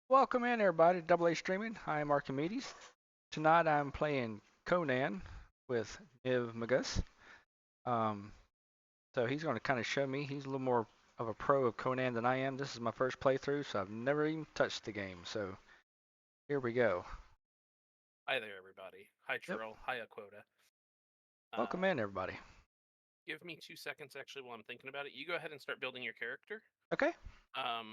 Welcome in, everybody, to Double A Streaming. I am Archimedes. Tonight I'm playing Conan with Nivmagus. Um, so he's going to kind of show me. He's a little more of a pro of Conan than I am. This is my first playthrough, so I've never even touched the game. So here we go. Hi there, everybody. Hi, Yep. Trill. Hi, Aquoda. Welcome Uh, in, everybody. Give me 2 seconds, actually, while I'm thinking about it. You go ahead and start building your character. Okay.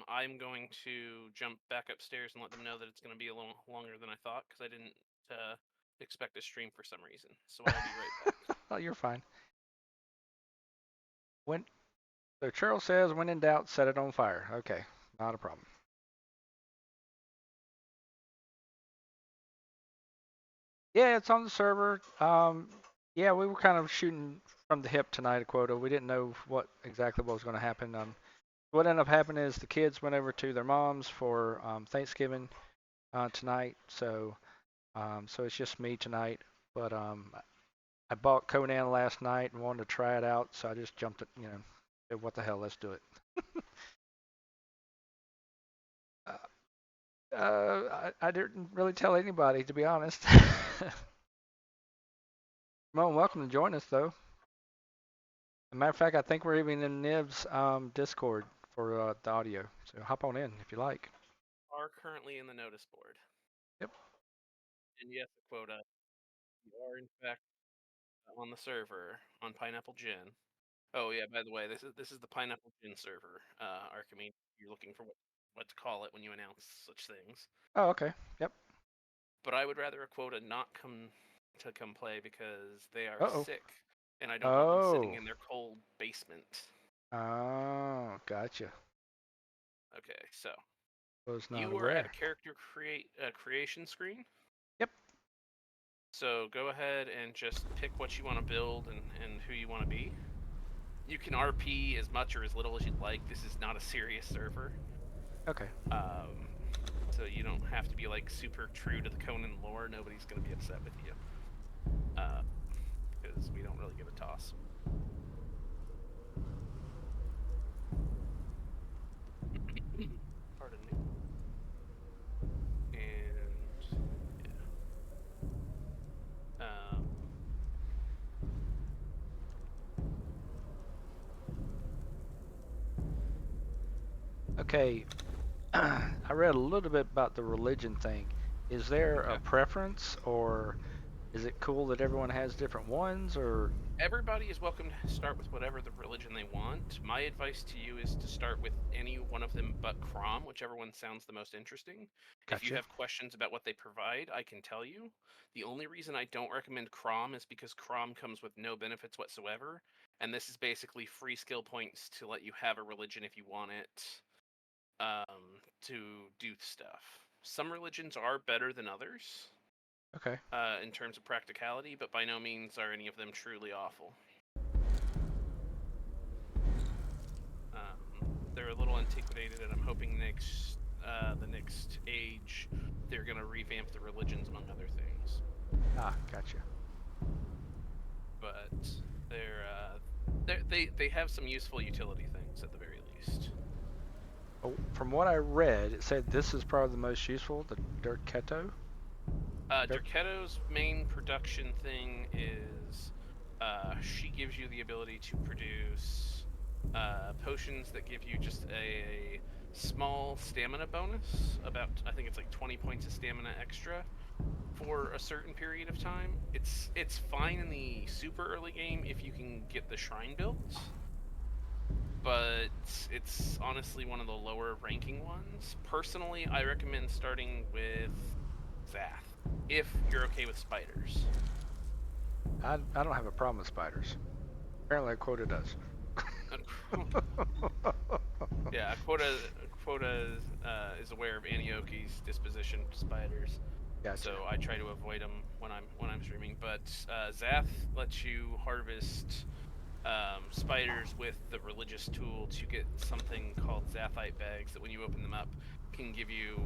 I'm going to jump back upstairs and let them know that it's going to be a little longer than I thought, because I didn't uh, expect a stream for some reason. So I'll be right back. Oh, you're fine. When so Cheryl says, when in doubt, set it on fire. Okay, not a problem. Yeah, it's on the server. Yeah, we were kind of shooting from the hip tonight, Quota. We didn't know what exactly what was going to happen. What ended up happening is the kids went over to their mom's for Thanksgiving tonight, so it's just me tonight. But I bought Conan last night and wanted to try it out, so I just jumped it. Said, what the hell? Let's do it. I didn't really tell anybody, to be honest. Well, welcome to join us, though. As a matter of fact, I think we're even in Nib's Discord for the audio. So hop on in if you like. Are currently in the notice board. Yep. And yes, Aquoda, you are in fact on the server on Pineapple Gin. Oh yeah, by the way, this is the Pineapple Gin server. Archimedes, you're looking for what to call it when you announce such things. Oh, okay. Yep. But I would rather a quota not come play because they are Uh-oh. sick, and I don't want them sitting Oh. in their cold basement. Oh, gotcha. Okay, so Was not you are at a aware. character creation screen. Yep. So go ahead and just pick what you want to build and who you want to be. You can RP as much or as little as you'd like. This is not a serious server. Okay. Um, so you don't have to be like super true to the Conan lore. Nobody's going to be upset with you. Because we don't really give a toss. Pardon me. And yeah. Okay. I read a little bit about the religion thing. Is there a Okay. preference, or is it cool that everyone has different ones, or? Everybody is welcome to start with whatever the religion they want. My advice to you is to start with any one of them but Crom, whichever one sounds the most interesting. If you Gotcha. have questions about what they provide, I can tell you. The only reason I don't recommend Crom is because Crom comes with no benefits whatsoever, and this is basically free skill points to let you have a religion if you want it, to do stuff. Some religions are better than others Okay. in terms of practicality, but by no means are any of them truly awful. They're a little antiquated, and I'm hoping the next age they're gonna revamp the religions among other things. Ah, gotcha. But they have some useful utility things at the very least. Oh, from what I read, it said this is probably the most useful, the Dirt Keto. Dirt. Derketo's main production thing is she gives you the ability to produce potions that give you just a small stamina bonus. About, I think it's like 20 points of stamina extra for a certain period of time. It's fine in the super early game if you can get the shrine built, but it's honestly one of the lower ranking ones. Personally, I recommend starting with Zath if you're okay with spiders. I don't have a problem with spiders. Apparently, Quota does. Yeah, Quota is aware of Anioki's disposition to spiders, Gotcha. so I try to avoid them when I'm streaming. But Zath lets you harvest spiders with the religious tool to get something called Zathite bags that, when you open them up, can give you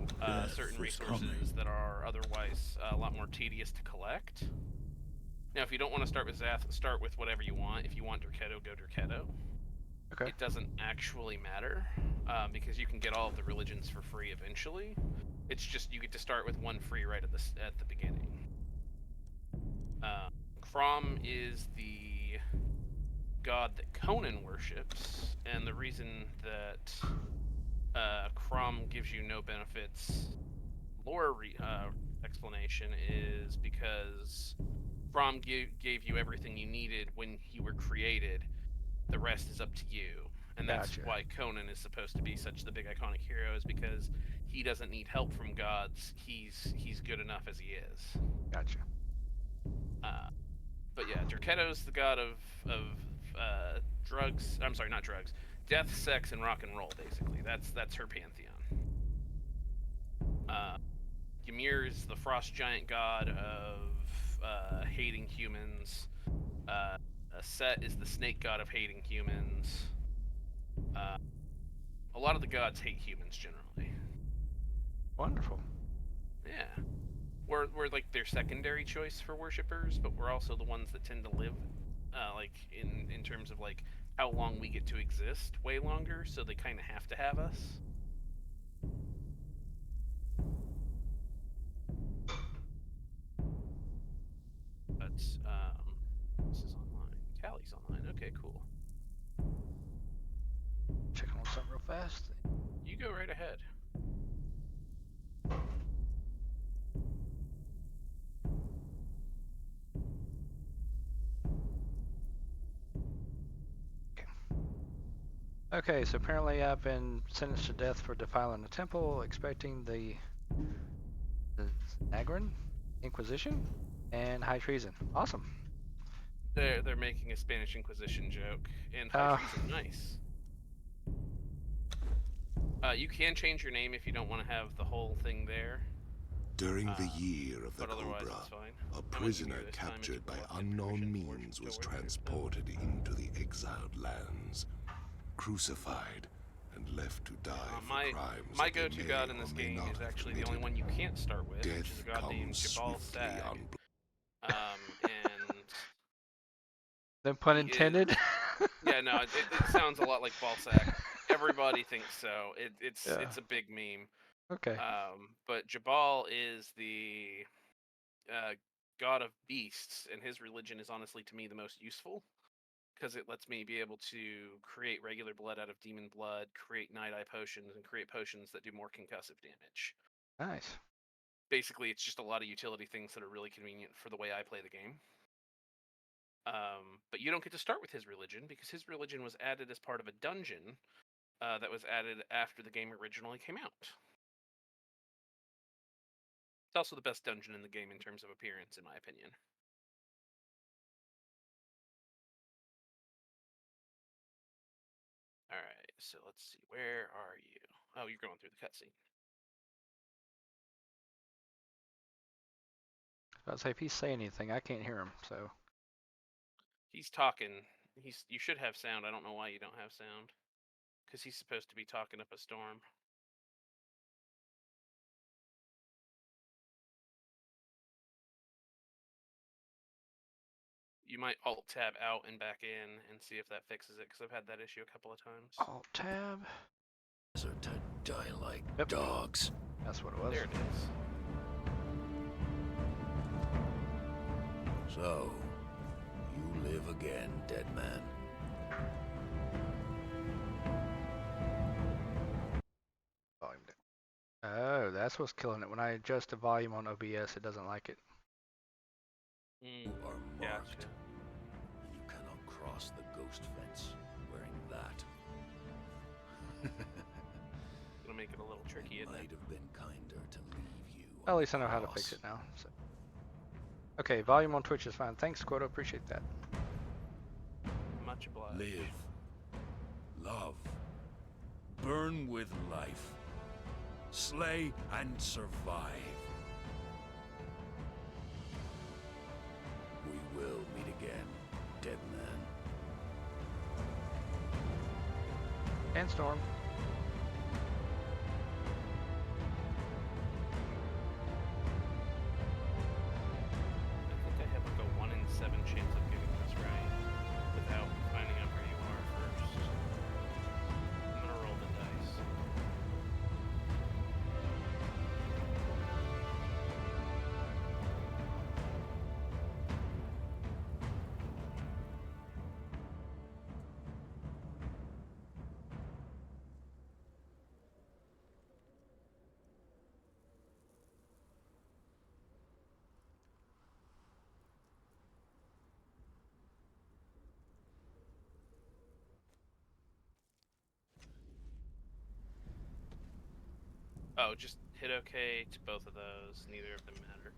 certain resources that are otherwise a lot more tedious to collect. Now, if you don't want to start with Zath, start with whatever you want. If you want Derketo, go Derketo. Okay. It doesn't actually matter because you can get all of the religions for free eventually. It's just you get to start with one free right at the beginning. Crom is the god that Conan worships, and the reason that Crom gives you no benefits lore explanation is because Crom gave you everything you needed when you were created. The rest is up to you. And that's Gotcha. why Conan is supposed to be such the big iconic hero, is because he doesn't need help from gods. He's good enough as he is. Gotcha. But yeah, Drachetto's the god of drugs. I'm sorry, not drugs. Death, sex, and rock and roll. Basically, that's her pantheon. Ymir is the frost giant god of hating humans. Set is the snake god of hating humans. A lot of the gods hate humans generally. Wonderful. Yeah. We're like their secondary choice for worshippers, but we're also the ones that tend to live, like in terms of like how long we get to exist, way longer. So they kind of have to have us. But this is online. Callie's online. Okay, cool. Checking on something real fast. You go right ahead. Okay, so apparently I've been sentenced to death for defiling the temple, expecting the Nagrin Inquisition and high treason. Awesome. They're making a Spanish Inquisition joke, and high treason, nice. You can change your name if you don't want to have the whole thing there. During the year of the But otherwise Cobra, it's fine. a I'm a prisoner junior this time, and captured by people have unknown permission to means was work there, so- transported into the exiled lands, crucified, and left to die for crimes My that they go-to may god in or this may game not is have actually the only committed. one you can't start with, which is Death a god named comes Jabal swiftly Sag. And No pun he intended. is... Yeah, no, it sounds a lot like Balsac. Everybody thinks so. It's a big meme. Okay. But Jabal is the god of beasts, and his religion is honestly to me the most useful, because it lets me be able to create regular blood out of demon blood, create night eye potions, and create potions that do more concussive damage. Nice. Basically, it's just a lot of utility things that are really convenient for the way I play the game. But you don't get to start with his religion, because his religion was added as part of a dungeon that was added after the game originally came out. It's also the best dungeon in the game in terms of appearance, in my opinion. Alright, so let's see. Where are you? Oh, you're going through the cutscene. I was say if he's saying anything, I can't hear him. So He's talking. You should have sound. I don't know why you don't have sound. Because he's supposed to be talking up a storm. You might Alt-Tab out and back in and see if that fixes it, because I've had that issue a couple of times. Alt Tab. To die like Yep. dogs. That's what it was. There it is. So, you live again, dead man. Volume down. Oh, that's what's killing it. When I adjust the volume on OBS, it doesn't like it. You are marked. Gotcha. You cannot cross the ghost fence wearing that. Gonna make it a little tricky, isn't it? Might have been kinder to leave you. At least I know how to fix it now. So. Okay, volume on Twitch is fine. Thanks, Quoto. Appreciate that. Much obliged. Live. Love. Burn with life. Slay and survive. We will meet again, dead man. And Storm. I think I have like a 1 in 7 chance of getting this right without finding out where you are first. I'm gonna roll the dice. Oh, just hit OK to both of those. Neither of them matter.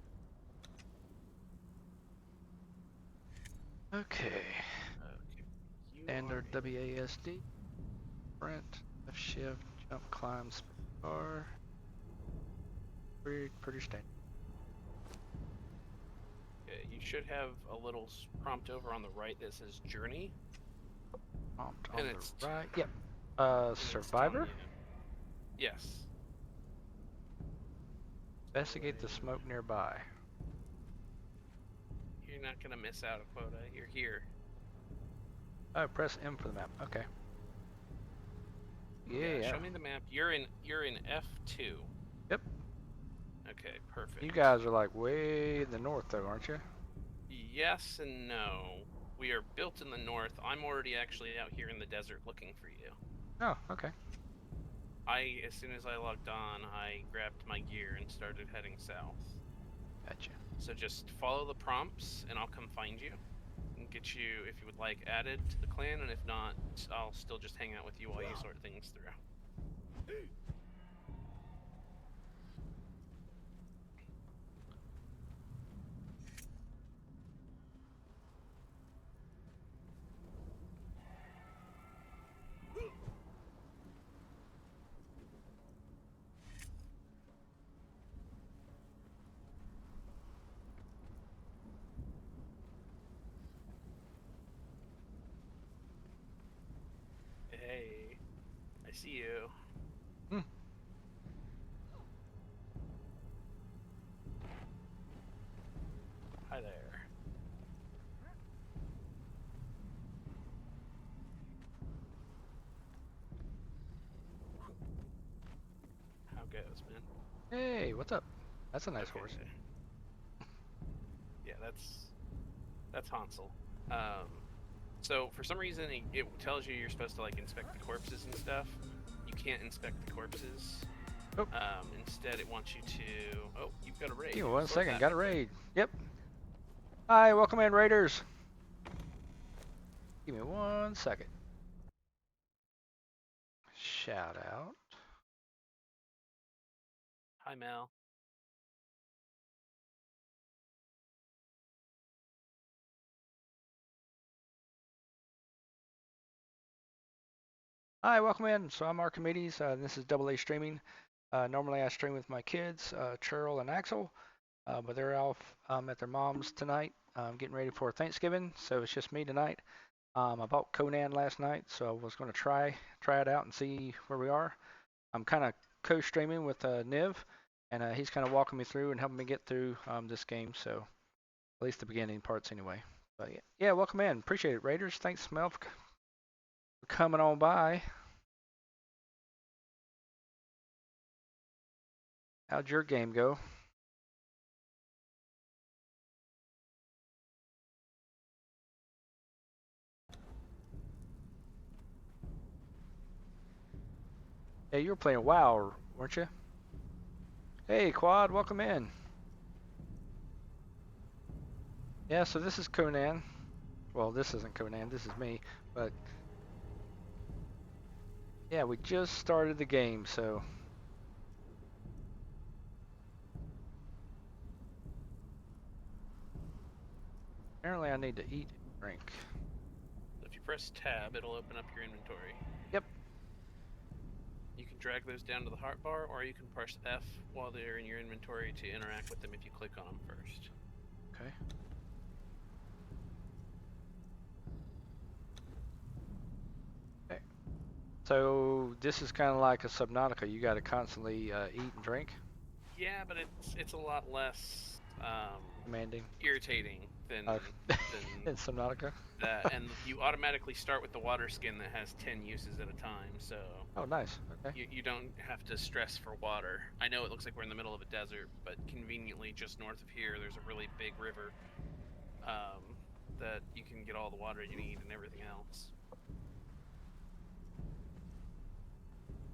Okay. Okay. Standard WASD. Sprint. F shift. Jump. Climb. Bar. Pretty standard. Okay, you should have a little prompt over on the right that says Journey. Prompt And on it's the right. Yep. and Survivor. Yes. Investigate the smoke nearby. You're not gonna miss out, Aquoda. You're here. Oh, press M for the map. Okay. Yeah. Show me the map. You're in F2. Yep. Okay, perfect. You guys are like way in the north, though, aren't you? Yes and no. We are built in the north. I'm already actually out here in the desert looking for you. Oh, okay. As soon as I logged on, I grabbed my gear and started heading south. Gotcha. So just follow the prompts, and I'll come find you and get you, if you would like, added to the clan, and if not, I'll still just hang out with you while you sort things through. Hey, I see you. Hmm. Hi there. How goes, man? Hey, what's up? That's a nice horse. Yeah, that's Hansel. So for some reason it tells you you're supposed to like inspect the corpses and stuff. You can't inspect the corpses. Oh. Instead, it wants you to. Oh, you've got a raid. Give me 1 second. Got a raid. Yep. Hi, welcome in, raiders. Give me 1 second. Shout out. Hi, Mel. Hi, welcome in. So I'm Archimedes. This is AA Streaming. Normally I stream with my kids, Churl and Axel, but they're off at their mom's tonight, getting ready for Thanksgiving. So it's just me tonight. I bought Conan last night, so I was going to try it out and see where we are. I'm kind of co-streaming with Niv, and he's kind of walking me through and helping me get through this game. So at least the beginning parts anyway. But yeah, welcome in. Appreciate it, Raiders. Thanks, Mel, for coming on by. How'd your game go? Hey, you were playing WoW, weren't you? Hey, Quad, welcome in. Yeah, so this is Conan. Well, this isn't Conan, this is me, but yeah, we just started the game, so apparently I need to eat and drink. If you press tab, it'll open up your inventory. Yep. You can drag those down to the hotbar, or you can press F while they're in your inventory to interact with them if you click on them first. Okay. Okay. So this is kind of like a Subnautica. You got to constantly eat and drink. Yeah, but it's a lot less Demanding. irritating than in Subnautica. that, and you automatically start with the water skin that has 10 uses at a time, so Oh, nice. Okay. you don't have to stress for water. I know it looks like we're in the middle of a desert, but conveniently just north of here there's a really big river that you can get all the water you need and everything else.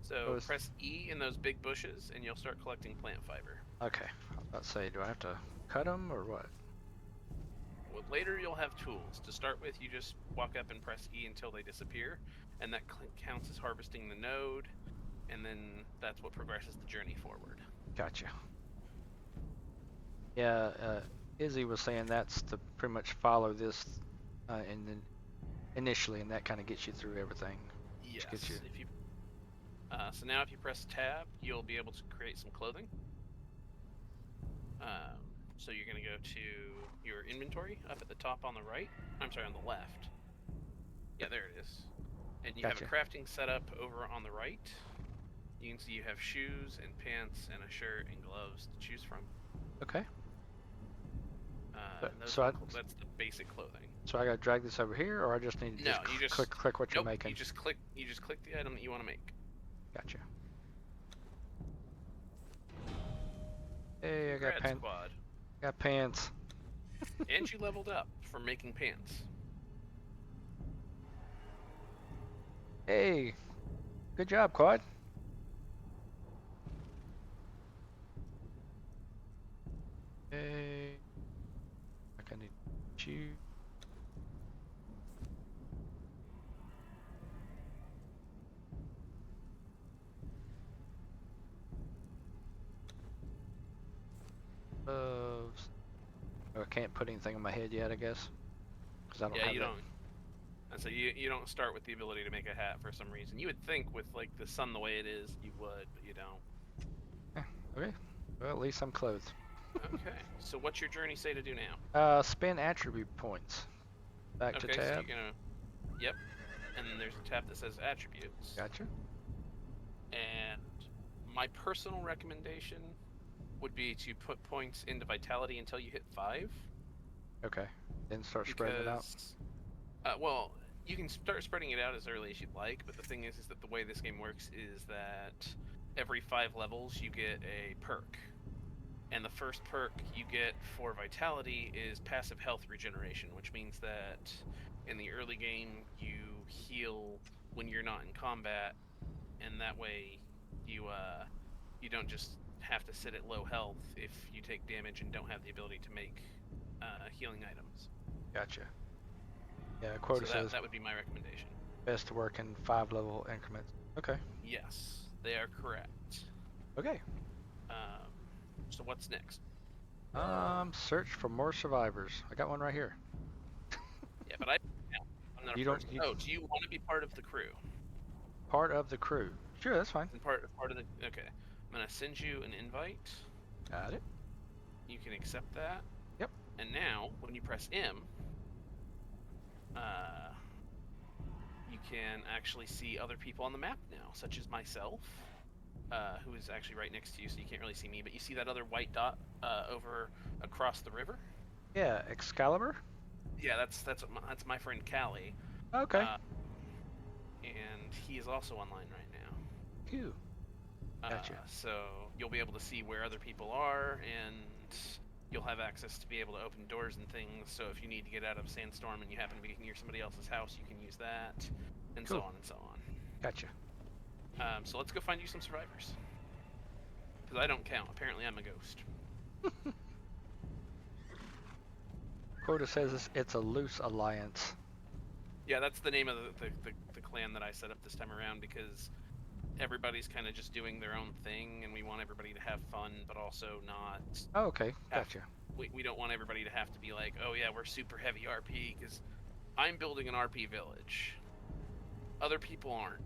So press E in those big bushes and you'll start collecting plant fiber. Okay. I was about to say, do I have to cut them or what? Well, later you'll have tools. To start with, you just walk up and press E until they disappear, and that counts as harvesting the node. and then that's what progresses the journey forward. Gotcha. Yeah, Izzy was saying that's to pretty much follow this, and then initially, and that kind of gets you through everything. Yes. Gets you. If you so now if you press tab, you'll be able to create some clothing. So you're going to go to your inventory up at the top on the right. I'm sorry, on the left. Yeah, there it is. And you have a crafting setup over on the right. You can see you have shoes and pants and a shirt and gloves to choose from. Okay. That's the basic clothing. So I got to drag this over here, or I just need to click what you're making? You just click the item that you want to make. Gotcha. Hey, I got pants. Got pants. And you leveled up from making pants. Hey, good job, Quad. Hey, I need you. I can't put anything on my head yet, I guess, because I don't have you that. don't. And so you don't start with the ability to make a hat for some reason. You would think with like the sun the way it is, you would, but you don't. Okay. Well, at least I'm clothed. Okay. So what's your journey say to do now? Spend attribute points. Back to tab. So you're gonna. Yep. And then there's a tab that says attributes. Gotcha. And my personal recommendation would be to put points into vitality until you hit 5. Okay. Then start spreading it out. Well, you can start spreading it out as early as you'd like, but the thing is that the way this game works is that every 5 levels you get a perk. And the first perk you get for vitality is passive health regeneration, which means that in the early game you heal when you're not in combat, and that way you don't just have to sit at low health if you take damage and don't have the ability to make healing items. Gotcha. Yeah, Quota says that would be my recommendation. Best to work in 5 level increments. Okay. Yes, they are correct. Okay. So what's next? Search for more survivors. I got one right here. Yeah, but I'm not a person. Do you want to be part of the crew? Part of the crew. Sure, that's fine. Part of the. Okay, I'm gonna send you an invite. Got it. You can accept that. Yep. And now, when you press M, you can actually see other people on the map now, such as myself, who is actually right next to you, so you can't really see me, but you see that other white dot over across the river? Yeah, Excalibur? Yeah, that's my friend Callie. Okay. And he is also online right now. Phew. Gotcha. So you'll be able to see where other people are, and you'll have access to be able to open doors and things. So if you need to get out of Sandstorm and you happen to be near somebody else's house, you can use that, and so on and so on. Gotcha. So let's go find you some survivors. Because I don't count. Apparently I'm a ghost. Quota says it's a loose alliance. Yeah, that's the name of the clan that I set up this time around, because everybody's kind of just doing their own thing, and we want everybody to have fun, but also not... Oh, okay. Gotcha. We don't want everybody to have to be like, oh yeah, we're super heavy RP, because I'm building an RP village. Other people aren't.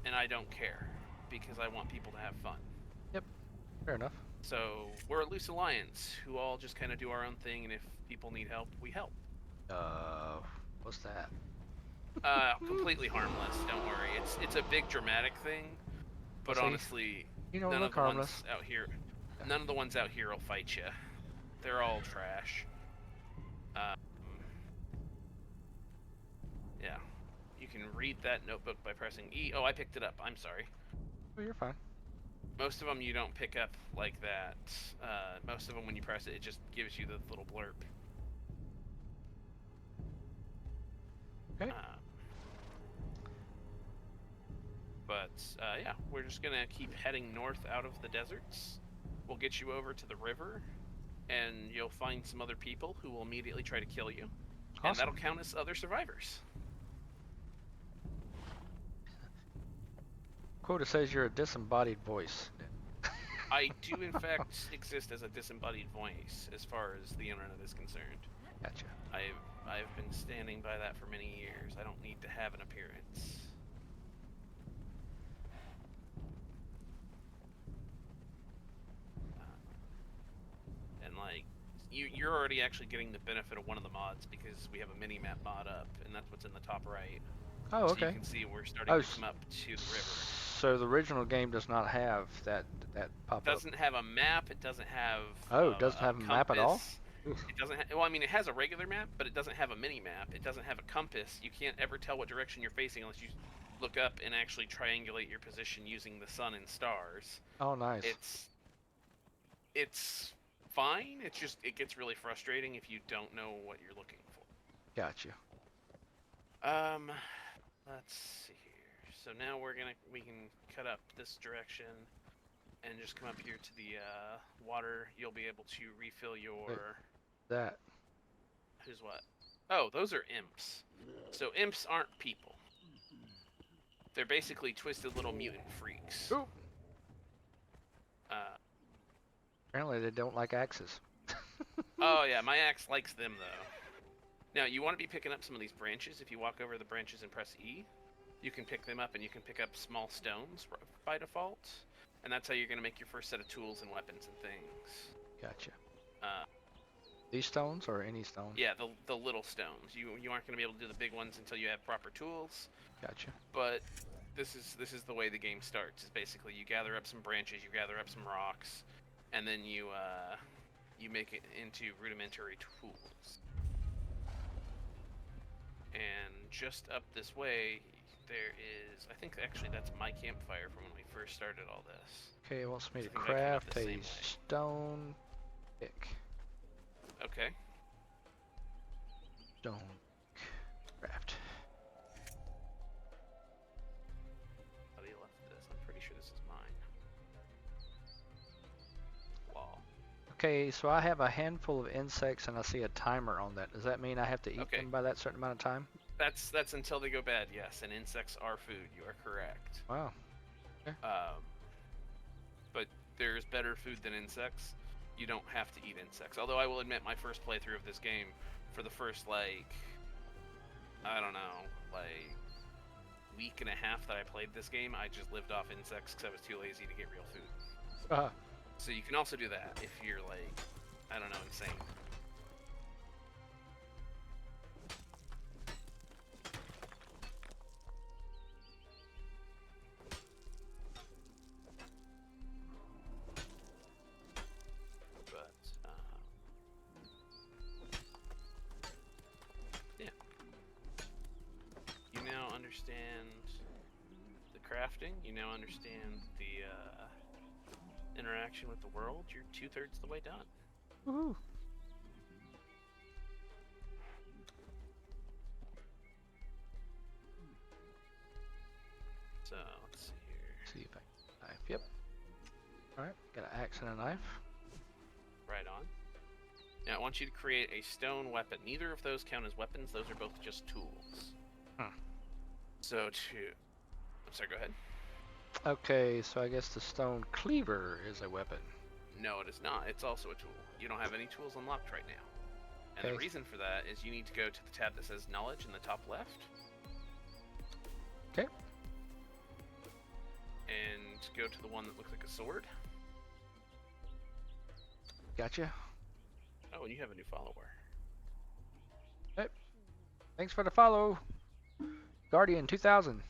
And I don't care, because I want people to have fun. Yep, fair enough. So, we're a loose alliance, who all just kind of do our own thing, and if people need help, we help. What's that? Completely harmless, don't worry. It's a big dramatic thing, but honestly, none of the ones out here, none of the ones out here will fight you. They're all trash. Yeah. You can read that notebook by pressing E. Oh, I picked it up. I'm sorry. Oh, you're fine. Most of them you don't pick up like that. Most of them, when you press it, it just gives you the little blurb. Okay. Yeah, we're just gonna keep heading north out of the deserts. We'll get you over to the river, and you'll find some other people who will immediately try to kill you. Awesome. And that'll count as other survivors. Quota says you're a disembodied voice. I do, in fact, exist as a disembodied voice as far as the internet is concerned. Gotcha. I've been standing by that for many years. I don't need to have an appearance. And like, you're already actually getting the benefit of one of the mods because we have a mini map mod up, and that's what's in the top right. Oh, So okay. you can see we're starting to come up to the river. So the original game does not have that pop-up. It doesn't have a map. It doesn't have. Oh, it doesn't have a map at all? It doesn't. Well, I mean, it has a regular map, but it doesn't have a mini map. It doesn't have a compass. You can't ever tell what direction you're facing unless you look up and actually triangulate your position using the sun and stars. Oh, nice. It's fine. It's just it gets really frustrating if you don't know what you're looking for. Gotcha. Let's see here. So now we can cut up this direction and just come up here to the water. You'll be able to refill your. Wait, that. Who's what? Oh, those are imps. So imps aren't people. They're basically twisted little mutant freaks. Ooh. Apparently they don't like axes. Oh yeah, my axe likes them though. Now you want to be picking up some of these branches. If you walk over the branches and press E, you can pick them up and you can pick up small stones by default. And that's how you're going to make your first set of tools and weapons and things. Gotcha. These stones or any stone? Yeah, the little stones. You aren't going to be able to do the big ones until you have proper tools. Gotcha. But this is the way the game starts. Is basically you gather up some branches, you gather up some rocks, and then you make it into rudimentary tools. And just up this way, there is, I think actually that's my campfire from when we first started all this. Okay, it wants me to craft a stone pick. Okay. Stone craft. How do you left this? I'm pretty sure this is mine. Wall. Okay, so I have a handful of insects and I see a timer on that. Does that mean I have to eat them by that certain amount of time? That's until they go bad, yes. And insects are food. You are correct. Wow. Okay. But there's better food than insects. You don't have to eat insects. Although I will admit, my first playthrough of this game, for the first I don't know, week and a half that I played this game, I just lived off insects because I was too lazy to get real food. So you can also do that if you're I don't know, insane. You now understand the interaction with the world. You're 2/3 the way done. Woohoo! So let's see here. See if I can knife. Yep. All right, got an axe and a knife. Right on. Now I want you to create a stone weapon. Neither of those count as weapons. Those are both just tools. So I'm sorry. Go ahead. Okay, so I guess the stone cleaver is a weapon. No, it is not. It's also a tool. You don't have any tools unlocked right now. And the reason for that is you need to go to the tab that says knowledge in the top left. Okay. And go to the one that looks like a sword. Gotcha. Oh, and you have a new follower. Hey, thanks for the follow, Guardian 2000.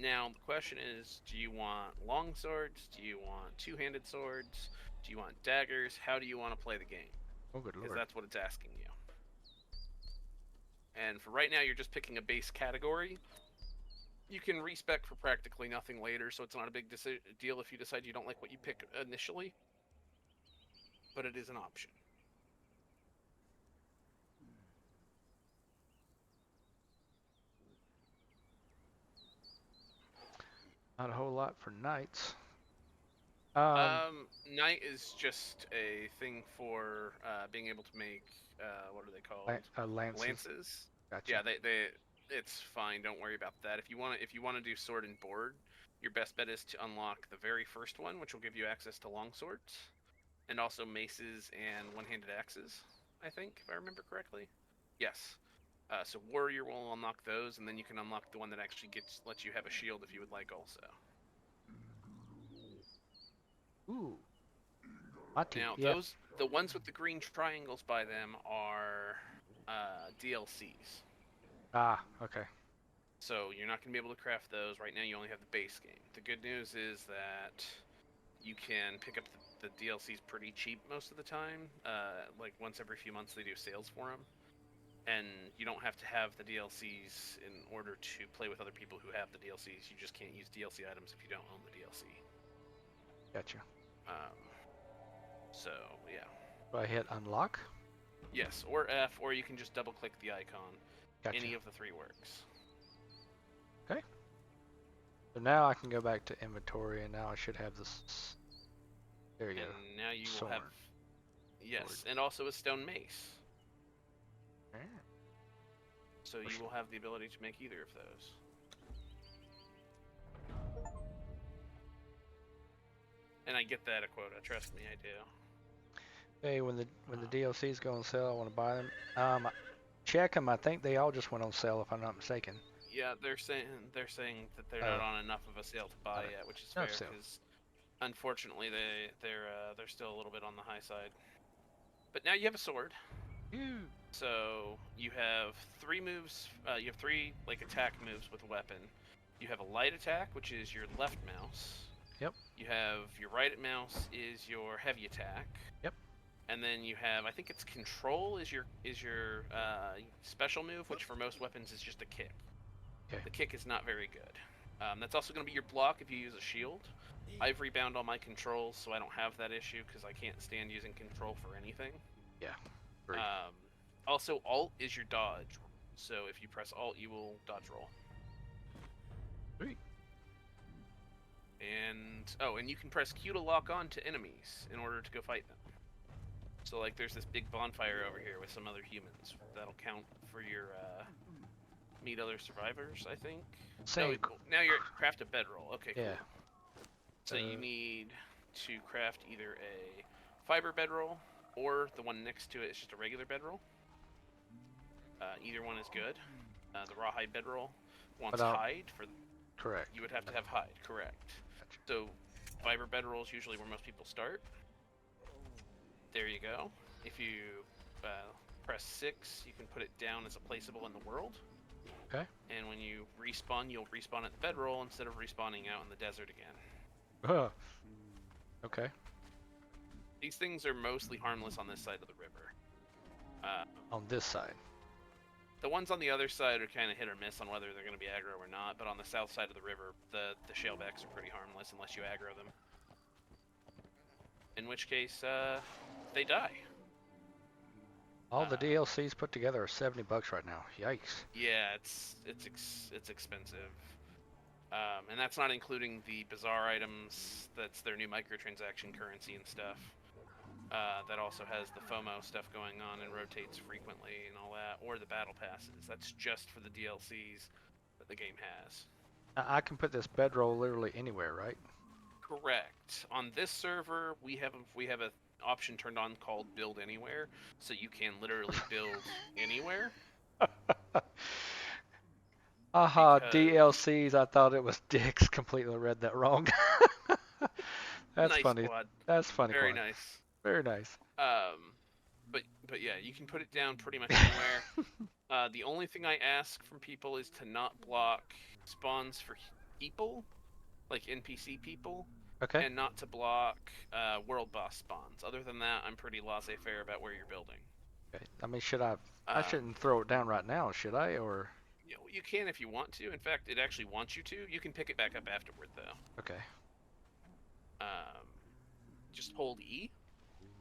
Now the question is, do you want long swords? Do you want two-handed swords? Do you want daggers? How do you want to play the game? Oh, good lord. Because that's what it's asking you. And for right now, you're just picking a base category. You can respec for practically nothing later, so it's not a big deal if you decide you don't like what you pick initially. But it is an option. Not a whole lot for knights. Knight is just a thing for being able to make what are they called? Lances. Lances. Gotcha. Yeah, It's fine. Don't worry about that. If you want to do sword and board, your best bet is to unlock the very first one, which will give you access to longswords, and also maces and one-handed axes. I think, if I remember correctly. Yes. So warrior will unlock those, and then you can unlock the one that actually lets you have a shield if you would like also. Ooh. Now Yeah. the ones with the green triangles by them are DLCs. Ah, okay. So you're not going to be able to craft those. Right now you only have the base game. The good news is that you can pick up the DLCs pretty cheap most of the time. Like once every few months they do sales for them. And you don't have to have the DLCs in order to play with other people who have the DLCs. You just can't use DLC items if you don't own the DLC. Gotcha. So, yeah. Do I hit unlock? Yes, or F, or you can just double click the icon. Gotcha. Any of the three works. Okay. So now I can go back to inventory, and now I should have this. There you go. And now you Sword. will have. Yes, Sword. and also a stone mace. Yeah. So you will have the ability to make either of those. And I get that, Aquoda. Trust me, I do. Hey, when the DLCs go on sale, I want to buy them. Check them. I think they all just went on sale, if I'm not mistaken. Yeah, they're saying that they're not on enough of a sale to buy yet, which is fair because unfortunately they're still a little bit on the high side. But now you have a sword. So you have three moves. You have three like attack moves with a weapon. You have a light attack, which is your left mouse. Yep. You have your right mouse is your heavy attack. Yep. And then you have, I think it's control is your special move, which for most weapons is just a kick. Okay. The kick is not very good. That's also going to be your block if you use a shield. I've rebound all my controls, so I don't have that issue because I can't stand using control for anything. Yeah. Great. Also, alt is your dodge. So if you press alt, you will dodge roll. Sweet. And you can press Q to lock on to enemies in order to go fight them. So like there's this big bonfire over here with some other humans. That'll count for your meet other survivors, I think. Same. No, now you're at craft a bedroll. Okay, cool. Yeah. So you need to craft either a fiber bedroll or the one next to it is just a regular bedroll. Either one is good. The rawhide bedroll wants hide for. Correct. You would have to have hide, correct. Gotcha. So fiber bedroll is usually where most people start. There you go. If you press 6, you can put it down as a placeable in the world. Okay. And when you respawn, you'll respawn at the bedroll instead of respawning out in the desert again. Okay. These things are mostly harmless on this side of the river. On this side. The ones on the other side are kind of hit or miss on whether they're going to be aggro or not, but on the south side of the river, the shellbacks are pretty harmless unless you aggro them. In which case, they die. All the DLCs put together are $70 right now. Yikes. Yeah, it's expensive. And that's not including the bizarre items. That's their new microtransaction currency and stuff. That also has the FOMO stuff going on and rotates frequently and all that, or the battle passes. That's just for the DLCs that the game has. Now, I can put this bedroll literally anywhere, right? Correct. On this server, we have an option turned on called Build Anywhere, so you can literally build anywhere. DLCs. I thought it was dicks. Completely read that wrong. That's nice funny. Quad. That's funny. Very Quad. nice. Very nice. But yeah, you can put it down pretty much anywhere. The only thing I ask from people is to not block spawns for people, like NPC people. Okay. And not to block world boss spawns. Other than that, I'm pretty laissez-faire about where you're building. Okay. I mean, should I? I shouldn't throw it down right now, should I? Or you can if you want to. In fact, it actually wants you to. You can pick it back up afterward, though. Okay. Just hold E.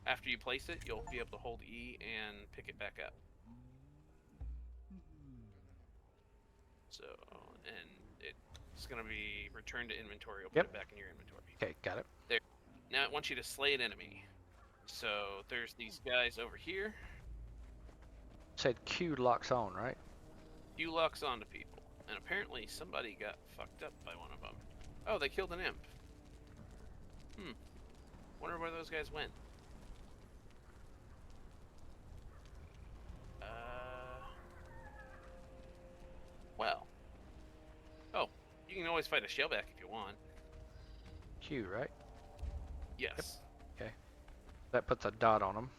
After you place it, you'll be able to hold E and pick it back up. So, and it's going to be returned to inventory. You'll put it back in your inventory. Okay, got it. There. Now it wants you to slay an enemy. So there's these guys over here. Said Q locks on, right? few locks onto people, and apparently somebody got fucked up by one of them. Oh, they killed an imp. Wonder where those guys went. Well. Oh, you can always fight a shellback if you want. Q, right? Yes. Yep. Okay. That puts a dot on them.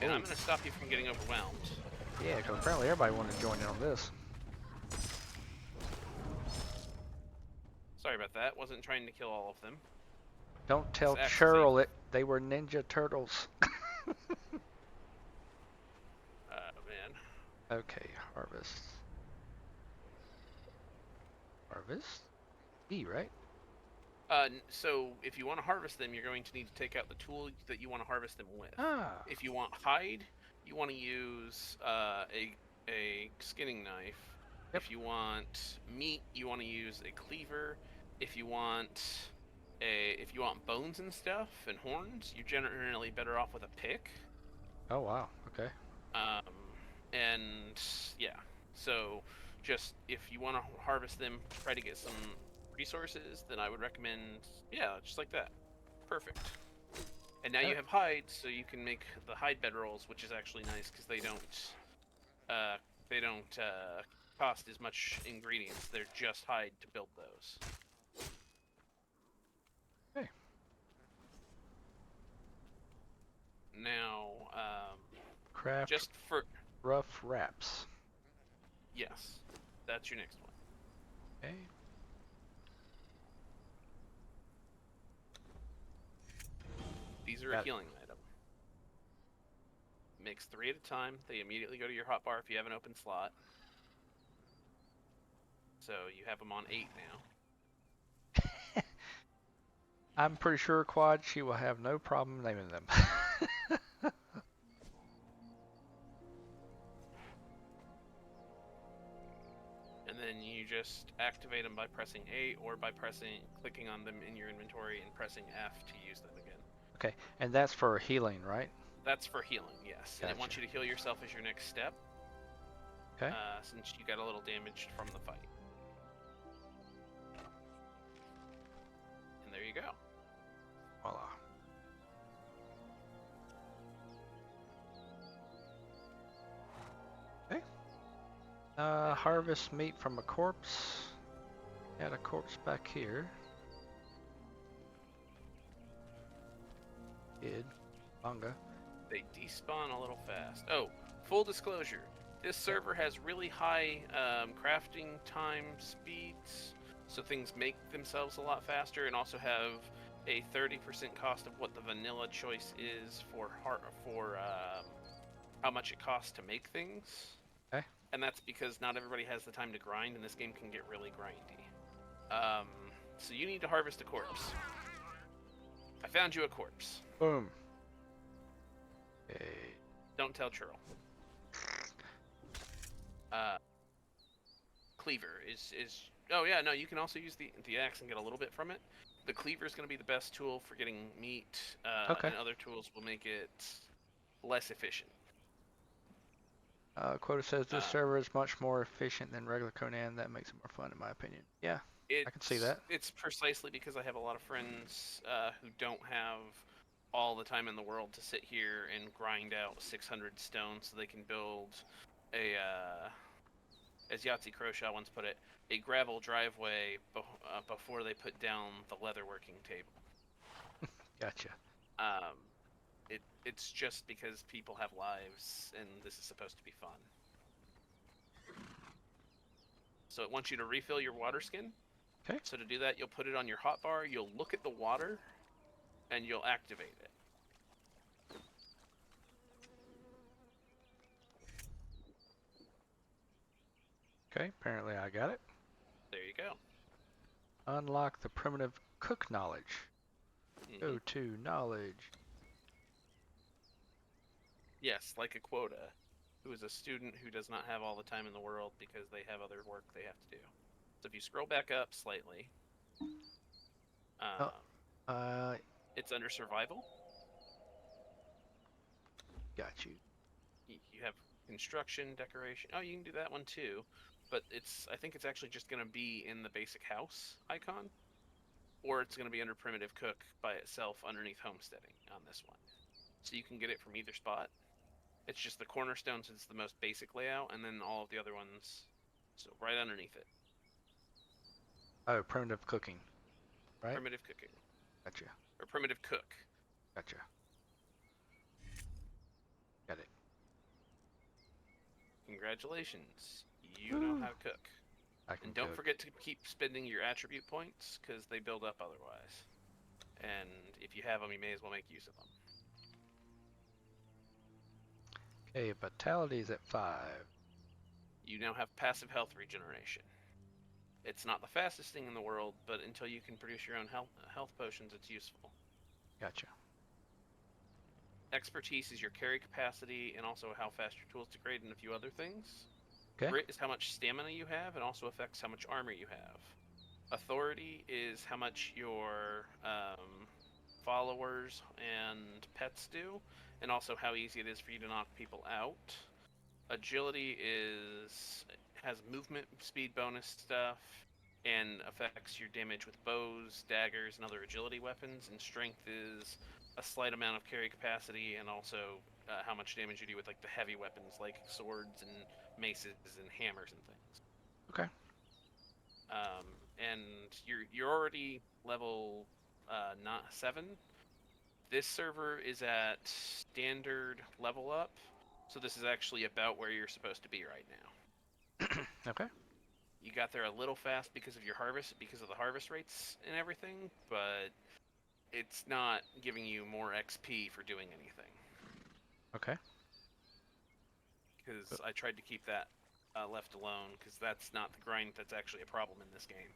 And I'm going to stop you from getting overwhelmed. Yeah, because apparently everybody wanted to join in on this. Sorry about that. Wasn't trying to kill all of them. Don't tell This axe is Cheryl it. They were Ninja Turtles. man. Okay, harvest. Harvest? E, right? So if you want to harvest them, you're going to need to take out the tool that you want to harvest them with. Ah. If you want hide, you want to use a skinning knife. Yep. If you want meat, you want to use a cleaver. If you want bones and stuff and horns, you're generally better off with a pick. Oh wow. Okay. And yeah, so just if you want to harvest them, try to get some resources, then I would recommend, yeah, just like that. Perfect. And now you have hide, so you can make the hide bedrolls, which is actually nice because they don't cost as much ingredients. They're just hide to build those. Okay. Now, Craft just for rough wraps. yes, that's your next one. Okay. These are a healing item. Makes 3 at a time. They immediately go to your hotbar if you have an open slot. So you have them on 8 now. I'm pretty sure Quad, she will have no problem naming them. And then you just activate them by pressing A or by clicking on them in your inventory and pressing F to use them again. Okay, and that's for healing, right? That's for healing, yes. Gotcha. And it wants you to heal yourself as your next step. Okay. Since you got a little damaged from the fight. And there you go. Voila. Okay. Harvest meat from a corpse. Add a corpse back here. Manga. They despawn a little fast. Oh, full disclosure. This server has really high crafting time speeds, so things make themselves a lot faster, and also have a 30% cost of what the vanilla choice is for how much it costs to make things. Okay. And that's because not everybody has the time to grind, and this game can get really grindy. So you need to harvest a corpse. I found you a corpse. Boom. Okay. Don't tell Churl. Cleaver is oh yeah, no, you can also use the axe and get a little bit from it. The cleaver is going to be the best tool for getting meat, Okay. and other tools will make it less efficient. Quota says this server is much more efficient than regular Conan. That makes it more fun, in my opinion. Yeah, I can see that. It's precisely because I have a lot of friends who don't have all the time in the world to sit here and grind out 600 stone so they can build a, as Yahtzee Croshaw once put it, a gravel driveway before they put down the leatherworking table. Gotcha. It's just because people have lives and this is supposed to be fun. So it wants you to refill your water skin. Okay. So to do that, you'll put it on your hotbar, you'll look at the water, and you'll activate it. Okay, apparently I got it. There you go. Unlock the primitive cook knowledge. Go to knowledge. Yes, like Aquoda, who is a student who does not have all the time in the world because they have other work they have to do. So if you scroll back up slightly, it's under survival. Got you. You have construction, decoration. Oh, you can do that one too, but I think it's actually just going to be in the basic house icon, or it's going to be under primitive cook by itself underneath homesteading on this one. So you can get it from either spot. It's just the cornerstone since it's the most basic layout, and then all of the other ones, so right underneath it. Oh, primitive cooking, right? Primitive cooking. Gotcha. Or primitive cook. Gotcha. Got it. Congratulations. You Woo. know how to cook. I can And don't cook. forget to keep spending your attribute points, because they build up otherwise. And if you have them, you may as well make use of them. Okay, vitality is at 5. You now have passive health regeneration. It's not the fastest thing in the world, but until you can produce your own health potions, it's useful. Gotcha. Expertise is your carry capacity and also how fast your tools degrade and a few other things. Okay. Grit is how much stamina you have and also affects how much armor you have. Authority is how much your followers and pets do, and also how easy it is for you to knock people out. Agility has movement speed bonus stuff and affects your damage with bows, daggers, and other agility weapons. And strength is a slight amount of carry capacity and also how much damage you do with like the heavy weapons like swords and maces and hammers and things. Okay. And you're already level not 7. This server is at standard level up, so this is actually about where you're supposed to be right now. Okay. You got there a little fast because of your harvest, because of the harvest rates and everything, but it's not giving you more XP for doing anything. Okay. Because I tried to keep that left alone, because that's not the grind that's actually a problem in this game.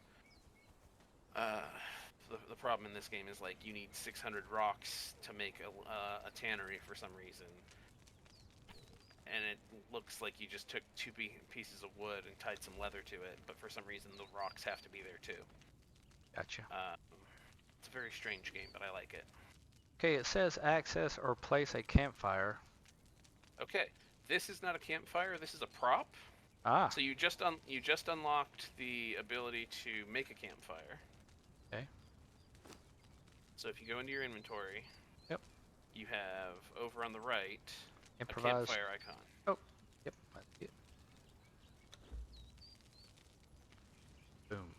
The problem in this game is like you need 600 rocks to make a tannery for some reason. And it looks like you just took 2 pieces of wood and tied some leather to it, but for some reason the rocks have to be there too. Gotcha. It's a very strange game, but I like it. Okay, it says access or place a campfire. Okay, this is not a campfire. This is a prop. Ah. So you just unlocked the ability to make a campfire. Okay. So if you go into your inventory, yep, you have over on the right improvise. A campfire icon. Oh, yep, I see it. Boom.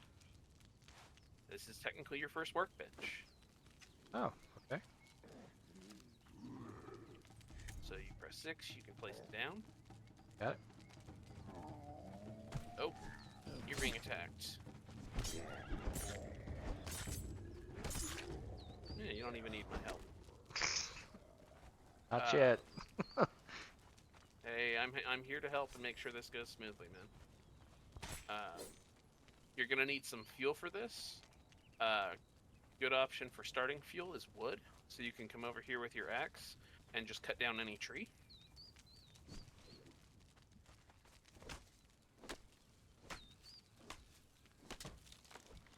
This is technically your first workbench. Oh, okay. So you press 6, you can place it down. Got it. Oh, you're being attacked. Yeah, you don't even need my help. Not yet. Hey, I'm here to help and make sure this goes smoothly, man. You're gonna need some fuel for this. Good option for starting fuel is wood, so you can come over here with your axe and just cut down any tree.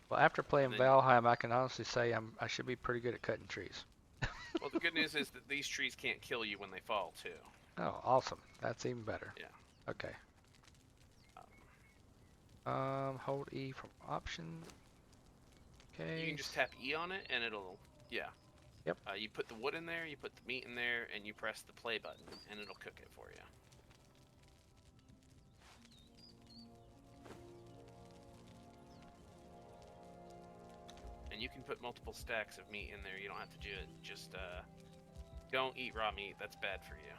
Well, after playing Valheim, I can honestly say I should be pretty good at cutting trees. Well, the good news is that these trees can't kill you when they fall, too. Oh, awesome. That's even better. Yeah. Okay. Hold E from option. Okay. You can just tap E on it, and it'll, yeah. Yep. You put the wood in there, you put the meat in there, and you press the play button, and it'll cook it for you. And you can put multiple stacks of meat in there. You don't have to do it. Just don't eat raw meat. That's bad for you.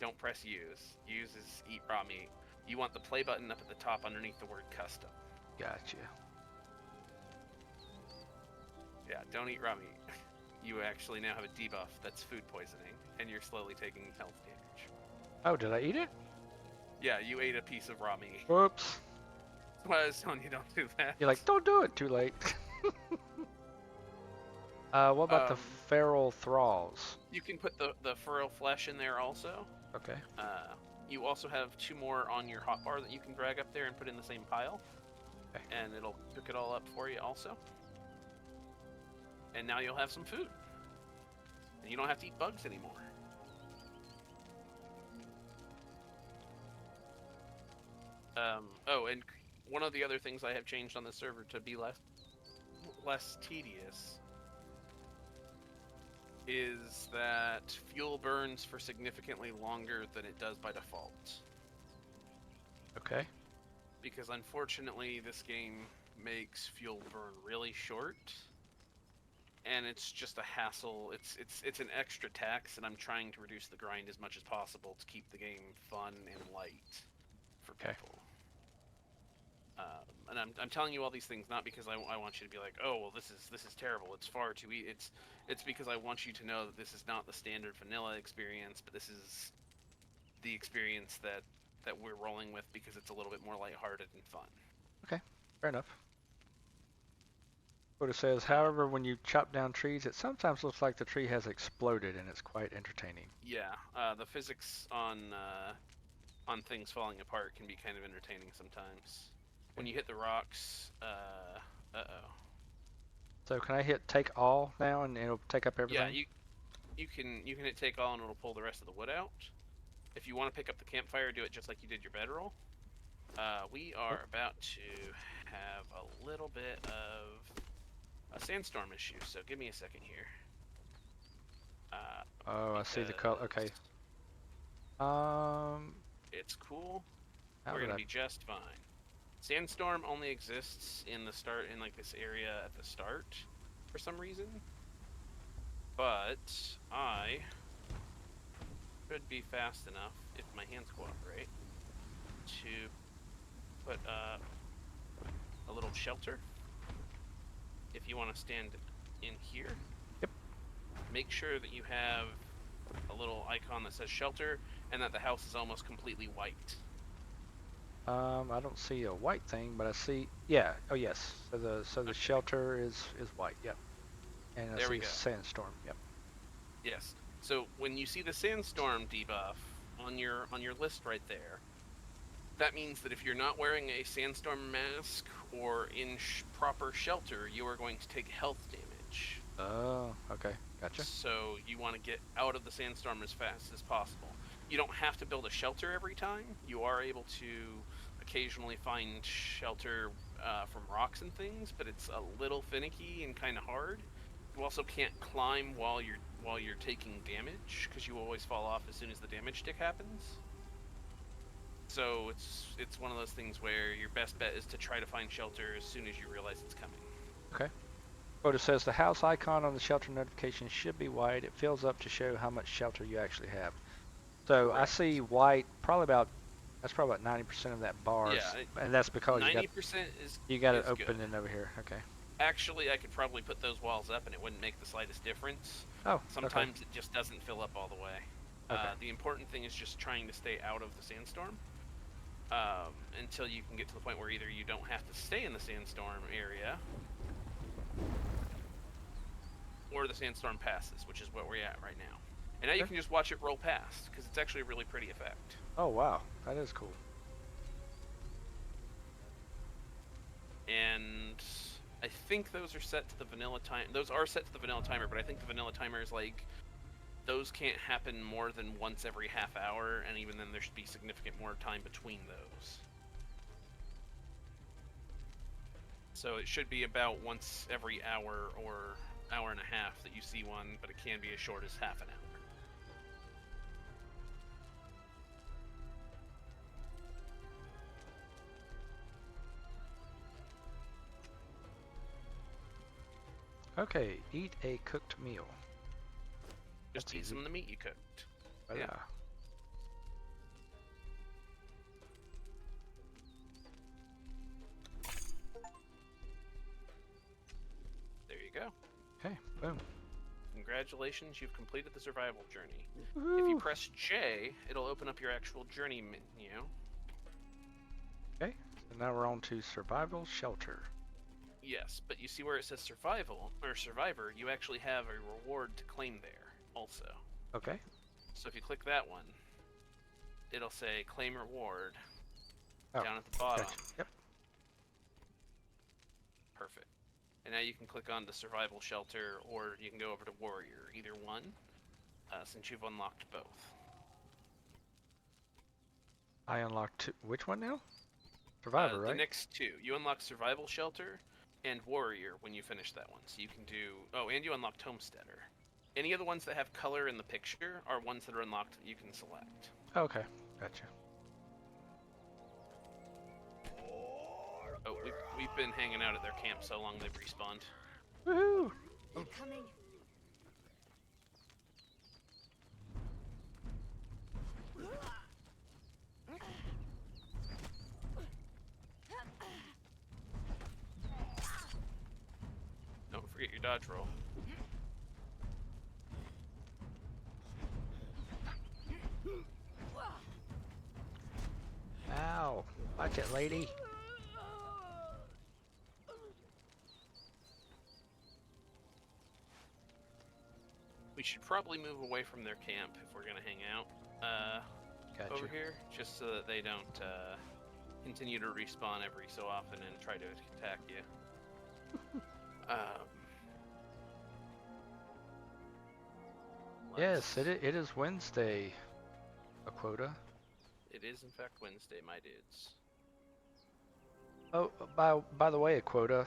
Don't press use. Use is eat raw meat. You want the play button up at the top underneath the word custom. Gotcha. Yeah, don't eat raw meat. You actually now have a debuff that's food poisoning, and you're slowly taking health damage. Oh, did I eat it? Yeah, you ate a piece of raw meat. Whoops. That's why I was telling you don't do that. You're like, don't do it. Too late. What about the feral thralls? You can put the feral flesh in there also. Okay. You also have 2 more on your hotbar that you can drag up there and put in the same pile. Okay. And it'll cook it all up for you also. And now you'll have some food. And you don't have to eat bugs anymore. Oh, and one of the other things I have changed on the server to be less tedious is that fuel burns for significantly longer than it does by default. Okay. Because unfortunately, this game makes fuel burn really short, and it's just a hassle. It's an extra tax, and I'm trying to reduce the grind as much as possible to keep the game fun and light for people. And I'm telling you all these things not because I want you to be like, oh well, this is terrible. It's far too easy. It's because I want you to know that this is not the standard vanilla experience, but this is the experience that we're rolling with because it's a little bit more lighthearted and fun. Okay, fair enough. What it says, however, when you chop down trees, it sometimes looks like the tree has exploded, and it's quite entertaining. Yeah, the physics on things falling apart can be kind of entertaining sometimes. When you hit the rocks, uh-oh. So can I hit take all now, and it'll take up everything? Yeah, you can hit take all, and it'll pull the rest of the wood out. If you want to pick up the campfire, do it just like you did your bedroll. We are about to have a little bit of a sandstorm issue, so give me a second here. Oh, I see the color. Okay. It's cool. We're gonna be just fine. Sandstorm only exists in the start, in like this area at the start, for some reason. But I should be fast enough, if my hands cooperate, to put a little shelter. If you want to stand in here, yep. Make sure that you have a little icon that says shelter, and that the house is almost completely white. I don't see a white thing, but I see, yeah, oh yes. So the shelter is white, yep. And I see a sandstorm, yep. Yes. So when you see the sandstorm debuff on your list right there, that means that if you're not wearing a sandstorm mask or in proper shelter, you are going to take health damage. Oh, okay, gotcha. So you want to get out of the sandstorm as fast as possible. You don't have to build a shelter every time. You are able to occasionally find shelter from rocks and things, but it's a little finicky and kind of hard. You also can't climb while you're taking damage, because you always fall off as soon as the damage tick happens. So it's one of those things where your best bet is to try to find shelter as soon as you realize it's coming. Okay. Photo says the house icon on the shelter notification should be white. It fills up to show how much shelter you actually have. So correct. I see white, that's probably about 90% of that bar. Yeah, and that's because 90% you got it open good. And over here. Okay. Actually, I could probably put those walls up and it wouldn't make the slightest difference. Oh, sometimes okay. It just doesn't fill up all the way. Okay. The important thing is just trying to stay out of the sandstorm until you can get to the point where either you don't have to stay in the sandstorm area, or the sandstorm passes, which is what we're at right now. And now you can just watch it roll past, because it's actually a really pretty effect. Oh wow, that is cool. And I think those are set to the vanilla time. Those are set to the vanilla timer, but I think the vanilla timer is like, those can't happen more than once every half hour, and even then there should be significant more time between those. So it should be about once every hour or hour and a half that you see one, but it can be as short as half an hour. Okay, eat a cooked meal. Just eat some of the meat you cooked. Yeah. There you go. Okay, boom. Congratulations, you've completed the survival journey. Woo-hoo. If you press J, it'll open up your actual journey menu. Okay, so now we're on to survival shelter. Yes, but you see where it says survival, or survivor, you actually have a reward to claim there also. Okay. So if you click that one, it'll say claim reward down at the bottom. Gotcha. Yep. Perfect. And now you can click on the survival shelter, or you can go over to warrior, either one, since you've unlocked both. I unlocked which one now? Survivor, right? The next two. You unlock Survival Shelter and Warrior when you finish that one. So you can do... Oh, and you unlocked Homesteader. Any of the ones that have color in the picture are ones that are unlocked that you can select. Okay, gotcha. Oh, we've been hanging out at their camp so long they've respawned. Woohoo! They're coming. Don't forget your dodge roll. Ow! Watch it, lady. We should probably move away from their camp if we're gonna hang out Gotcha. over here, just so that they don't continue to respawn every so often and try to attack you. Yes, it is Wednesday, Aquoda. It is in fact Wednesday, my dudes. Oh, by the way, Aquoda,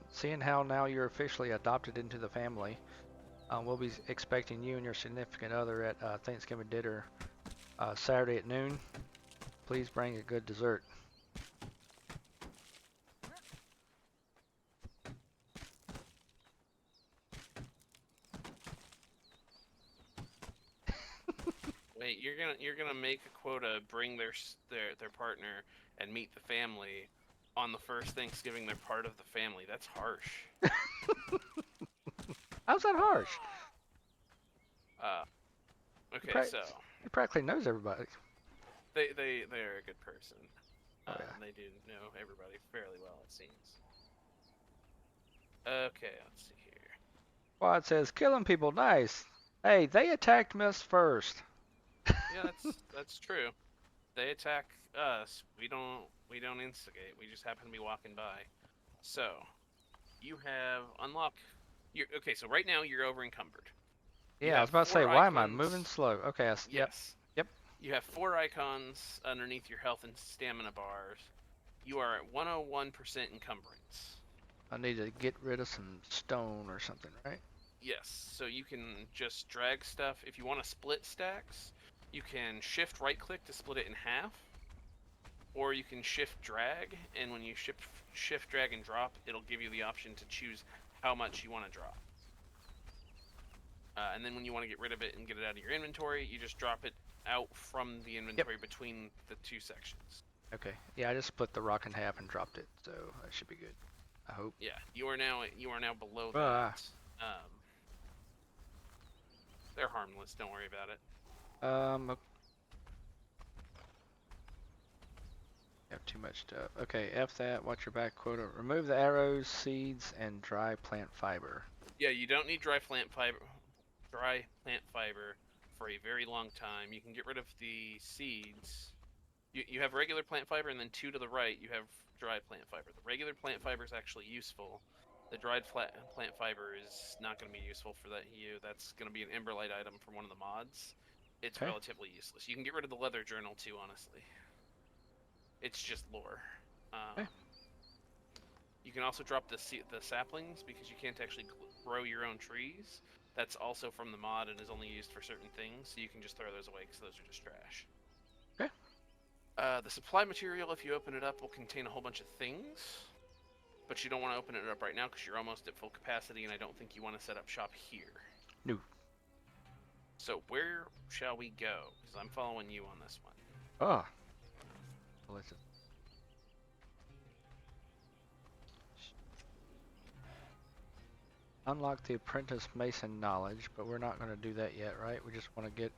seeing how now you're officially adopted into the family, we'll be expecting you and your significant other at Thanksgiving dinner Saturday at noon. Please bring a good dessert. Wait, you're gonna make a quota, bring their partner, and meet the family on the first Thanksgiving they're part of the family. That's harsh. How's that harsh? Okay, so He practically knows everybody. they're a good person. Oh, yeah. They do know everybody fairly well, it seems. Okay, let's see here. Quad says, killing people, nice. Hey, they attacked us first. Yeah, that's true. They attack us. We don't instigate. We just happen to be walking by. So, you have unlock. Okay, so right now you're over encumbered. Yeah, I was about to say, why am I moving slow? Okay, Yes. Yep. You have 4 icons underneath your health and stamina bars. You are at 101% encumbrance. I need to get rid of some stone or something, right? Yes, so you can just drag stuff. If you want to split stacks, you can shift right click to split it in half. Or you can shift drag, and when you shift drag and drop, it'll give you the option to choose how much you want to drop. And then when you want to get rid of it and get it out of your inventory, you just drop it out from the inventory between the two sections. Okay. Yeah, I just split the rock in half and dropped it, so that should be good. I hope. Yeah, you are now below that. They're harmless. Don't worry about it. Have too much stuff. Okay, F that. Watch your back, quota. Remove the arrows, seeds, and dry plant fiber. Yeah, you don't need dry plant fiber for a very long time. You can get rid of the seeds. You have regular plant fiber, and then 2 to the right, you have dry plant fiber. The regular plant fiber is actually useful. The dried plant fiber is not going to be useful for that's going to be an Emberlight item from one of the mods. It's relatively useless. You can get rid of the leather journal too, honestly. It's just lore. You can also drop the saplings because you can't actually grow your own trees. That's also from the mod and is only used for certain things, so you can just throw those away because those are just trash. Okay. The supply material, if you open it up, will contain a whole bunch of things, but you don't want to open it up right now because you're almost at full capacity, and I don't think you want to set up shop here. No. So where shall we go? Because I'm following you on this one. Ah. Delicious. Unlock the apprentice mason knowledge, but we're not going to do that yet, right? We just want to get...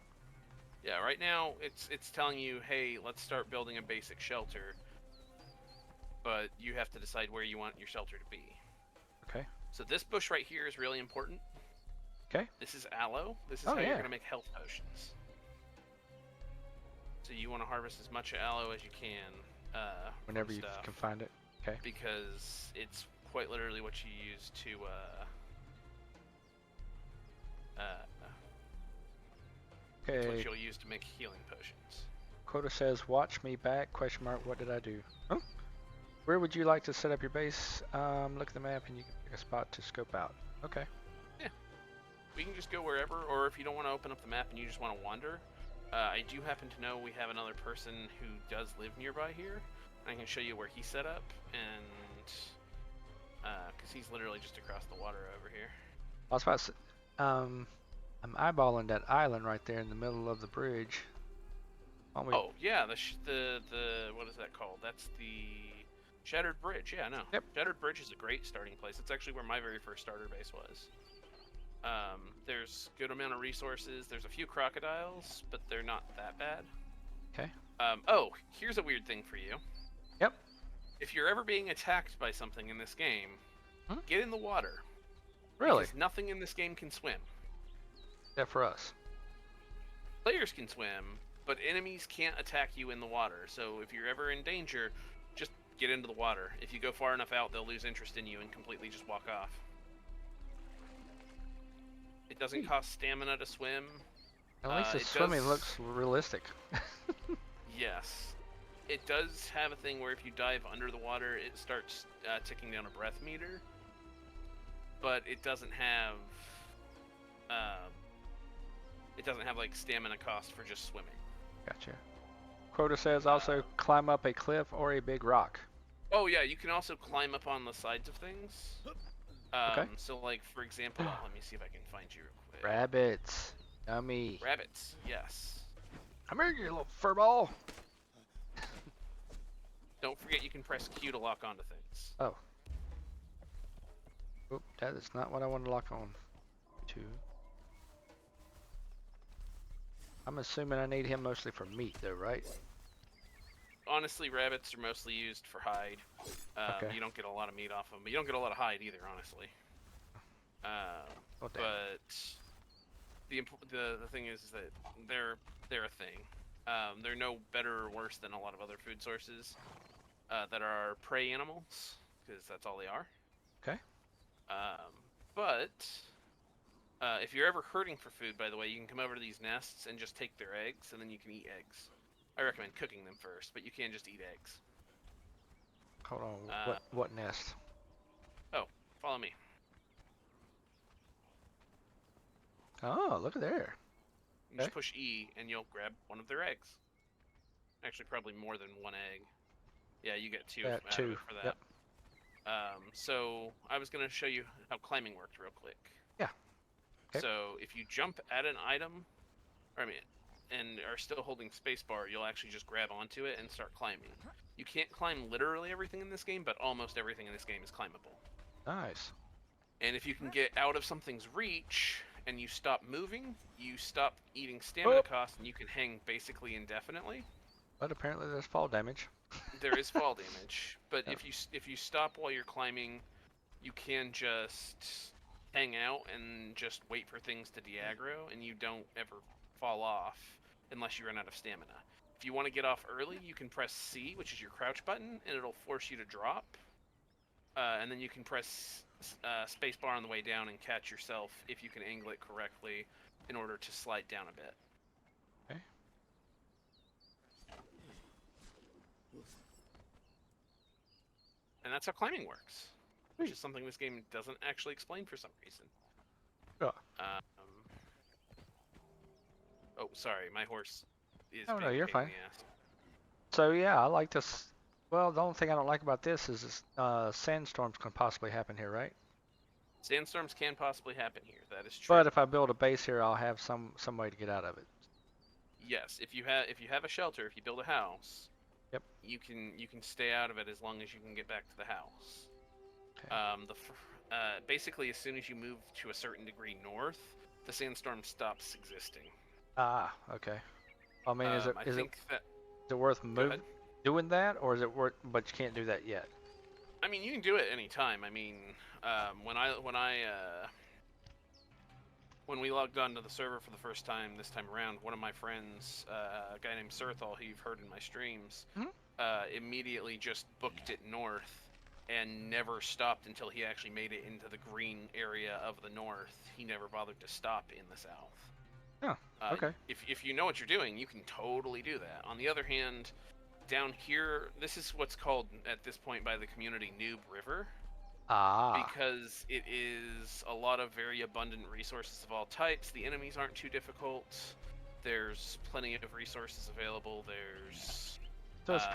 Yeah, right now it's telling you, hey, let's start building a basic shelter, but you have to decide where you want your shelter to be. Okay. So this bush right here is really important. Okay. This is aloe. This is how you're going to make health potions. So you want to harvest as much aloe as you can. Whenever you can find it. Okay. Because it's quite literally what you use to okay. what you'll use to make healing potions. Quota says, watch me back, question mark, what did I do? Huh? Where would you like to set up your base? Look at the map and you can pick a spot to scope out. Okay. Yeah. We can just go wherever, or if you don't want to open up the map and you just want to wander, I do happen to know we have another person who does live nearby here. I can show you where he's set up, and because he's literally just across the water over here. I was about to say, I'm eyeballing that island right there in the middle of the bridge. Oh yeah, the what is that called? That's the Shattered Bridge. Yeah, no. Yep. Shattered Bridge is a great starting place. It's actually where my very first starter base was. There's good amount of resources. There's a few crocodiles, but they're not that bad. Okay. Oh, here's a weird thing for you. Yep. If you're ever being attacked by something in this game, get in the water. Really? Because nothing in this game can swim. Except for us. Players can swim, but enemies can't attack you in the water. So if you're ever in danger, just get into the water. If you go far enough out, they'll lose interest in you and completely just walk off. It doesn't cost stamina to swim. At least the swimming looks realistic. Yes. It does have a thing where if you dive under the water, it starts ticking down a breath meter. But it doesn't have like stamina cost for just swimming. Gotcha. Quota says also climb up a cliff or a big rock. Oh yeah, you can also climb up on the sides of things. Okay. So like for example, let me see if I can find you real quick. Rabbits. Yummy. Rabbits, yes. Come here, you little furball. Don't forget you can press Q to lock onto things. Oh. Oop, that is not what I want to lock on to. I'm assuming I need him mostly for meat though, right? Honestly, rabbits are mostly used for hide. Okay. You don't get a lot of meat off them, but you don't get a lot of hide either, honestly. But the thing is that they're a thing. They're no better or worse than a lot of other food sources that are prey animals, because that's all they are. Okay. But if you're ever hurting for food, by the way, you can come over to these nests and just take their eggs, and then you can eat eggs. I recommend cooking them first, but you can just eat eggs. Hold on. What nest? Oh, follow me. Oh, look at there. You just push E, and you'll grab one of their eggs. Actually, probably more than one egg. Yeah, you get two. Two for that. Yep. So I was going to show you how climbing worked real quick. Yeah. Okay. So if you jump at an item, and are still holding spacebar, you'll actually just grab onto it and start climbing. You can't climb literally everything in this game, but almost everything in this game is climbable. Nice. And if you can get out of something's reach and you stop moving, you stop eating stamina cost, and you can hang basically indefinitely. But apparently there's fall damage. There is fall damage, but if you stop while you're climbing, you can just hang out and just wait for things to de-aggro, and you don't ever fall off unless you run out of stamina. If you want to get off early, you can press C, which is your crouch button, and it'll force you to drop. And then you can press spacebar on the way down and catch yourself if you can angle it correctly in order to slide down a bit. Okay. And that's how climbing works, which is something this game doesn't actually explain for some reason. Oh. Oh, sorry, my horse is. Oh no, you're fine. Ass. So yeah, I like this. Well, the only thing I don't like about this is sandstorms can possibly happen here, right? Sandstorms can possibly happen here. That is true. But if I build a base here, I'll have some way to get out of it. Yes, if you have a shelter, if you build a house, yep, you can stay out of it as long as you can get back to the house. Okay. Basically, as soon as you move to a certain degree north, the sandstorm stops existing. Ah, okay. I mean, is it worth doing that, or is it worth? But you can't do that yet. I mean, you can do it anytime. I mean, when we logged onto the server for the first time this time around, one of my friends, a guy named Serthal, who you've heard in my streams, immediately just booked it north and never stopped until he actually made it into the green area of the north. He never bothered to stop in the south. Oh, okay. If you know what you're doing, you can totally do that. On the other hand, down here, this is what's called at this point by the community Noob River, Ah. because it is a lot of very abundant resources of all types. The enemies aren't too difficult. There's plenty of resources available. There's So it's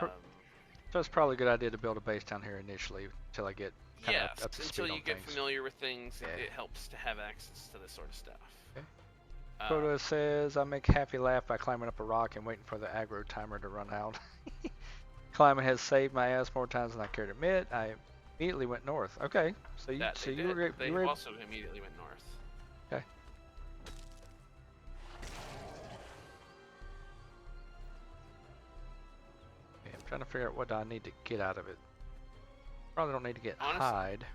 so it's probably a good idea to build a base down here initially until I get kind of yes, up to until speed you on get things. familiar with things, Yeah. it helps to have access to this sort of stuff. Okay. Quota says I make Happy laugh by climbing up a rock and waiting for the aggro timer to run out. Climbing has saved my ass more times than I care to admit. I immediately went north. Okay, so you That so they you did. were They you were able. also immediately went north. Okay. Okay, I'm trying to figure out what I need to get out of it. Probably don't need to get Honestly, hide.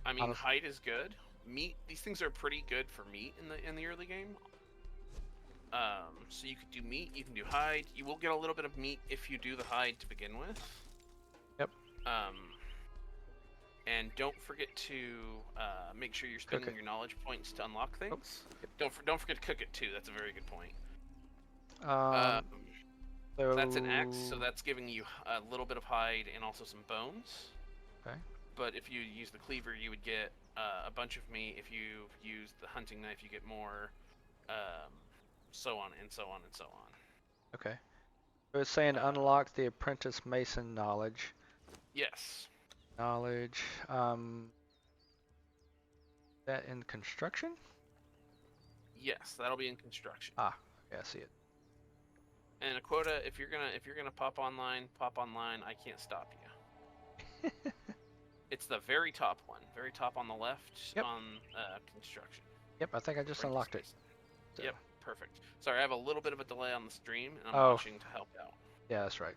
I mean, hide is good. Meat. These things are pretty good for meat in the early game. So you could do meat. You can do hide. You will get a little bit of meat if you do the hide to begin with. Yep. And don't forget to make sure you're spending your knowledge points to unlock things. Yep. Don't forget to cook it too. That's a very good point. So that's an axe, so that's giving you a little bit of hide and also some bones. Okay. But if you use the cleaver, you would get a bunch of meat. If you use the hunting knife, you get more. So on and so on and so on. Okay. So it's saying unlock the apprentice mason knowledge. Yes. Knowledge. That in construction? Yes, that'll be in construction. Ah, yeah, I see it. And Aquoda, if you're gonna pop online, I can't stop you. It's the very top one, very top on the left on construction. Yep, I think I just unlocked it. So. Yep, perfect. Sorry, I have a little bit of a delay on the stream, and I'm watching to help out. Yeah, that's right.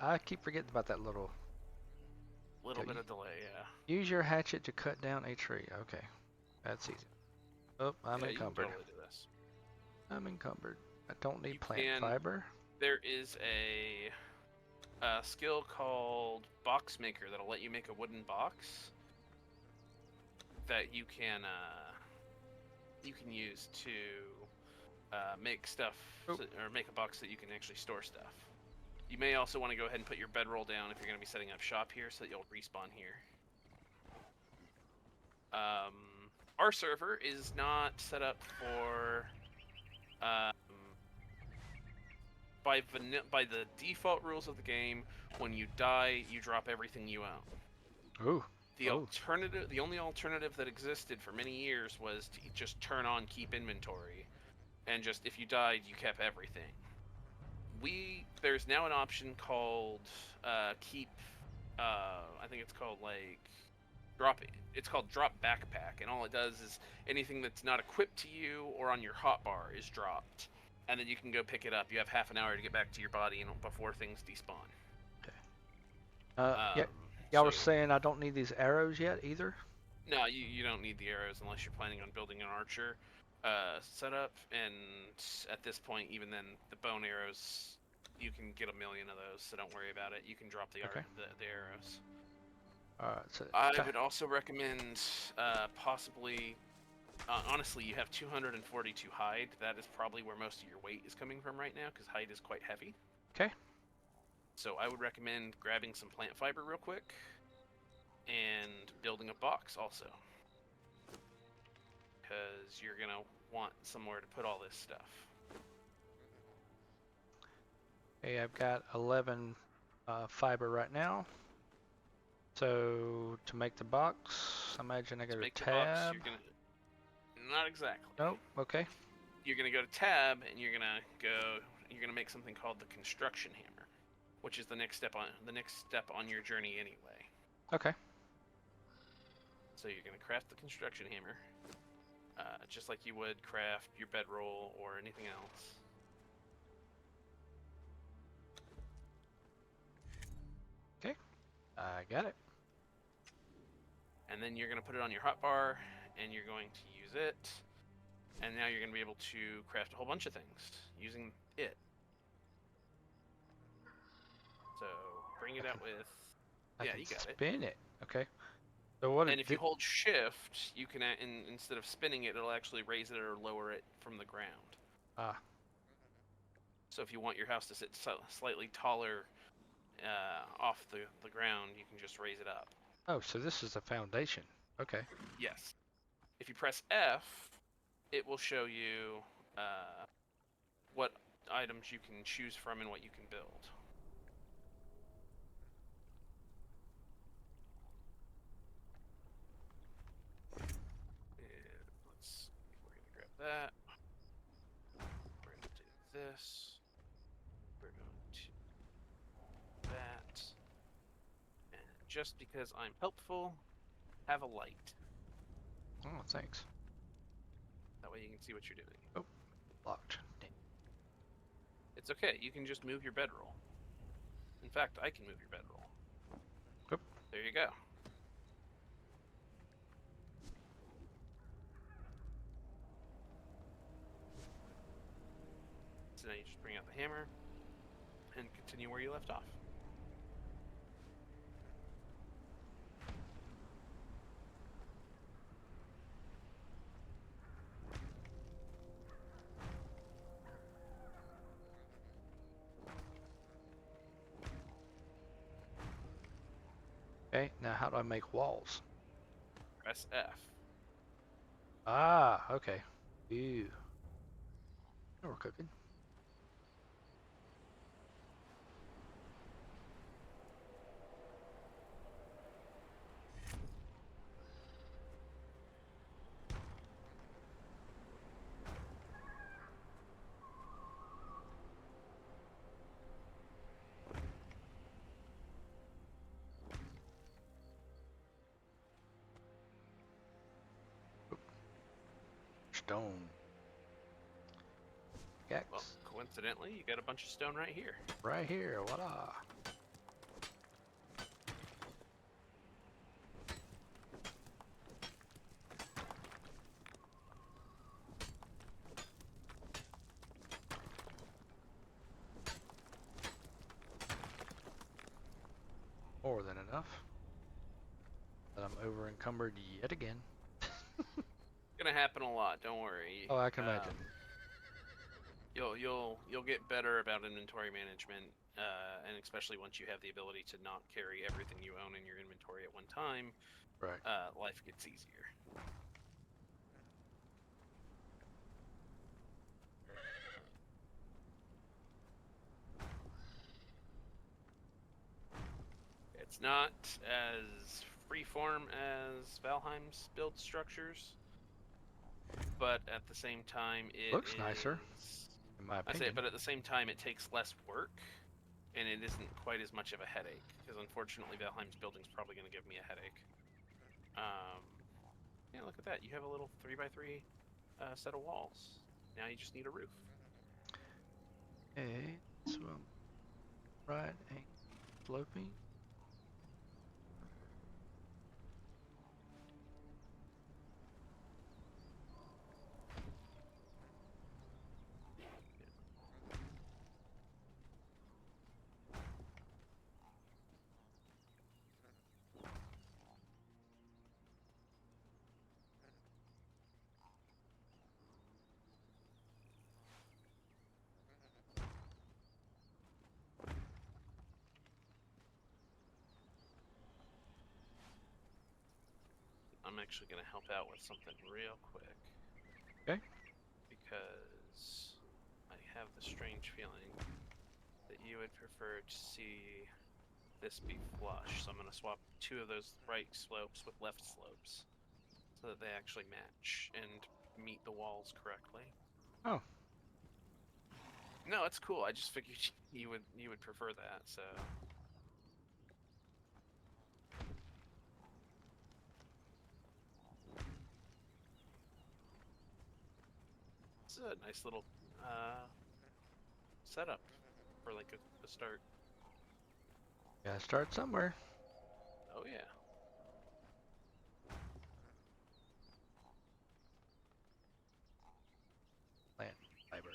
I keep forgetting about that little bit of delay. Yeah. Use your hatchet to cut down a tree. Okay, that's easy. Oh, I'm encumbered. You can totally do this. I'm encumbered. I don't need plant fiber. There is a skill called Box Maker that'll let you make a wooden box that you can use to make stuff or make a box that you can actually store stuff. You may also want to go ahead and put your bedroll down if you're going to be setting up shop here, so that you'll respawn here. Our server is not set up for by the default rules of the game. When you die, you drop everything you own. Ooh. The only alternative that existed for many years was to just turn on keep inventory, and just if you died, you kept everything. There's now an option called keep. I think it's called like drop. It's called drop backpack, and all it does is anything that's not equipped to you or on your hotbar is dropped, and then you can go pick it up. You have half an hour to get back to your body before things despawn. Okay. Y'all were saying I don't need these arrows yet either? No, you don't need the arrows unless you're planning on building an archer setup, and at this point, even then, the bone arrows, you can get 1 million of those, so don't worry about it. You can drop the arrows. So I would also recommend possibly, honestly, you have 242 hide. That is probably where most of your weight is coming from right now, because hide is quite heavy. Okay. So I would recommend grabbing some plant fiber real quick and building a box also, because you're going to want somewhere to put all this stuff. Okay, I've got 11 fiber right now. So to make the box, I imagine I go to tab. Not exactly. Nope. Okay. You're gonna go to tab, and you're gonna make something called the construction hammer, which is the next step on your journey anyway. Okay. So you're gonna craft the construction hammer, just like you would craft your bedroll or anything else. Okay. I got it. And then you're going to put it on your hotbar, and you're going to use it. And now you're going to be able to craft a whole bunch of things using it. So bring it out with. Yeah, you got it. Spin it. Okay. So what? And if you hold shift, you can instead of spinning it, it'll actually raise it or lower it from the ground. Ah. So if you want your house to sit slightly taller off the ground, you can just raise it up. Oh, so this is the foundation. Okay. Yes. If you press F, it will show you what items you can choose from and what you can build. And let's see, we're going to grab that. We're going to do this. We're going to that. And just because I'm helpful, have a light. Oh, thanks. That way you can see what you're doing. Oh, locked. Damn. It's okay, you can just move your bedroll. In fact, I can move your bedroll. Oop. There you go. So now you just bring out the hammer and continue where you left off. Okay, now how do I make walls? Press F. Ah, okay. Ew. Now we're cooking. Stone. Pickaxe. Well, coincidentally, you got a bunch of stone right here. Right here, voila. More than enough. But I'm over encumbered yet again. It's gonna happen a lot. Don't worry. Oh, I can imagine. You'll get better about inventory management, and especially once you have the ability to not carry everything you own in your inventory at one time, Right. life gets easier. It's not as freeform as Valheim's build structures, but at the same time it Looks nicer, in my I opinion. say, but at the same time it takes less work, and it isn't quite as much of a headache. Because unfortunately, Valheim's building's probably going to give me a headache. Yeah, look at that. You have a little 3x3 set of walls. Now you just need a roof. Okay, so right angle sloping. I'm actually going to help out with something real quick. Okay. Because I have the strange feeling that you would prefer to see this be flush. So I'm going to swap two of those right slopes with left slopes so that they actually match and meet the walls correctly. Oh. No, it's cool. I just figured you would prefer that, so. It's a nice little setup for like a start. Gotta start somewhere. Oh yeah. Plant fiber.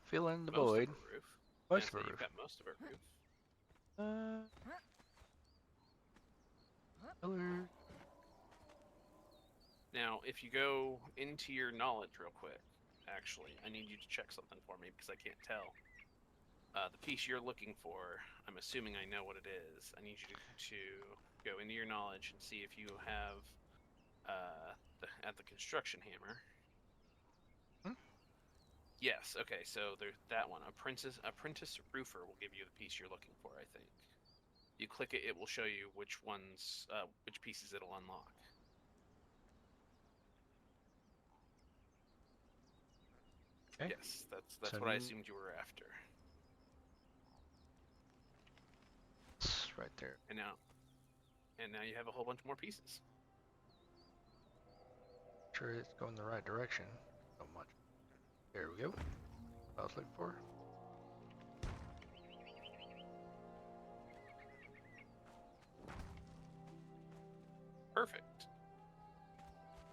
Feeling the Most void. of her roof. Most of her You've roof. got most of her roof. Color. Now, if you go into your knowledge real quick, actually, I need you to check something for me because I can't tell. The piece you're looking for, I'm assuming I know what it is. I need you to go into your knowledge and see if you have at the construction hammer. Yes. Okay. So there's that one. Apprentice roofer will give you the piece you're looking for. I think. You click it, it will show you which ones, which pieces it'll unlock. Okay. Yes, that's So what I assumed you were after. It's right there. And now you have a whole bunch more pieces. Sure, it's going the right direction. So much. There we go. What I was looking for. Perfect.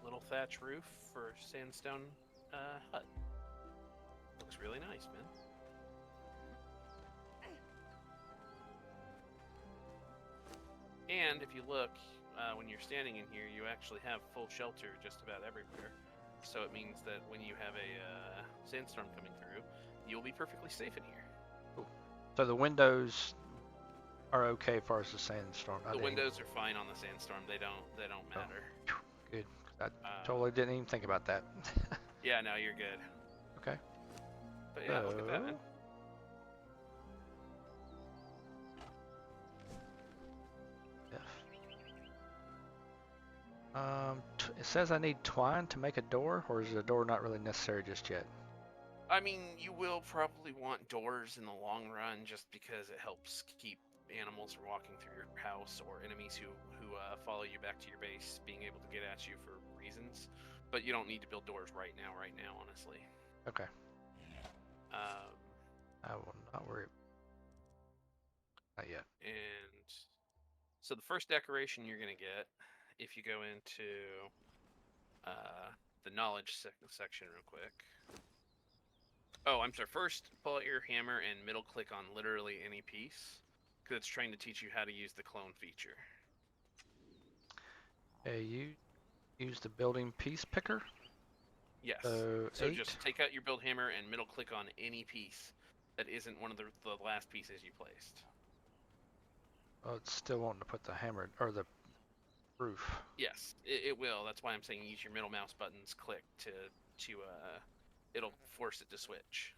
Little thatch roof for sandstone hut. Looks really nice, man. And if you look, when you're standing in here, you actually have full shelter just about everywhere. So it means that when you have a sandstorm coming through, you'll be perfectly safe in here. Cool. So the windows are okay as far as the sandstorm. The windows are fine on the sandstorm. They don't matter. Oh, good. I totally didn't even think about that. Yeah, no, you're good. Okay. But yeah, look at that, man. It says I need twine to make a door, or is the door not really necessary just yet? I mean, you will probably want doors in the long run, just because it helps keep animals from walking through your house, or enemies who follow you back to your base being able to get at you for reasons. But you don't need to build doors right now, honestly. Okay. I will not worry. Not yet. And so the first decoration you're gonna get, if you go into the knowledge section real quick. Oh, I'm sorry. First, pull out your hammer and middle click on literally any piece, because it's trying to teach you how to use the clone feature. Okay, you use the building piece picker? Yes. So just take out your build hammer and middle click on any piece that isn't one of the last pieces you placed. Oh, it's still wanting to put the hammer, or the roof. Yes, it will. That's why I'm saying use your middle mouse buttons click to it'll force it to switch.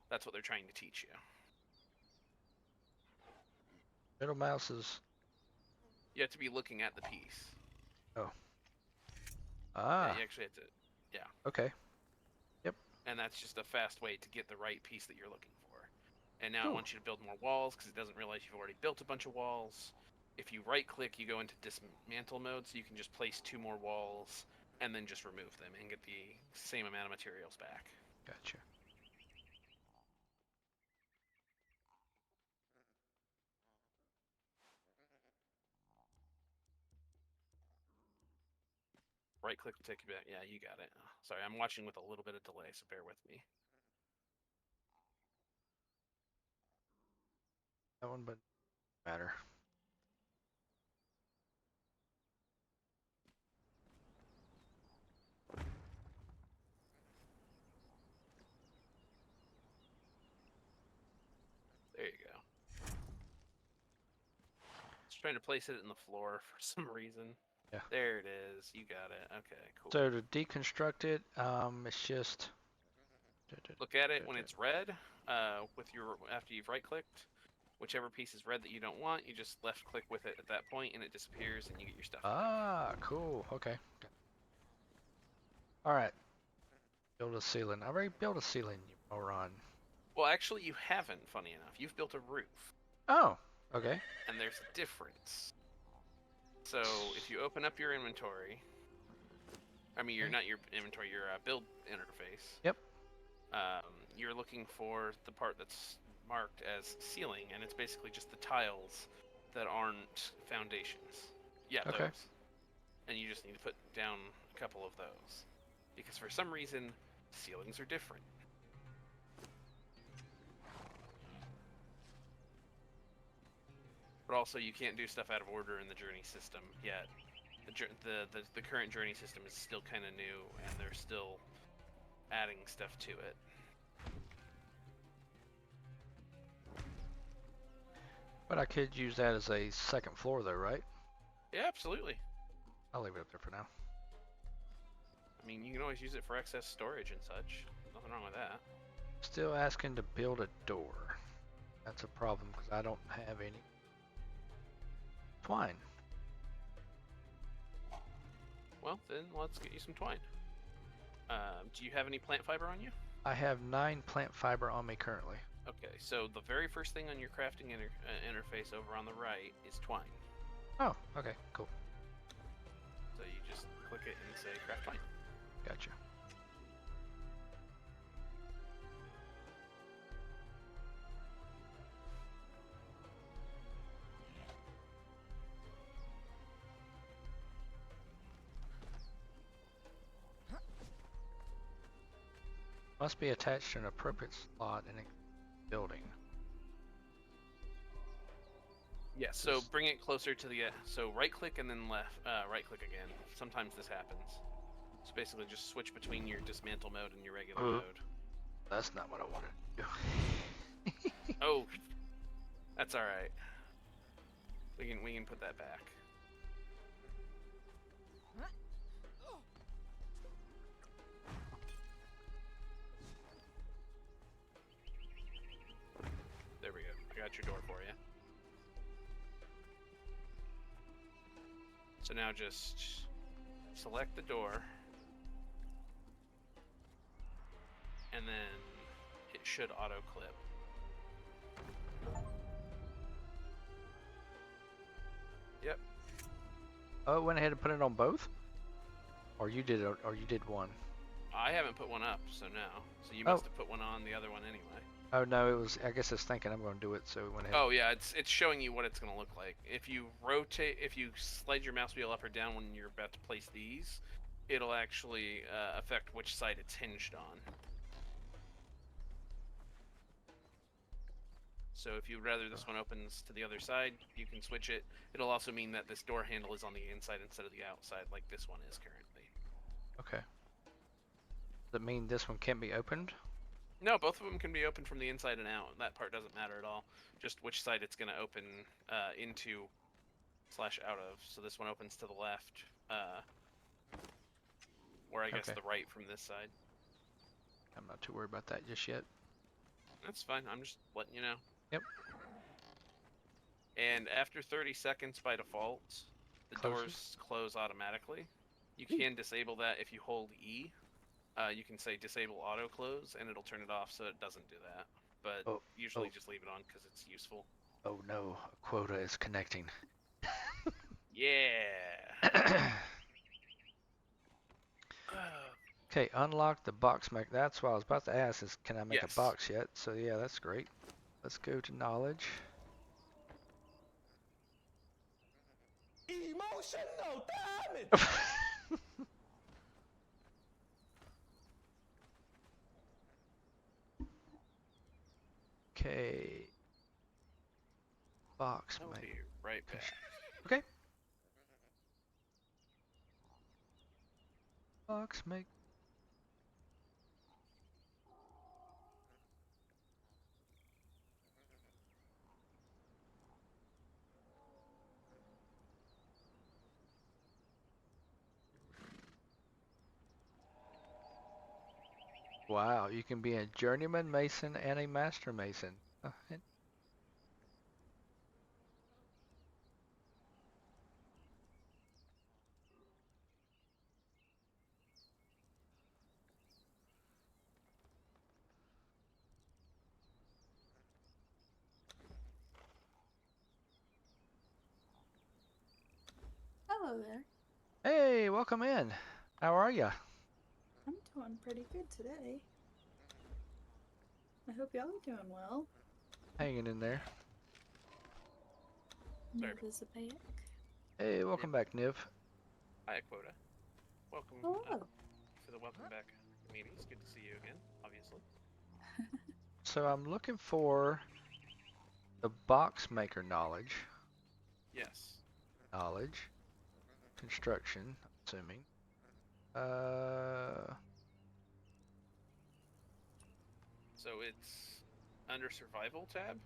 That's what they're trying to teach you. Middle mouse is... You have to be looking at the piece. Oh. Ah. Yeah, you actually have to... Yeah. Okay. Yep. And that's just a fast way to get the right piece that you're looking for. And now I want you to build more walls, because it doesn't realize you've already built a bunch of walls. If you right-click, you go into dismantle mode, so you can just place 2 more walls, and then just remove them, and get the same amount of materials back. Gotcha. Right-click will take you back. Yeah, you got it. Sorry, I'm watching with a little bit of delay, so bear with me. That one, but matter. There you go. Just trying to place it in the floor for some reason. Yeah. There it is. You got it. Okay, cool. So to deconstruct it, it's just... Look at it when it's red, after you've right-clicked. Whichever piece is red that you don't want, you just left-click with it at that point, and it disappears, and you get your stuff back. Ah, cool. Okay. All right. Build a ceiling. I already built a ceiling, you moron. Well, actually, you haven't, funny enough. You've built a roof. Oh, okay. And there's a difference. So, if you open up your inventory... I mean, not your inventory, your build interface. Yep. You're looking for the part that's marked as ceiling, and it's basically just the tiles that aren't foundations. Yeah, okay. Those. And you just need to put down a couple of those. Because for some reason, ceilings are different. But also, you can't do stuff out of order in the journey system yet. The current journey system is still kind of new, and they're still adding stuff to it. But I could use that as a second floor, though, right? Yeah, absolutely. I'll leave it up there for now. I mean, you can always use it for excess storage and such. Nothing wrong with that. Still asking to build a door. That's a problem because I don't have any twine. Well, then let's get you some twine. Do you have any plant fiber on you? I have 9 plant fiber on me currently. Okay, so the very first thing on your crafting interface over on the right is twine. Oh, okay, cool. So you just click it and say craft twine. Gotcha. Must be attached to an appropriate slot in a building. Yeah, so bring it closer to the, so right click and then left, right click again. Sometimes this happens. So basically just switch between your dismantle mode and your regular mode. That's not what I wanted to do. Oh, that's alright. We can put that back. There we go. I got your door for you. So now just select the door, and then it should auto clip. Yep. Oh, it went ahead and put it on both? Or you did it, or you did one? I haven't put one up, so no. So you must have put one on the other one anyway. Oh no, it was. I guess it's thinking I'm going to do it, so it went ahead. Oh yeah, it's showing you what it's going to look like. If you slide your mouse wheel up or down when you're about to place these, it'll actually affect which side it's hinged on. So if you'd rather this one opens to the other side, you can switch it. It'll also mean that this door handle is on the inside instead of the outside, like this one is currently. Okay. Does that mean this one can't be opened? No, both of them can be opened from the inside and out. That part doesn't matter at all. Just which side it's going to open into / out of. So this one opens to the left, or I guess the right from this side. I'm not too worried about that just yet. That's fine. I'm just letting you know. Yep. And after 30 seconds by default, the doors close automatically. You can disable that if you hold E. You can say disable auto close and it'll turn it off so it doesn't do that. But usually just leave it on because it's useful. Oh no, a quota is connecting. Yeah. Okay, unlock the box maker. That's what I was about to ask is can I make a box yet? So yeah, that's great. Let's go to knowledge. Emotional damage. Okay. Box I'll maker. be right back. Okay. Box maker. Wow, you can be a journeyman mason and a master mason. Hello there. Hey, welcome in. How are ya? I'm doing pretty good today. I hope y'all are doing well. Hanging in there. Niv is back. Hey, welcome back, Niv. Hi, Aquoda. Welcome. Hello. For the welcome back meeting. It's good to see you again, obviously. So I'm looking for the box maker knowledge. Yes. Knowledge. Construction, I'm assuming. So it's under survival tab,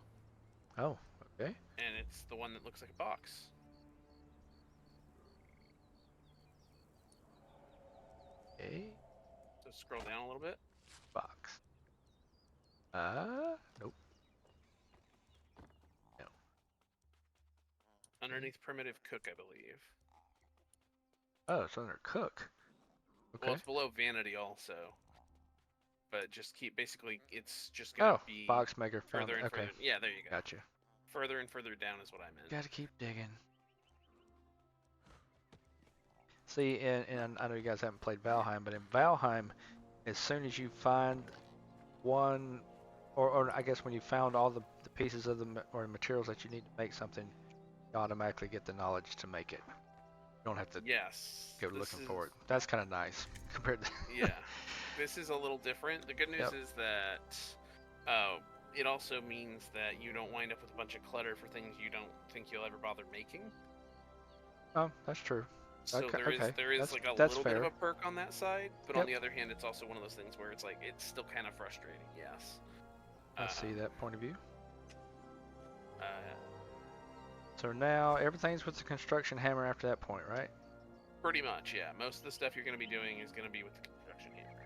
Oh, okay. and it's the one that looks like a box. Okay. So scroll down a little bit. Box. Nope. No. Underneath primitive cook, I believe. Oh, it's under cook. Okay. Well, it's below vanity also. But just keep, basically, it's just going to be box maker found. further and Okay. further. Yeah, there you go. Gotcha. Further and further down is what I meant. Gotta keep digging. See, and I know you guys haven't played Valheim, but in Valheim, as soon as you find one, or I guess when you found all the pieces of or materials that you need to make something, you automatically get the knowledge to make it. You don't have to Yes. go looking for it. That's kind of nice compared to. Yeah. This is a little different. The good news is that it also means that you don't wind up with a bunch of clutter for things you don't think you'll ever bother making. Oh, that's true. So Okay, there is like a that's little fair. bit of a perk on that side, but on the other hand, it's also one of those things where it's like it's still kind of frustrating. Yes. I see that point of view. Uh, So now everything's with the construction hammer after that point, right? Pretty much, yeah. Most of the stuff you're going to be doing is going to be with the construction hammer.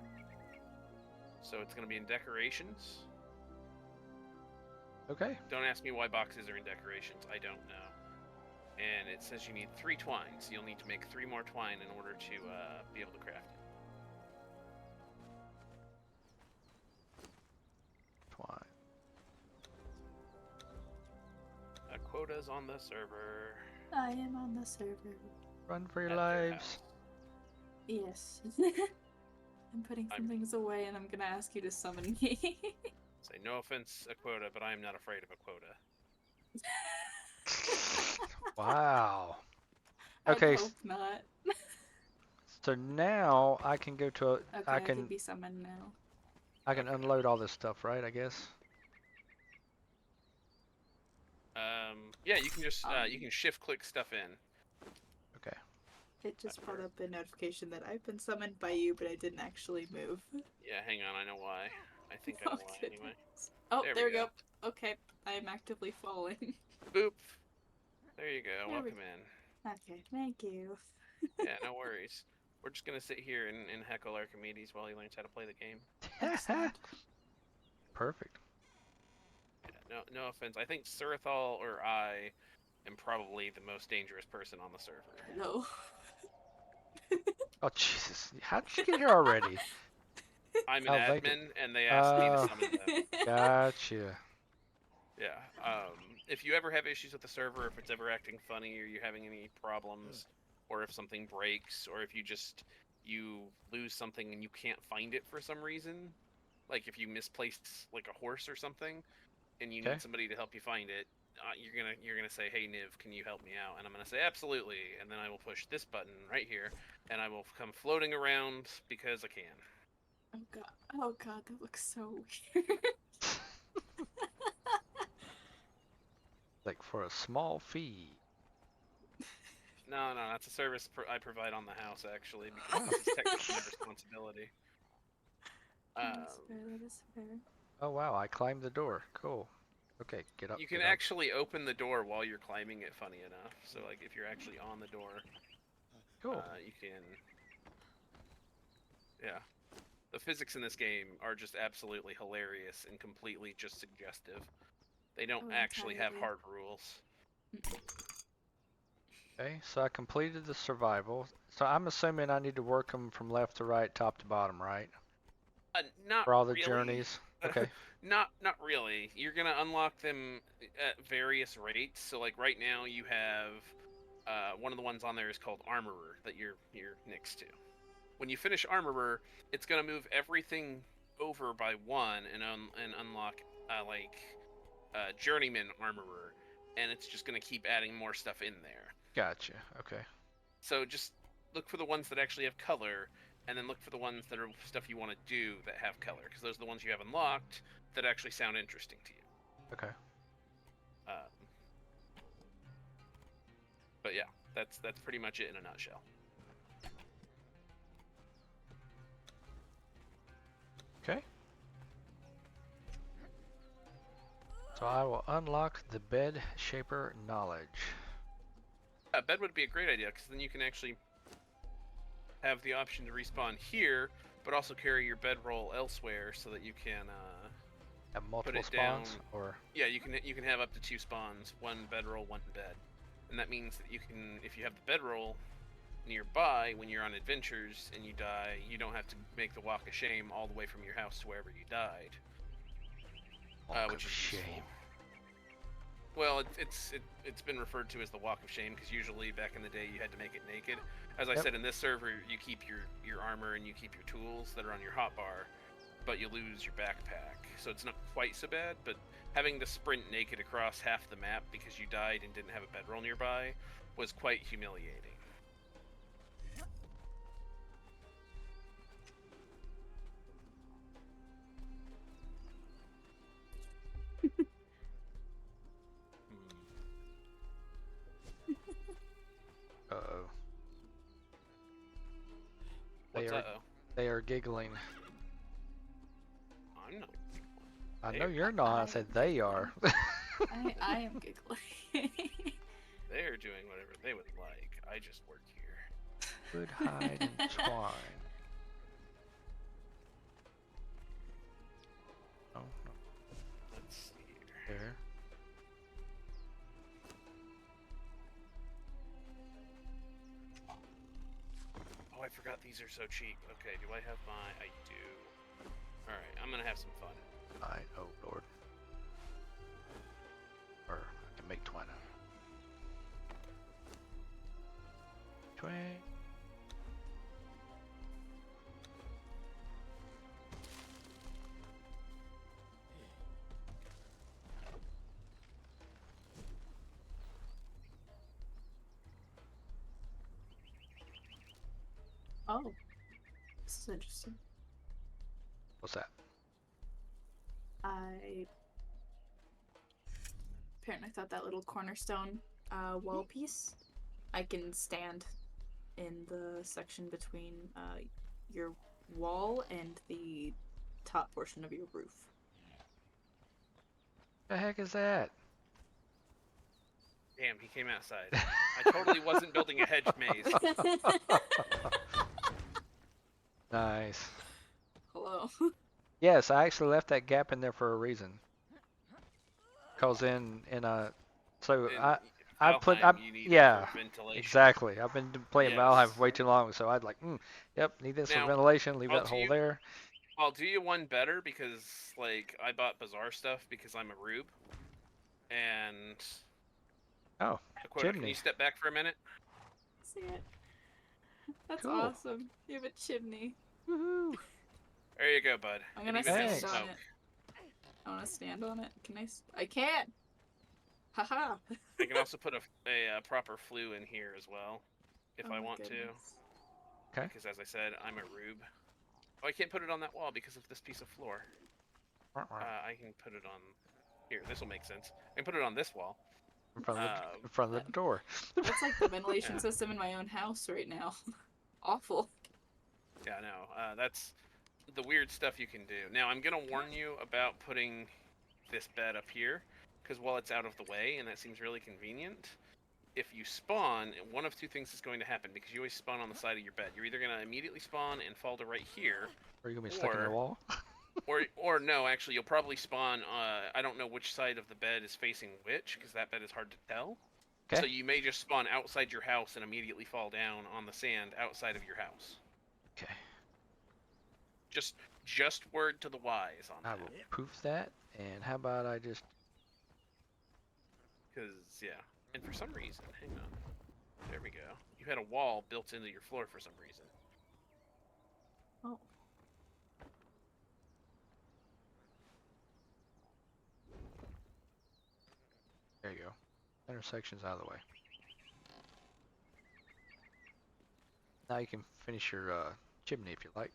So it's going to be in decorations. Okay. Don't ask me why boxes are in decorations. I don't know. And it says you need 3 twine, so you'll need to make 3 more twine in order to be able to craft it. Twine. Aquoda's on the server. I am on the server. Run for your At their lives. house. Yes. I'm putting some things away and I'm gonna ask you to summon me. Say no offense, Aquoda, but I am not afraid of Aquoda. Wow. I Okay. hope not. So now I can go to Okay, I can be summoned now. I can unload all this stuff, right? I guess. Yeah, you can just you can shift click stuff in. Okay. It just brought up a notification that I've been summoned by you, but I didn't actually move. Yeah, hang on, I know why. I think I know why anyway. Oh, There there we we go. go. Okay, I am actively falling. Boop. There you go. There we Welcome in. Okay, thank you. Yeah, no worries. We're just gonna sit here and heckle Archimedes while he learns how to play the game. Excellent. Perfect. Yeah, no offense. I think Surathal or I am probably the most dangerous person on the server. No. Oh Jesus! How did you get here already? I'm an I'll make admin, and they asked me to summon them. Gotcha. Yeah. If you ever have issues with the server, if it's ever acting funny, or you're having any problems, or if something breaks, or if you lose something and you can't find it for some reason, like if you misplaced like a horse or something, and you need somebody to help you find it, you're gonna say, "Hey Niv, can you help me out?" And I'm gonna say, "Absolutely." And then I will push this button right here, and I will come floating around because I can. Oh god, that looks so weird. Like for a small fee. No, that's a service I provide on the house, actually, because this is technically my responsibility. That is fair. Oh wow! I climbed the door. Cool. Okay, get up. You can actually open the door while you're climbing it, funny enough. So, like, if you're actually on the door, cool. You can... Yeah. The physics in this game are just absolutely hilarious and completely just suggestive. They don't actually have hard rules. Okay, so I completed the survival. So I'm assuming I need to work them from left to right, top to bottom, right? Not for all the really. journeys. Okay. Not really. You're gonna unlock them at various rates. So like right now you have one of the ones on there is called Armorer that you're next to. When you finish Armorer, it's gonna move everything over by 1 and unlock Journeyman Armorer, and it's just gonna keep adding more stuff in there. Gotcha. Okay. So just look for the ones that actually have color, and then look for the ones that are stuff you want to do that have color, because those are the ones you have unlocked that actually sound interesting to you. Okay. But yeah, that's pretty much it in a nutshell. Okay. So I will unlock the bed shaper knowledge. Yeah, bed would be a great idea, because then you can actually have the option to respawn here, but also carry your bedroll elsewhere, so that you can Have put multiple it spawns, down. or Yeah, you can have up to 2 spawns, 1 bedroll, 1 bed, and that means that you can, if you have the bedroll nearby when you're on adventures and you die, you don't have to make the walk of shame all the way from your house to wherever you died, walk which of is shame. useful. Well, it's been referred to as the walk of shame because usually back in the day you had to make it naked. As I Yep. said, in this server you keep your armor and you keep your tools that are on your hotbar, but you lose your backpack, so it's not quite so bad. But having to sprint naked across half the map because you died and didn't have a bedroll nearby was quite humiliating. Uh-oh. What's They are giggling. I'm not. I know you're not. I said they are. I am giggling. They're doing whatever they would like. I just work here. Wood, hide, and twine. Oh, no. Let's see here. There. Oh, I forgot these are so cheap. Okay, do I have my... I do. Alright, I'm gonna have some fun. Hide. Oh, Lord. Or I can make twine out of it. Twine. Oh, this is interesting. What's that? I apparently thought that little cornerstone wall piece, I can stand in the section between your wall and the top portion of your roof. The heck is that? Damn, he came outside. I totally wasn't building a hedge maze. Nice. Hello. Yes, I actually left that gap in there for a reason. Cause in a, so I put You need it yeah, for ventilation. exactly. I've been playing Yes. Valheim for way too long, so I'd like, yep, need this for Now, ventilation. Leave I'll that do hole you- there. I'll do you one better because, like, I bought Bazaar stuff because I'm a rube. And... Oh, Aquoda, can chimney. you step back for a minute? See it? That's Cool. awesome. You have a chimney. Woohoo! There you go, bud. I'm And gonna even has Thanks. stand on smoke. it. I want to stand on it. Can I? I can't. Haha. I can also put a proper flue in here as well, if Oh I my want goodness. Okay. to. Because as I said, I'm a rube. Oh, I can't put it on that wall because of this piece of floor. I can put it on... Here, this will make sense. I can put it on this wall. in front of the door. That's like the ventilation Yeah. system in my own house right now. Awful. Yeah, no, that's the weird stuff you can do. Now, I'm going to warn you about putting this bed up here, because while it's out of the way, and that seems really convenient, if you spawn, one of two things is going to happen, because you always spawn on the side of your bed. You're either going to immediately spawn and fall to right here, Or you gonna be stuck in the Or- wall? or no, actually, you'll probably spawn, I don't know which side of the bed is facing which, because that bed is hard to tell. Okay. So you may just spawn outside your house and immediately fall down on the sand outside of your house. Okay. Just word to the wise on I that. will poof that. And how about I just? Because, yeah. And for some reason, hang on. There we go. You had a wall built into your floor for some reason. Oh. There you go. Intersection's out of the way. Now you can finish your chimney if you like.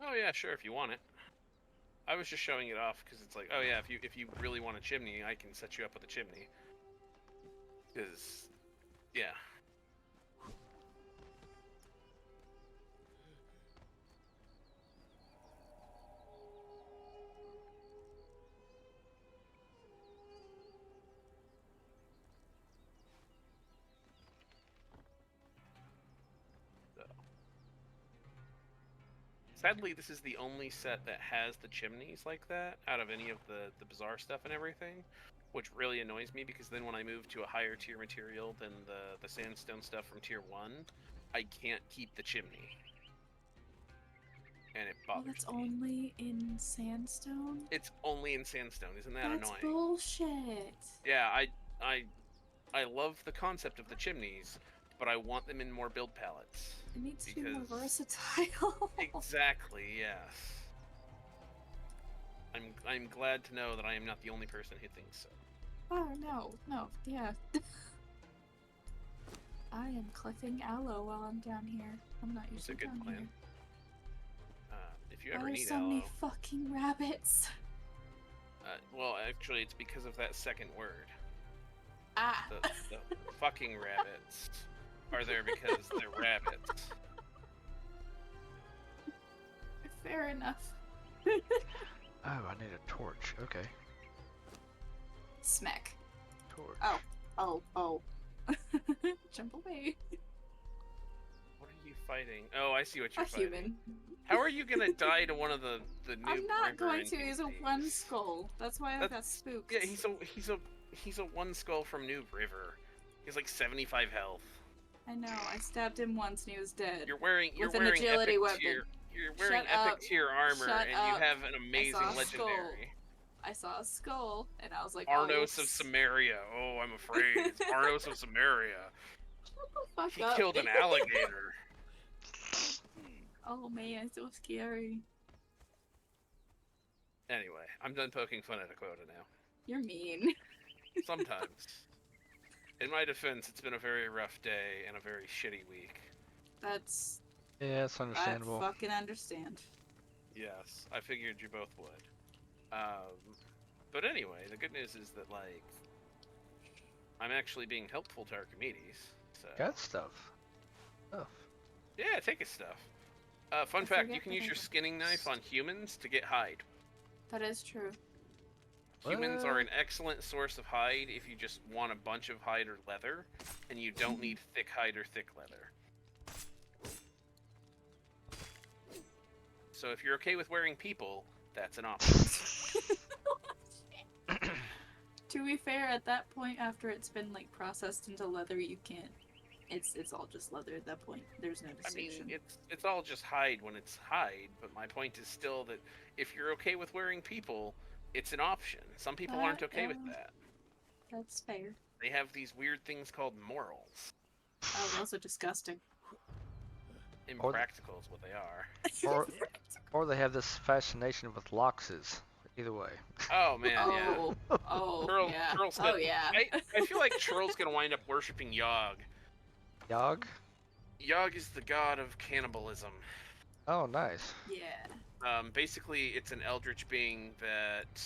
Oh yeah, sure, if you want it. I was just showing it off because it's like, oh yeah, if you really want a chimney, I can set you up with a chimney. Because, yeah, Sadly, this is the only set that has the chimneys like that out of any of the bizarre stuff and everything, which really annoys me because then when I move to a higher tier material than the sandstone stuff from tier 1, I can't keep the chimney. And it Oh, bothers that's me. only in sandstone? It's only in sandstone, isn't that That's annoying? bullshit. Yeah, I love the concept of the chimneys, but I want them in more build palettes. It needs to be Because more versatile. exactly, yes. I'm glad to know that I am not the only person who thinks so. Oh, no, yeah. I am collecting aloe while I'm down here. I'm not It's a usually good down plan. here. If you Why ever are need so many aloe, fucking rabbits? well, actually, it's because of that second word. Ah. The fucking rabbits are there because they're rabbits. Fair enough. Oh, I need a torch. Okay. Smack. Torch. Oh. Jump away. What are you fighting? Oh, I see what you're A fighting. human. How are you gonna die to one of the new? I'm not going to. NewsRaven He's a NPCs? one skull. That's why I got That's- spooked. Yeah, he's a one skull from New River. He's like 75 health. I know. I stabbed him once and he was dead. You're wearing With an epic agility weapon. tier. You're wearing Shut epic up. tier armor, Shut and you up. have an I amazing saw a skull. legendary. I saw a skull and I was like, Arnos oh, of Samaria. Oh, I'm afraid. It's Arnos of Samaria. Shut the fuck He up. killed an alligator. Oh man, so scary. Anyway, I'm done poking fun at Aquoda now. You're mean. Sometimes. In my defense, it's been a very rough day and a very shitty week. That's Yeah, it's understandable. I fucking understand. Yes, I figured you both would. But anyway, the good news is that, like, I'm actually being helpful to Archimedes. So. Got stuff. Yeah, take his stuff. Fun I fact, forget you can that use I your got skinning knife on humans to get hide. That is true. Humans are What? an excellent source of hide if you just want a bunch of hide or leather, and you don't need thick hide or thick leather. So if you're okay with wearing people, that's an option. To be fair, at that point, after it's been like processed into leather, you can't. It's all just leather at that point. There's no I mean, distinction. it's all just hide when it's hide, but my point is still that if you're okay with wearing people, it's an option. Some people aren't okay with that. That's fair. They have these weird things called morals. Oh, those are disgusting. Impractical is what they are. Or they have this fascination with loxes. Either way. Oh man, yeah. Oh, yeah. Churl's Oh, yeah. I feel like Churl's gonna wind up worshipping Yogg. Yogg? Yogg is the god of cannibalism. Oh, nice. Yeah. Basically, it's an eldritch being that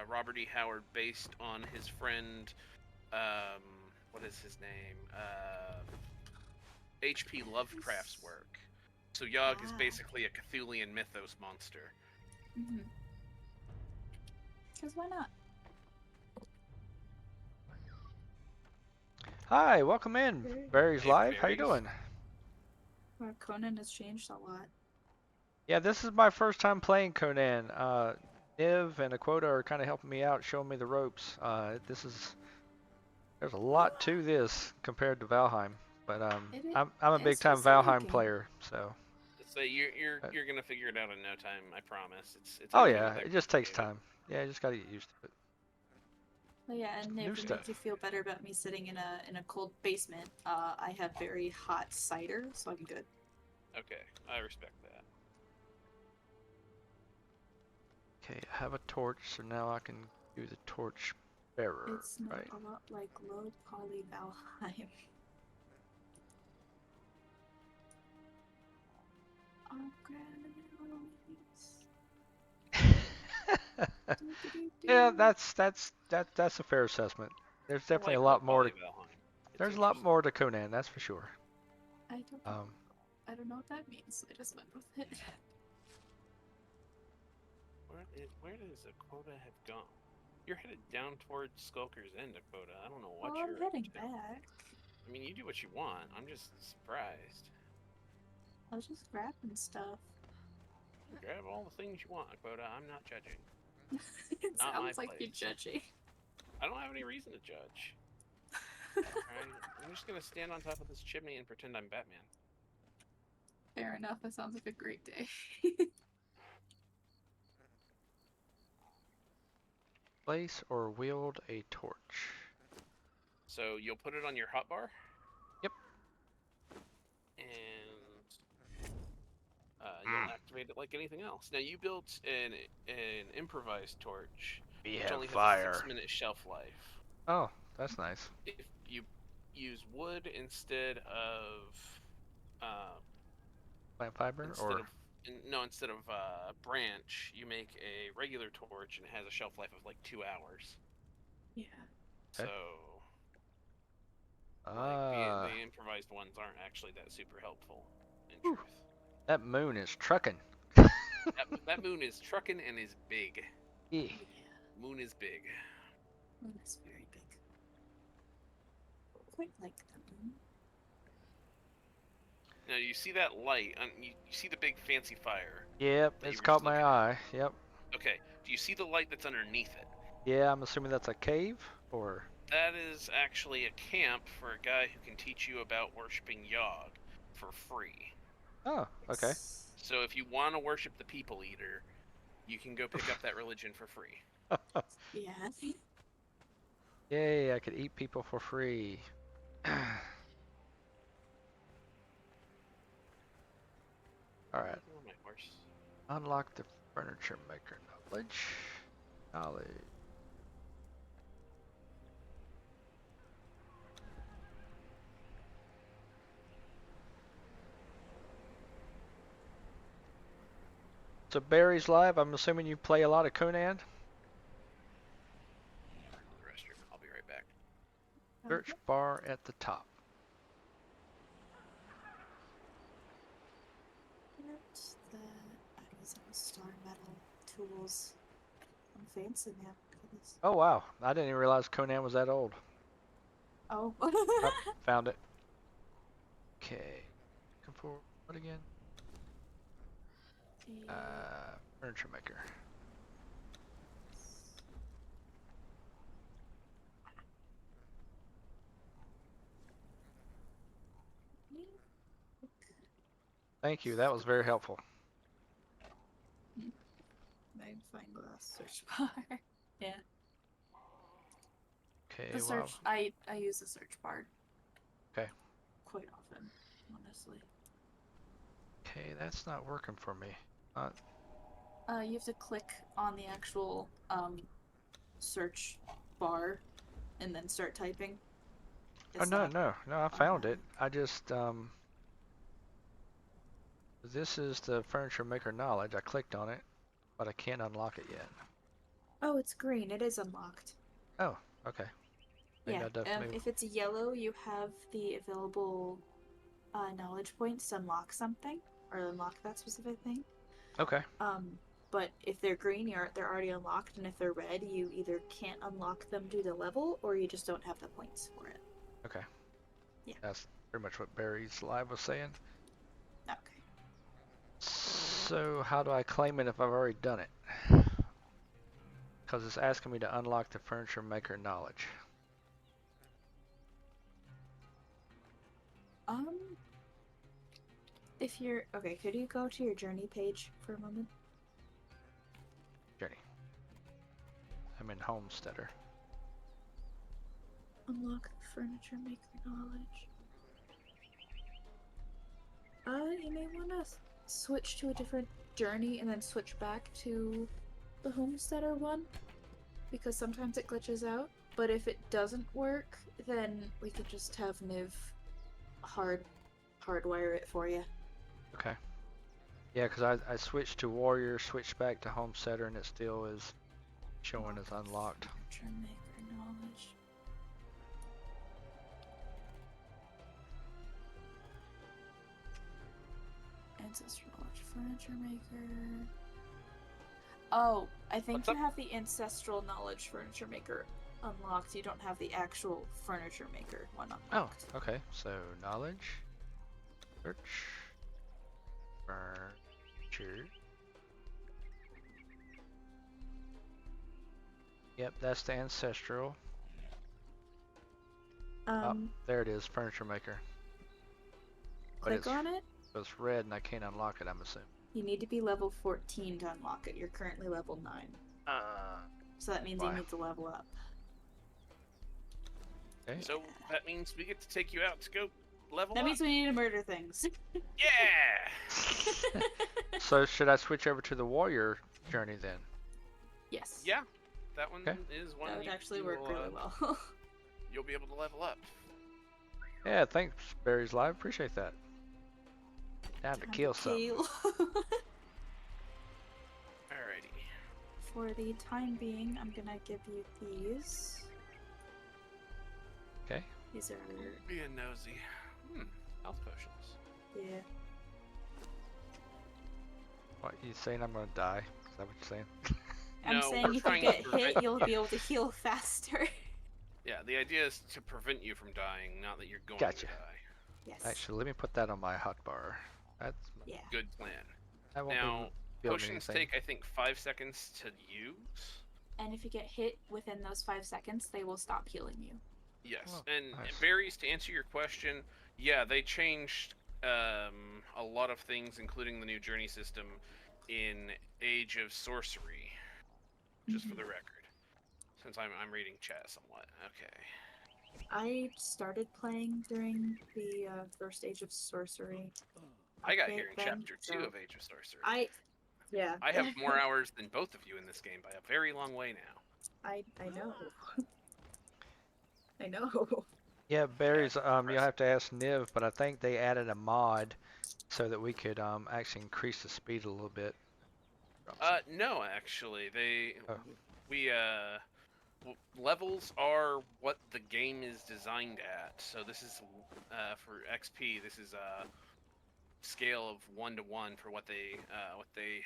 Robert E. Howard based on his friend, what is his name? H.P. Lovecraft's work. So Yogg is basically a Cthulhian mythos monster. Mhm. Because why not? Hi, welcome in. Barry's Hey, live. How you Barry's. doing? Well, Conan has changed a lot. Yeah, this is my first time playing Conan. Niv and Aquoda are kind of helping me out, showing me the ropes. There's a lot to this compared to Valheim, but I'm a big time Valheim player, so. So you're gonna figure it out in no time, I promise. It's Oh actually yeah, not that it just takes complicated. time. Yeah, you just gotta get used to it. But yeah, and New if it stuff. makes you feel better about me sitting in a cold basement, I have very hot cider, so I'm good. Okay, I respect that. Okay, I have a torch, so now I can do the torch bearer, It's not right? a lot like low poly Valheim. Yeah, that's a fair assessment. There's definitely a lot more to there's a lot more to Conan, that's for sure. I don't know what that means. I just went with it. Where does Aquoda have gone? You're headed down towards Skulker's End, Aquoda. I don't know what Oh, you're I'm heading up to. back. I mean, you do what you want. I'm just surprised. I was just grabbing stuff. Grab all the things you want, Aquoda. I'm not judging. It Not my sounds like you're place. judging. I don't have any reason to judge. Alright, I'm just gonna stand on top of this chimney and pretend I'm Batman. Fair enough. That sounds like a great day. Place or wield a torch. So you'll put it on your hotbar. Yep. And you'll activate it like anything else. Now you built an improvised torch, We which have only has fire. a 6-minute shelf life. Oh, that's nice. If you use wood instead of Plant fiber or instead of branch, you make a regular torch and it has a shelf life of like 2 hours. Yeah. Okay. So the improvised ones aren't actually that super helpful in truth. That moon is trucking. That moon is trucking and is big. Yeah. Moon is big. Moon is very big. Quite like the moon. Now you see that light, you see the big fancy fire. Yep, it's caught my eye. Yep. Okay, do you see the light that's underneath it? Yeah, I'm assuming that's a cave, or? That is actually a camp for a guy who can teach you about worshipping Yogg for free. Oh, okay. So if you want to worship the People Eater, you can go pick up that religion for free. Yeah. Yay, I could eat people for free. Alright. Oh, my horse. Unlock the furniture maker knowledge. So Barry's live. I'm assuming you play a lot of Conan. The restroom. I'll be right back. Search bar at the top. Note that I'm using star metal tools. I'm fancy, man. Goodness. Oh wow, I didn't even realize Conan was that old. Oh. Oh, found it. Okay. Looking for what again? Furniture maker. Thank you, that was very helpful. Magnifying glass search bar. Yeah. Okay, The search. I use the search bar. Okay. Quite often, honestly. Okay, that's not working for me. You have to click on the actual search bar, and then start typing. Oh no, I found it. I just this is the furniture maker knowledge. I clicked on it, but I can't unlock it yet. Oh, it's green. It is unlocked. Oh, okay. Maybe Yeah. If it's yellow, you have the available knowledge points to unlock something or unlock that specific thing. Okay. But if they're green, they're already unlocked, and if they're red, you either can't unlock them due to level, or you just don't have the points for it. Okay. Yeah. That's pretty much what Barry's live was saying. Okay. So how do I claim it if I've already done it? Because it's asking me to unlock the furniture maker knowledge. If you're okay, could you go to your journey page for a moment? Journey. I'm in Homesteader. Unlock the furniture maker knowledge. You may want to switch to a different journey and then switch back to the Homesteader one, because sometimes it glitches out. But if it doesn't work, then we could just have Niv hardwire it for you. Okay. Yeah, because I switched to Warrior, switched back to Homesteader, and it still is showing as unlocked. Furniture maker knowledge. Ancestral knowledge, furniture maker. Oh, I think you have the ancestral knowledge furniture maker unlocked. You don't have the actual furniture maker one unlocked. Oh, okay. So knowledge, search, furniture Yep, that's the ancestral. Um, There it is, furniture maker. But click on it. it's red and I can't unlock it, I'm assuming. You need to be level 14 to unlock it. You're currently level 9. So that means you need to level up. Okay. So that means we get to take you out to go level That up. means we need to murder things. Yeah! So should I switch over to the warrior journey then? Yes. Yeah, that one Okay. is one That would you actually work will, really well. You'll be able to level up. Yeah, thanks, Barry's Live. Appreciate that. Time to kill something. Alrighty. For the time being, I'm gonna give you these. Okay. These are, Being nosy. Health potions. yeah. What, you saying I'm gonna die? Is that what you're saying? I'm No, saying we're if you trying get to prevent hit, you'll be able to heal faster. Yeah, the idea is to prevent you from dying, not that you're going Gotcha. to die. Yes. Actually, let me put that on my hotbar. That's Yeah. Good plan. I won't Now, be building potions anything. take, I think, 5 seconds to use. And if you get hit within those 5 seconds, they will stop healing you. Yes, Oh, and nice. it varies. To answer your question, yeah, they changed a lot of things, including the new journey system in Age of Sorcery, just for the record. Since I'm reading chat somewhat. Okay. I started playing during the first Age of Sorcery. I got update here in then, chapter 2 so of Age of Sorcery. Yeah. I have more hours than both of you in this game by a very long way now. I know. I know. Yeah, Barry's. You'll impressive. have to ask Niv, but I think they added a mod so that we could actually increase the speed a little bit. No, actually, Oh. levels are what the game is designed at. So this is for XP. This is a scale of 1 to 1 for what they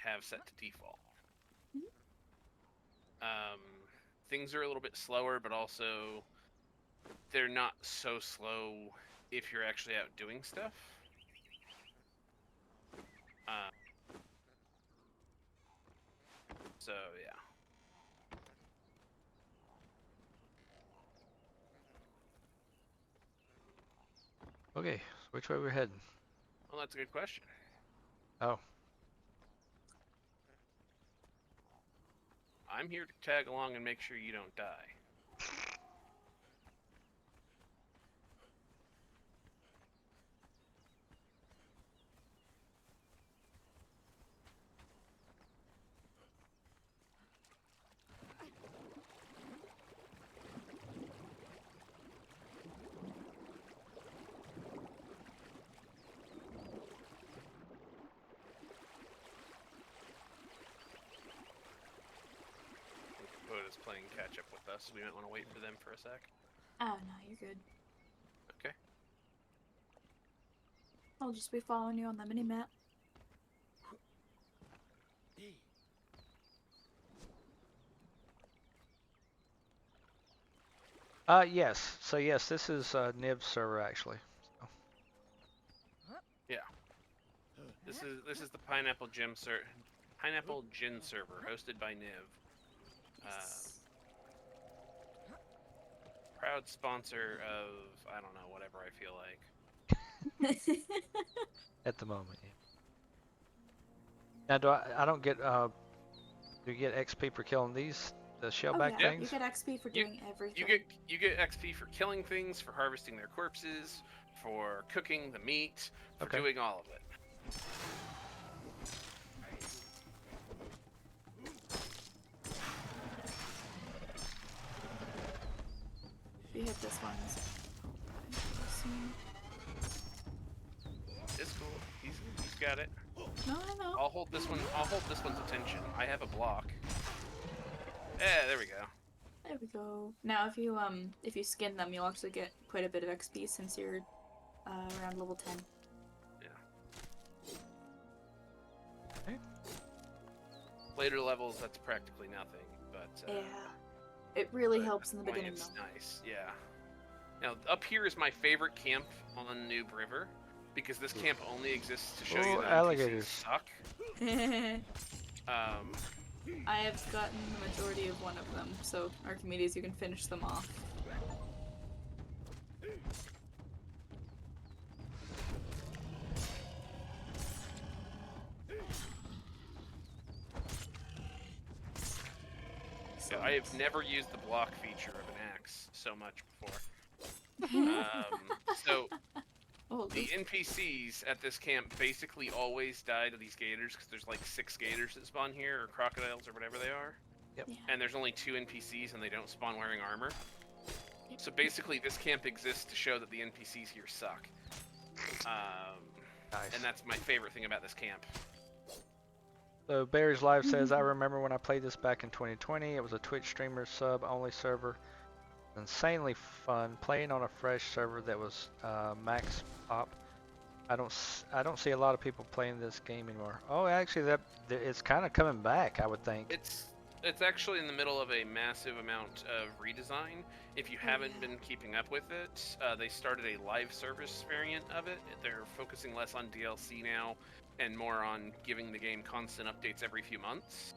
have set to default. Things are a little bit slower, but also they're not so slow if you're actually out doing stuff. So yeah. Okay, so which way we're heading? Well, that's a good question. Oh, I'm here to tag along and make sure you don't die. Is playing catch up with us. We might want to wait for them for a sec. Oh no, you're good. Okay. I'll just be following you on the mini map. yes. So yes, this is Niv's server actually. So. Yeah. This is the Pineapple Gin server hosted by Niv. Proud sponsor of, I don't know, whatever I feel like. At the moment, yeah. Now, I don't get, do you get XP for killing these, the shellback yeah. things? You get XP for doing everything. You get XP for killing things, for harvesting their corpses, for cooking the meat, for doing all of it. If you hit this one, It's cool. He's got it. No, I know. I'll hold this one. I'll hold this one's attention. I have a block. Yeah, there we go. There we go. Now, if you skin them, you'll actually get quite a bit of XP since you're around level 10. Yeah. Okay. Later levels, that's practically nothing, but yeah, it really helps in the beginning. It's nice. Yeah. Now, up here is my favorite camp on Noob River, because this camp only exists to show you that alligators NPCs suck. I have gotten the majority of one of them, so Archimedes, you can finish them off. Yeah, I have never used the block feature of an axe so much before. So Oh, the NPCs at this camp basically always die to these gators because there's like 6 gators that spawn here, or crocodiles, or whatever they are. Yep. yeah. And there's only 2 NPCs, and they don't spawn wearing armor. So basically, this camp exists to show that the NPCs here suck. Nice. And that's my favorite thing about this camp. So Barry's Live says, I remember when I played this back in 2020. It was a Twitch streamer sub-only server. Insanely fun. Playing on a fresh server that was max pop. I don't see a lot of people playing this game anymore. Oh, actually, it's kind of coming back, I would think. It's actually in the middle of a massive amount of redesign. If you haven't been keeping up with it, they started a live service variant of it. They're focusing less on DLC now and more on giving the game constant updates every few months.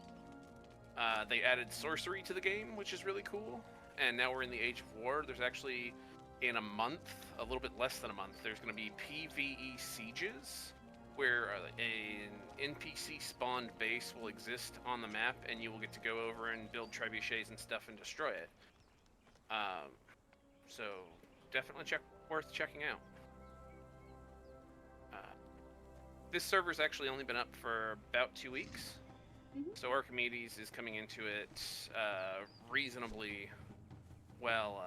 They added sorcery to the game, which is really cool. And now we're in the Age of War. There's actually, in a month, a little bit less than a month, there's going to be PvE sieges, where an NPC spawned base will exist on the map, and you will get to go over and build trebuchets and stuff and destroy it. So definitely worth checking out. This server's actually only been up for about 2 weeks, so Archimedes is coming into it reasonably well.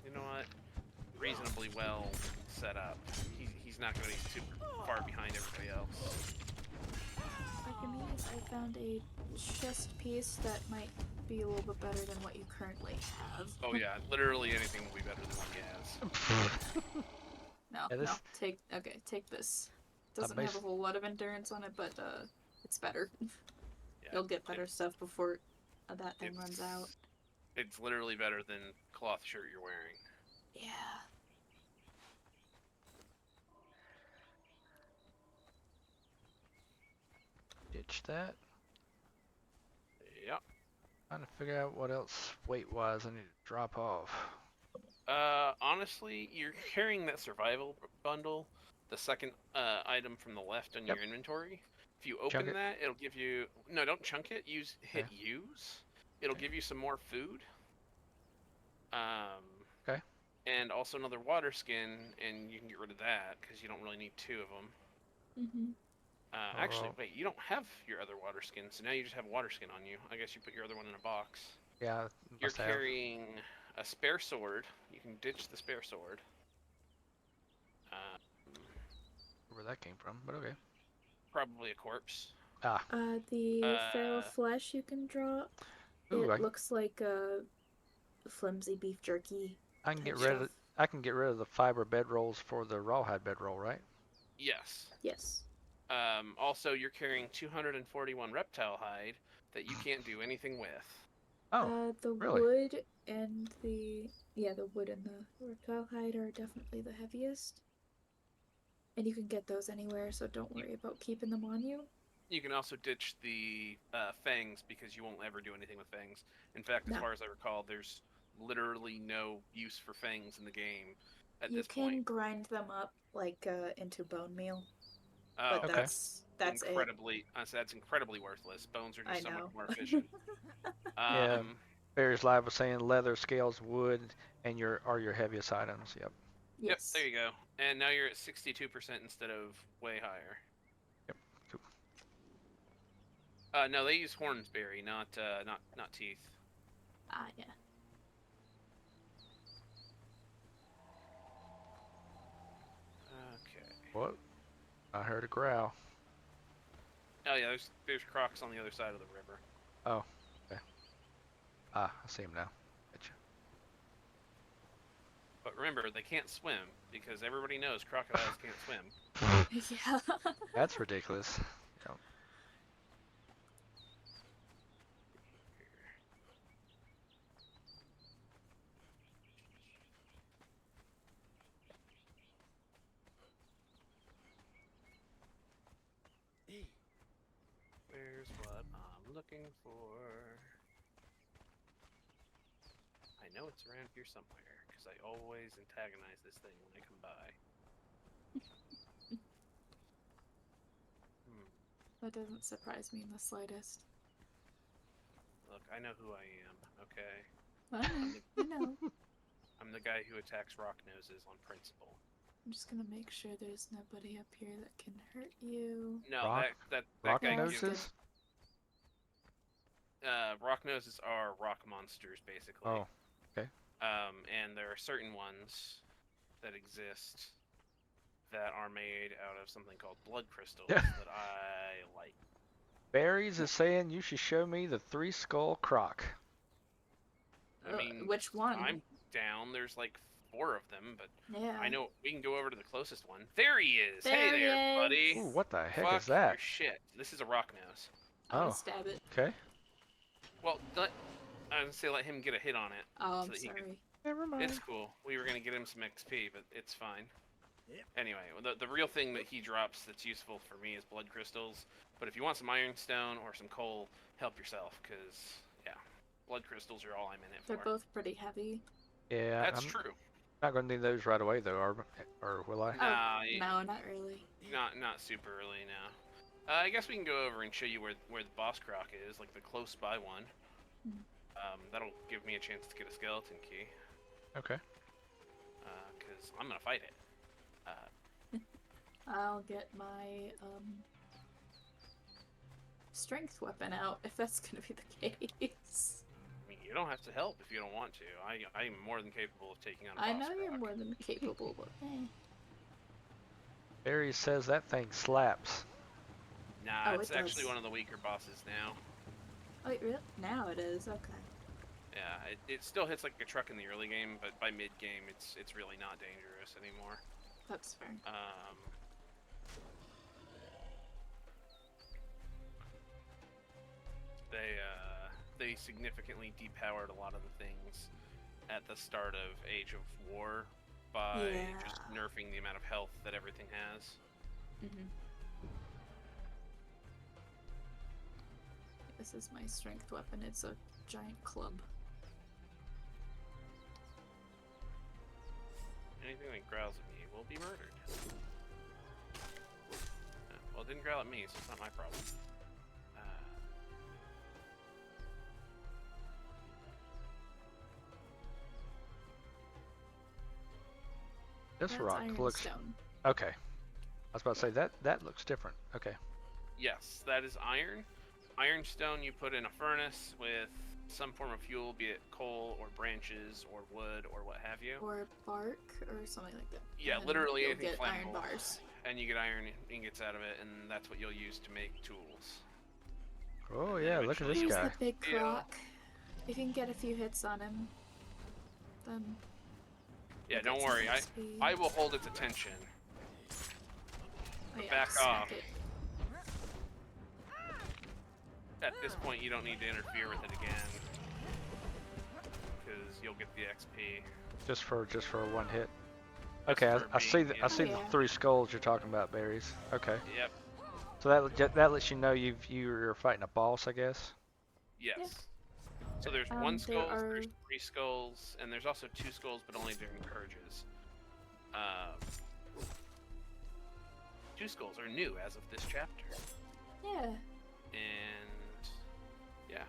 You know what? Reasonably well set up. He's not going to be super far behind everybody else. Archimedes, I found a chest piece that might be a little bit better than what you currently have. Oh yeah, literally anything will be better than what he has. No, take this. Doesn't have a whole lot of endurance on it, but it's better. Yeah, You'll get better stuff before that thing runs out. It's literally better than cloth shirt you're wearing. Yeah. Ditch that. Yeah. Trying to figure out what else weight-wise I need to drop off. Honestly, you're carrying that survival bundle, the second item from the left on your inventory. If you open that, it'll give you... No, don't chunk it. Hit use. It'll give you some more food. Okay. And also another water skin, and you can get rid of that, because you don't really need 2 of them. Actually, wait, you don't have your other water skin, so now you just have a water skin on you. I guess you put your other one in a box. Yeah, You're carrying a spare sword. You can ditch the spare sword. Where that came from, but okay. Probably a corpse. The feral flesh you can drop. Ooh, it looks like a flimsy beef jerky. I can get rid of the fiber bedrolls for the rawhide bedroll, right? Yes. Yes. Also, you're carrying 241 reptile hide that you can't do anything with. Oh, the really? wood and the wood and the reptile hide are definitely the heaviest. And you can get those anywhere, so don't worry about keeping them on you. You can also ditch the fangs, because you won't ever do anything with fangs. In fact, as far as I recall, there's literally no use for fangs in the game at this point. You can grind them up like into bone meal. Oh, but that's incredibly. That's incredibly worthless. Bones are just so much more efficient. Yeah. Barry's Live was saying leather, scales, wood, and your heaviest items. Yep. Yes. Yep. There you go. And now you're at 62% instead of way higher. Yep. Cool. No, they use Hornsberry, not teeth. Yeah. Okay. What? I heard a growl. Oh yeah, there's crocs on the other side of the river. Oh, okay. I see him now. Gotcha. But remember, they can't swim, because everybody knows crocodiles can't swim. Yeah. That's ridiculous. Yep. Where's what I'm looking for... I know it's around here somewhere, because I always antagonize this thing when I come by. That doesn't surprise me in the slightest. Look, I know who I am, okay? I know. I'm the guy who attacks rock noses on principle. I'm just gonna make sure there's nobody up here that can hurt you. No, Rock- that Rock guy noses? gives... rock noses are rock monsters, basically. Oh, okay. And there are certain ones that exist that are made out of something called blood crystals Yeah. that I like. Berries is saying you should show me the 3-skull croc. I mean, which one? I'm down. There's like 4 of them, but Yeah. I know we can go over to the closest one. There he is. There Hey he there, is. buddy. Ooh, what the heck Fuck is that? your shit. This is a rock nose. I'm gonna Oh. stab it. Okay. Well, I was gonna say let him get a hit on it. Oh, I'm so that he sorry. could- Never mind. It's cool. We were gonna get him some XP, but it's fine. Anyway, the real thing that he drops that's useful for me is blood crystals. But if you want some ironstone or some coal, help yourself, because, yeah, blood crystals are all I'm in it They're for. both pretty heavy. Yeah, That's I'm true. not going to need those right away though, or will I? Nah, No, not really. not super early now. I guess we can go over and show you where the boss croc is, like the close by one. That'll give me a chance to get a skeleton key. Okay. Because I'm gonna fight it. I'll get my strength weapon out if that's gonna be the case. I mean, you don't have to help if you don't want to. I'm more than capable of taking on a I boss know you're croc. more than capable, but Berries says that thing slaps. Nah, Oh, it's it actually does. one of the weaker bosses now. Wait, really? Now it is, okay. Yeah, it still hits like a truck in the early game, but by mid-game, it's really not dangerous anymore. That's fair. They significantly depowered a lot of the things at the start of Age of War by just nerfing the amount of health that everything has. This is my strength weapon. It's a giant club. Anything that growls at me will be murdered. Well, it didn't growl at me, so it's not my problem. This That's rock looks ironstone. okay. I was about to say that looks different. Okay. Yes, that is iron. Ironstone you put in a furnace with some form of fuel, be it coal or branches or wood or what have you. Or bark or something like that. Yeah, And then literally you'll anything get iron flammable. bars. And you get iron ingots out of it, and that's what you'll use to make tools. Oh And yeah, then look at eventually this Here's guy. the big Yeah. croc. If you can get a few hits on him, then Yeah, you'll don't get some worry. XP. I will hold its attention. Oh, yeah, back smack off. it. At this point, you don't need to interfere with it again, because you'll get the XP. Just for one hit. Okay, for I see being I see the yeah. 3 skulls you're talking about, Berries. Okay. Yep. So that lets you know you're fighting a boss, I guess. Yes. Yeah. So there's There one skull, are- there's 3 skulls, and there's also 2 skulls, but only during purges. 2 skulls are new as of this chapter, Yeah. and yeah,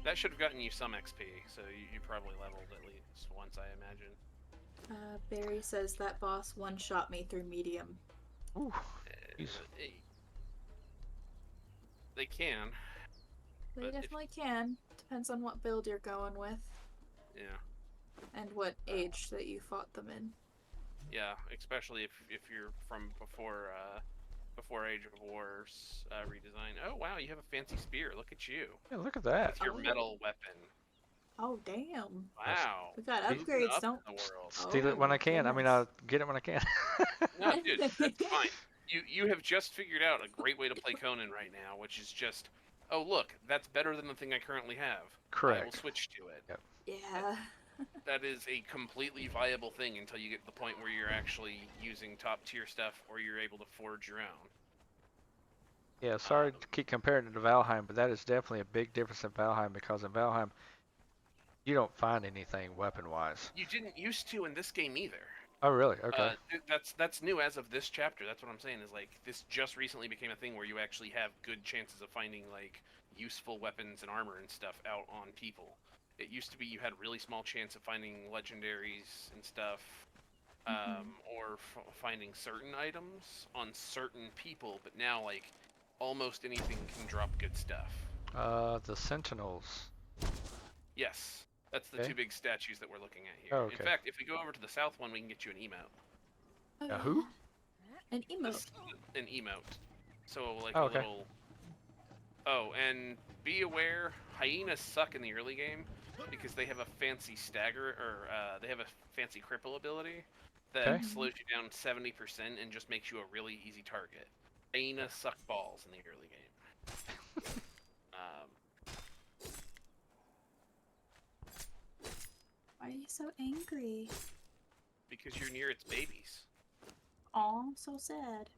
that should have gotten you some XP. So you probably leveled at least once, I imagine. Barry says that boss one-shot me through medium. Ooh. Jeez. They can, They But if- definitely can. Depends on what build you're going with yeah. and what age that you fought them in. Yeah, especially if you're from before Age of War's redesign. Oh wow, you have a fancy spear. Look at you. Yeah, look at that. With your Oh. metal weapon. Oh damn! Wow. We got Moving upgrades, up don't? in the world. Steal it Oh, when I can. I mean, goodness. I'll get it when I can. No, dude, that's fine. You have just figured out a great way to play Conan right now, which is just, oh look, that's better than the thing I currently have. I will Correct. switch to it. Yep. Yeah. That is a completely viable thing until you get to the point where you're actually using top tier stuff or you're able to forge your own. Yeah, sorry to keep comparing it to Valheim, but that is definitely a big difference in Valheim because in Valheim you don't find anything weapon-wise. You didn't used to in this game either. Oh, really? Okay. That's new as of this chapter. That's what I'm saying. Is like this just recently became a thing where you actually have good chances of finding like useful weapons and armor and stuff out on people. It used to be you had a really small chance of finding legendaries and stuff, or finding certain items on certain people. But now like almost anything can drop good stuff. The Sentinels. Yes, that's the Okay. two big statues that we're looking at here. Oh, okay. In fact, if we go over to the south one, we can get you an emote. Oh, Who? yeah. An emote. An emote. So like Oh, a okay. little. Oh, and be aware, hyenas suck in the early game because they have a fancy stagger, or they have a fancy cripple ability that Okay. slows you down 70% and just makes you a really easy target. Hyenas suck balls in the early game. Why are you so angry? Because you're near its babies. Aw, I'm so sad.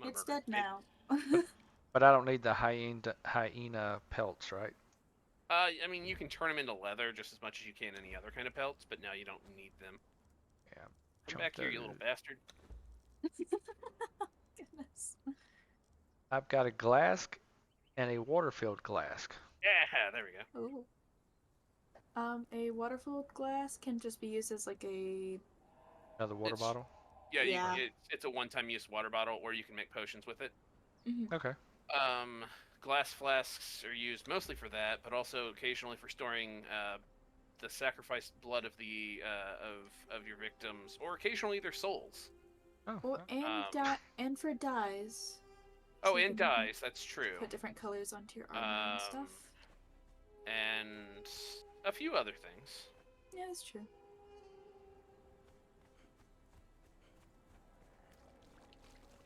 I'm It's gonna dead murder now. But I don't need the hyena pelts, right? I mean, you can turn them into leather just as much as you can any other kind of pelts, but now you don't need them. Yeah. Come back here, you little bastard. Goodness. I've got a glask and a water-filled glask. Yeah, there we go. Ooh. A water-filled glass can just be used as like a. Another water It's- bottle. Yeah, Yeah. it's a one-time use water bottle, or you can make potions with it. Okay. Glass flasks are used mostly for that, but also occasionally for storing the sacrificed blood of the of your victims, or occasionally their souls. Oh. Or well. and for dyes. Oh, So you and can dyes. That's true. Put different colors onto your armor and stuff. And a few other things. Yeah, that's true.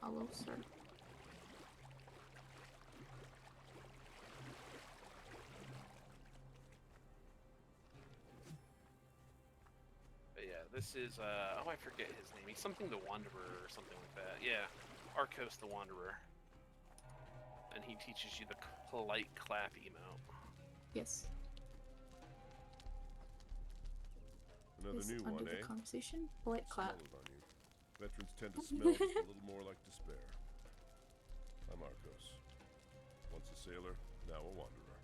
Hello, sir. But yeah, this is oh, I forget his name. He's something the Wanderer or something like that. Yeah, Arcos the Wanderer. And he teaches you the polite clap emote. Yes. Another Is new under one, the eh? conversation. Polite clap. Smell it on you. Veterans tend to smell just a little more like despair. I'm Arcos. Once a sailor, now a wanderer.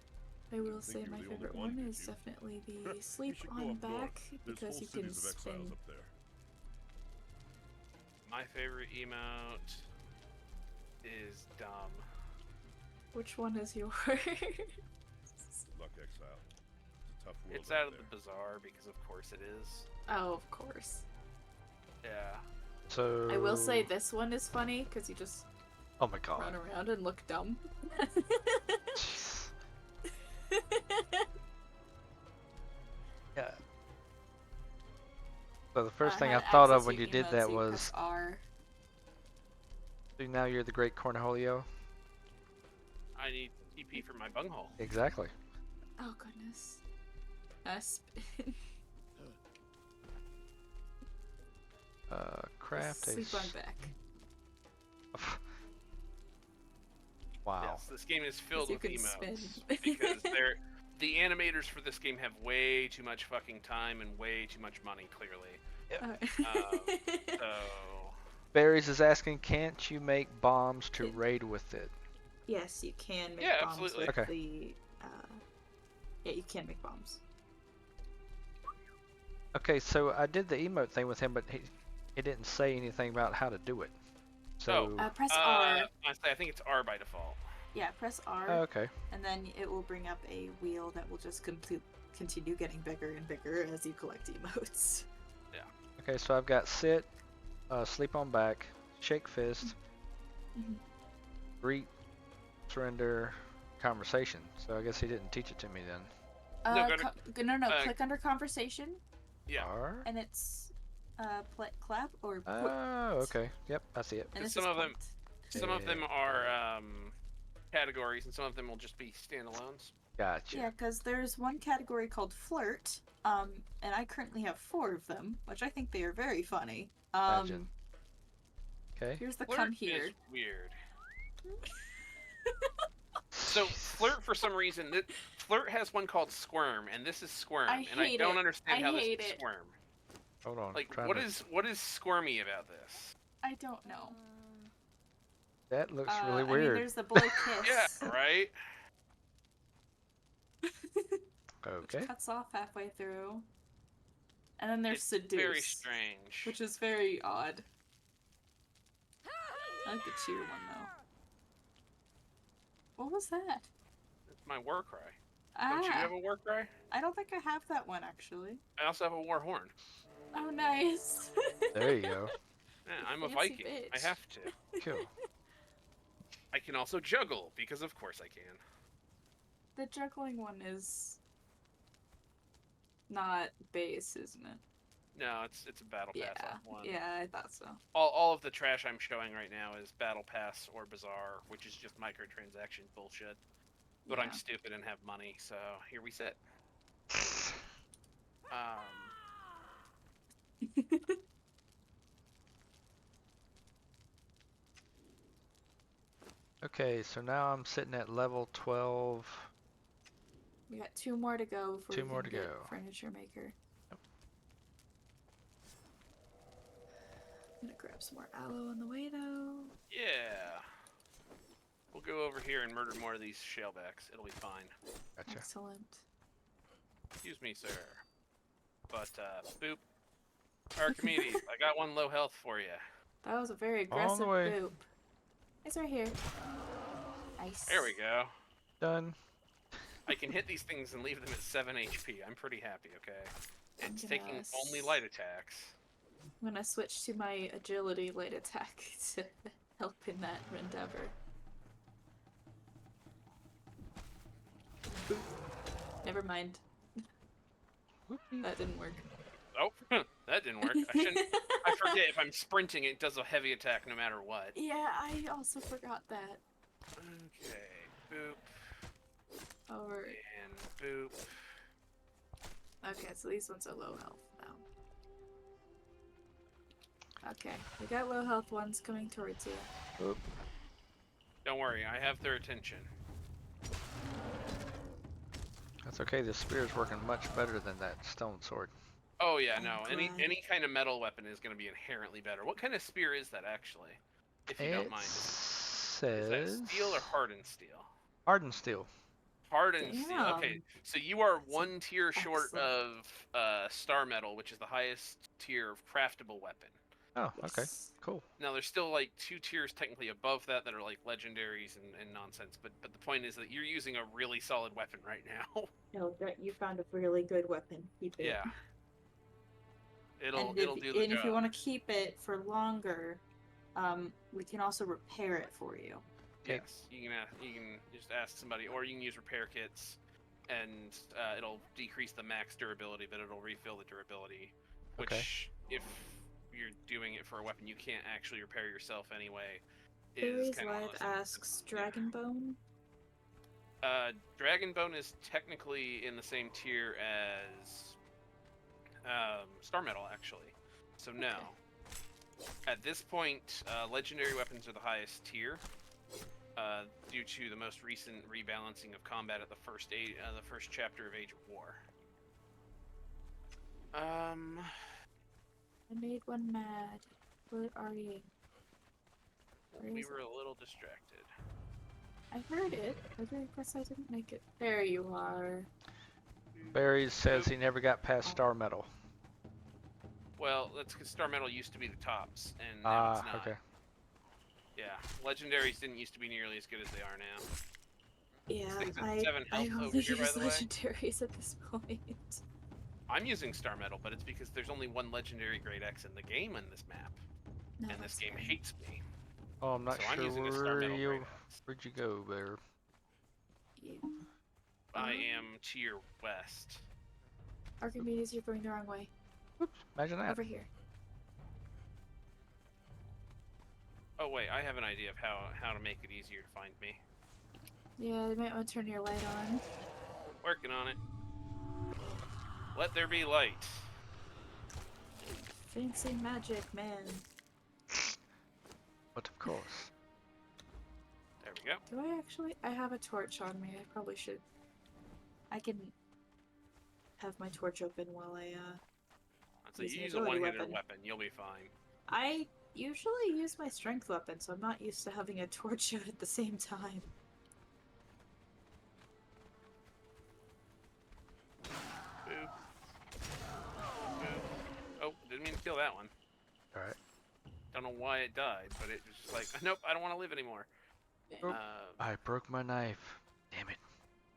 I will Didn't say think you my were the favorite only one, one did is you? definitely the You sleep should go on up north. back There's because whole you can cities of exiles spin. up there. My favorite emote is dumb. Which one is yours? Luck exile. It's a tough world It's out of there. the bazaar because of course it is. Oh, of course. Yeah. So. I will say this one is funny because you just Oh my god. run around and look dumb. Jeez. Yeah. So the first thing I had thought access of when to you did emotes, that you was, press R. so now you're the great Cornholio. I need TP for my bunghole. Exactly. Oh goodness. Spin. Craft a. Sleep on back. Wow. Yes, this game is filled You with can emotes spin. because the animators for this game have way too much fucking time and way too much money. Clearly, so Barry's is asking, can't you make bombs to raid with it? Yes, you can make Yeah, bombs absolutely. with Okay. the. Yeah, you can make bombs. Okay, so I did the emote thing with him, but he didn't say anything about how to do it. So. Press R. honestly, I think it's R by default. Yeah, press R, Oh, okay. and then it will bring up a wheel that will just continue getting bigger and bigger as you collect emotes. Okay, so I've got sit, sleep on back, shake fist, Mhm. greet, surrender, conversation. So I guess he didn't teach it to me then. No, go to- Click under conversation, Yeah. R? and it's clap or put. Oh, okay. Yep, I see it. And this Some is of them- point. Some of them are categories, and some of them will just be standalones. Gotcha. Yeah, because there's one category called flirt, and I currently have 4 of them, which I think they are very funny. Imagine. Okay. Here's the Flirt come here. is weird. So flirt for some reason. Flirt has one called squirm, and this is squirm, I and I hate don't it. understand I how this hate is it. squirm. Hold on. Like, trying what to... is squirmy about this? I don't know. That looks really I mean, weird. there's the blow kiss. Yeah, right. Okay. Which cuts off halfway through. And then there's It's seduce. very strange. Which is very odd. I like the cheer one though. What was that? It's my war cry. Ah, Don't you have a war cry? I don't think I have that one actually. I also have a war horn. Oh, nice. There you go. Yeah, I'm a Fancy Viking. I bitch. have to. Cool. I can also juggle, because of course I can. The juggling one is not base, isn't it? No, it's a battle pass Yeah. one. Yeah, I thought so. All of the trash I'm showing right now is battle pass or bazaar, which is just microtransaction bullshit. But I'm Yeah. stupid and have money, so here we sit. Okay, so now I'm sitting at level 12. We got 2 more to go before Two we more can to get go. furniture maker. I'm gonna grab some more aloe on the way though. Yeah. We'll go over here and murder more of these shellbacks. It'll be fine. Gotcha. Excellent. Excuse me, sir. But, boop. Archimedes, I got one low health for you. That was a very On aggressive the way. boop. It's right here. Nice. There we go. Done. I can hit these things and leave them at 7 HP. I'm pretty happy, okay? I'm It's gonna taking only light attacks. I'm gonna switch to my agility light attack to help in that endeavor. Boop. Never mind. That didn't work. Oh, that didn't work. I shouldn't. I forget if I'm sprinting, it does a heavy attack no matter what. Yeah, I also forgot that. Okay, boop, Over. and boop. Okay, so these ones are low health now. Okay, we got low health ones coming towards you. Oop. Don't worry, I have their attention. That's okay. The spear's working much better than that stone sword. Oh yeah, I'm no. glad. Any kind of metal weapon is going to be inherently better. What kind of spear is that actually? If you don't It mind. Is says that steel or hardened steel? hardened steel. Hardened steel. Damn. Okay, so you are one tier short excellent. of star metal, which is the highest tier of craftable weapon. Oh, okay. Yes. Cool. Now there's still like 2 tiers technically above that that are like legendaries and nonsense, but the point is that you're using a really solid weapon right now. No, you found a really good weapon. Keep it. Yeah. It'll And do the if you job. want to keep it for longer, we can also repair it for you. Yes, you can just ask somebody, or you can use repair kits, and it'll decrease the max durability, but it'll refill the durability. Which, Okay. if you're doing it for a weapon you can't actually repair yourself anyway, Aries is kind of Live asks Dragonbone. Dragonbone is technically in the same tier as Star Metal, actually. So no. Okay. At this point, legendary weapons are the highest tier, due to the most recent rebalancing of combat at the first chapter of Age of War. I made one mad. Where are you? Where We is were it? a little distracted. I heard it, but I guess I didn't make it. There you are. Barry says he never got past star metal. Well, that's because Star Metal used to be the tops, and now it's not. Okay. Yeah, legendaries didn't used to be nearly as good as they are now. Yeah, thing's at I 7 I health over only here, by use the way. legendaries at this point. I'm using Star Metal, but it's because there's only one legendary Great X in the game in this map, No, and this that's game fine. hates me. Oh, I'm not So I'm sure using a Star where Metal you. Great X. Where'd you go, Bear? You. I am tier west. Archimedes, you're going the wrong way. Oops. Imagine that. Over here. Oh wait, I have an idea of how to make it easier to find me. Yeah, you might want to turn your light on. Working on it. Let there be light. Fancy magic, man. But of course. There we you go. Do I actually? I have a torch on me. I probably should. I can have my torch open while I So use you an use a agility one-handed weapon. weapon, you'll be fine. I usually use my strength weapon, so I'm not used to having a torch out at the same time. Boop. Boop. Oh, didn't mean to kill that one. Alright. Don't know why it died, but it was just like, nope, I don't want to live anymore. Oh. I broke my knife. Damn it.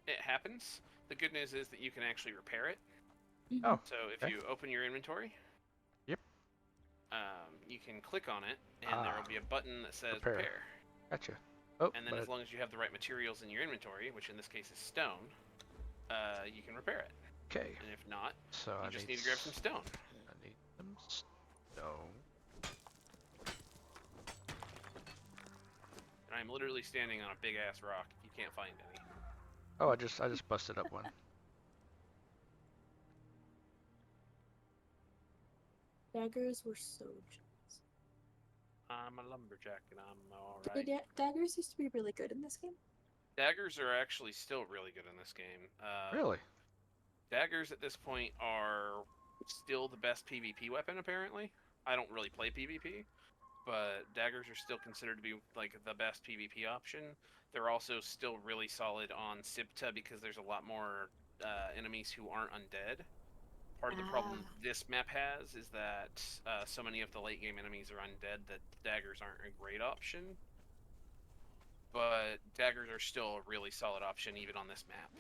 It happens. The good news is that you can actually repair it. Oh. So if Okay. you open your inventory, Yep. You can click on it, and there will be a button that says repair. Gotcha. Oh, And then as long as you have the right materials in your inventory, which in this case is stone, you can repair it. Okay. And if not, So you I just need to grab some stone. I need some stone. And I'm literally standing on a big ass rock. You can't find any. Oh, I just busted up one. Daggers were so jealous. I'm a lumberjack and I'm alright. Daggers used to be really good in this game. Daggers are actually still really good in this game. Really? Daggers at this point are still the best PvP weapon, apparently. I don't really play PvP, but daggers are still considered to be like the best PvP option. They're also still really solid on Sibta because there's a lot more enemies who aren't undead. Part of the problem this map has is that so many of the late game enemies are undead that daggers aren't a great option. But daggers are still a really solid option even on this map.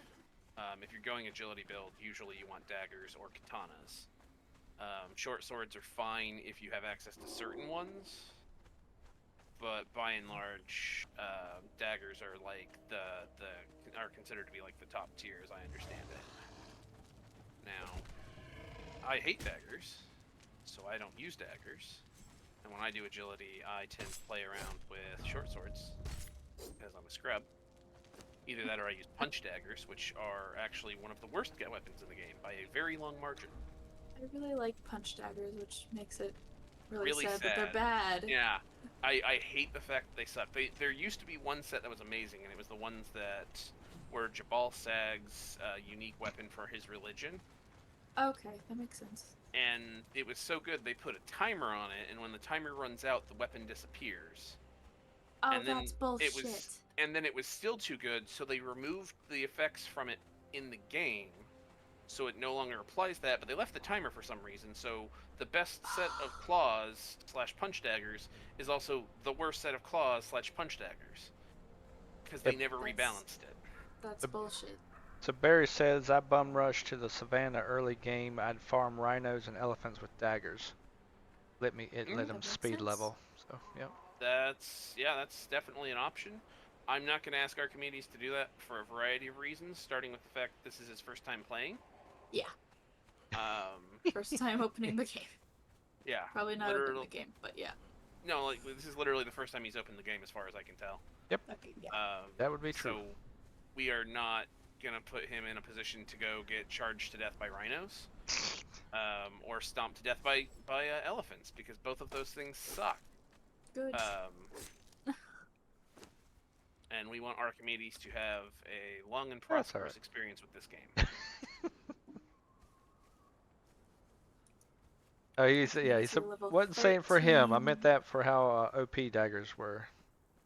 If you're going agility build, usually you want daggers or katanas. Short swords are fine if you have access to certain ones, but by and large, daggers are like are considered to be like the top tier, as I understand it. Now, I hate daggers, so I don't use daggers. And when I do agility, I tend to play around with short swords because I'm a scrub. Either that or I use punch daggers, which are actually one of the worst weapons in the game by a very long margin. I really like punch daggers, which makes it Really sad that they're bad. Yeah, I hate the fact that they suck. There used to be one set that was amazing, and it was the ones that were Jabal Sag's unique weapon for his religion. Okay, that makes sense. And it was so good, they put a timer on it, and when the timer runs out, the weapon disappears. Oh, And then that's bullshit. And then it was still too good, so they removed the effects from it in the game, so it no longer applies that, but they left the timer for some reason, so the best set of claws / punch daggers is also the worst set of claws / punch daggers. Because they never rebalanced it. That's bullshit. So Barry says, I bum rushed to the savannah early game. I'd farm rhinos and elephants with daggers. Let them speed level. So, yep. That's definitely an option. I'm not going to ask Archimedes to do that for a variety of reasons, starting with the fact this is his first time playing. Yeah. First time opening the game. Yeah. Probably not opening the game, but yeah. No, like this is literally the first time he's opened the game, as far as I can tell. Yep. Okay, yeah. That would be true. So we are not gonna put him in a position to go get charged to death by rhinos, or stomped to death by elephants, because both of those things suck. Good. And we want Archimedes to have a long and prosperous experience with this game. Oh, he said wasn't saying for him. I meant that for how OP daggers were.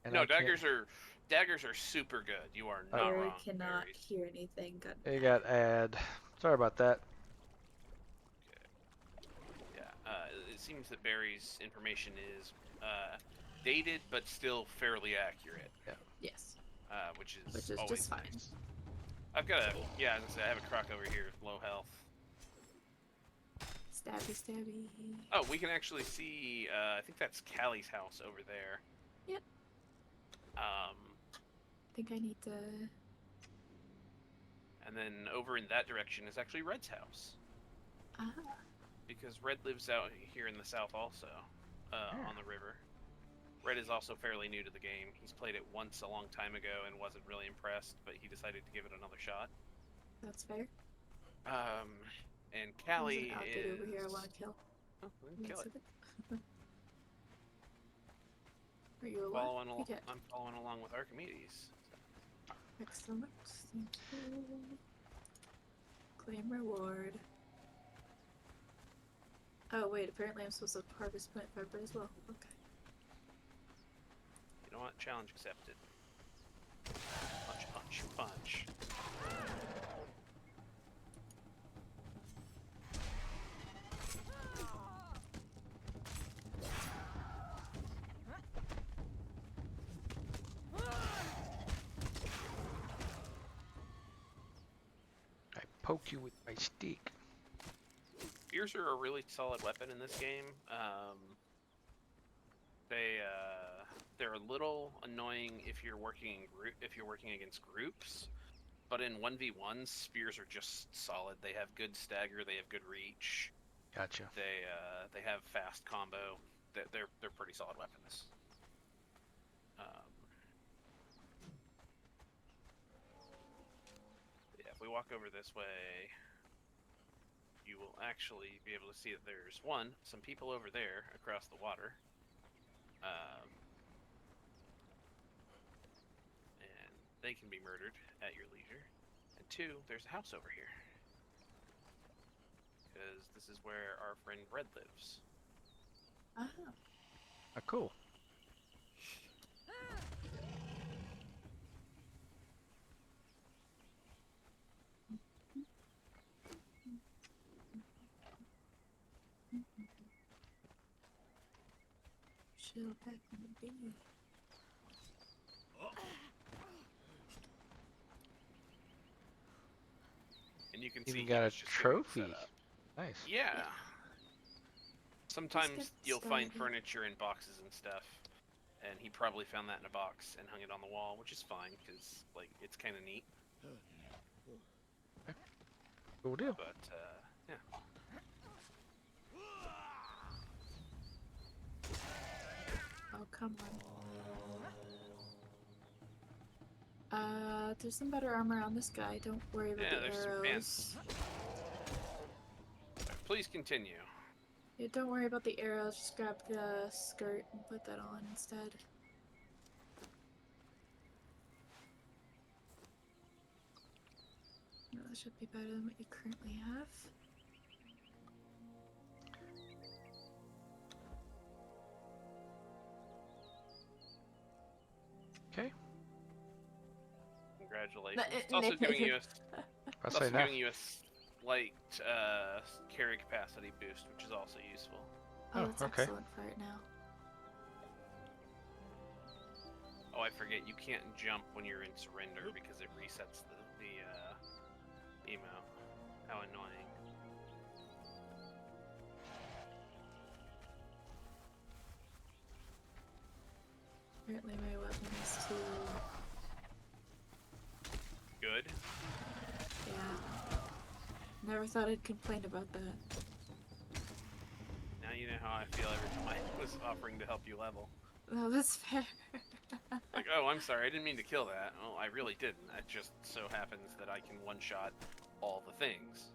And no, daggers are super good. You are not Barry wrong. cannot hear anything. He got ad. Sorry about that. Okay. Yeah. It seems that Barry's information is dated, but still fairly accurate. Yeah. Yes. Which is always just fine. Nice. I've got a I have a croc over here with low health. Stabby, stabby. Oh, we can actually see. I think that's Callie's house over there. Yep. I think I need to. And then over in that direction is actually Red's house. Ah. Because Red lives out here in the south also, on the river. Red is also fairly new to the game. He's played it once a long time ago and wasn't really impressed, but he decided to give it another shot. That's fair. And Callie There's an is... over here I want to kill. Oh, we can kill it. Are you alive? Okay. I'm following along with Archimedes. Excellent. Thank you. Claim reward. Oh wait, apparently I'm supposed to harvest plant fiber as well. Okay. You know what? Challenge accepted. Punch, punch, punch. I poke you with my stick. Spears are a really solid weapon in this game. They're a little annoying if you're working against groups, but in 1v1s, spears are just solid. They have good stagger, they have good reach. Gotcha. They have fast combo. They're pretty solid weapons. Yeah, if we walk over this way, you will actually be able to see that there's some people over there across the water. And they can be murdered at your leisure. And 2, there's a house over here. Because this is where our friend Red lives. Ah. Ah, cool. Chill back on the beat. And you can see Even he got a was just getting set trophy. up. Nice. Yeah. Sometimes get you'll find started. furniture in boxes and stuff, and he probably found that in a box and hung it on the wall, which is fine because like it's kind of neat. Cool deal. But yeah. Oh, come on. There's some better armor on this guy. Don't worry about Yeah, the there's some arrows. pants. Please continue. Yeah, don't worry about the arrows. Just grab the skirt and put that on instead. No, that should be better than what you currently have. Okay. Congratulations. It's also giving you I'll say now. a slight carry capacity boost, which is also useful. Oh, Oh, that's okay. excellent for it now. Oh, I forget, you can't jump when you're in surrender because it resets the emo. How annoying. Apparently my weapon is too... Good. Yeah. Never thought I'd complain about that. Now you know how I feel every time I was offering to help you level. No, that's fair. Like, oh, I'm sorry, I didn't mean to kill that. Oh, I really didn't. It just so happens that I can one-shot all the things.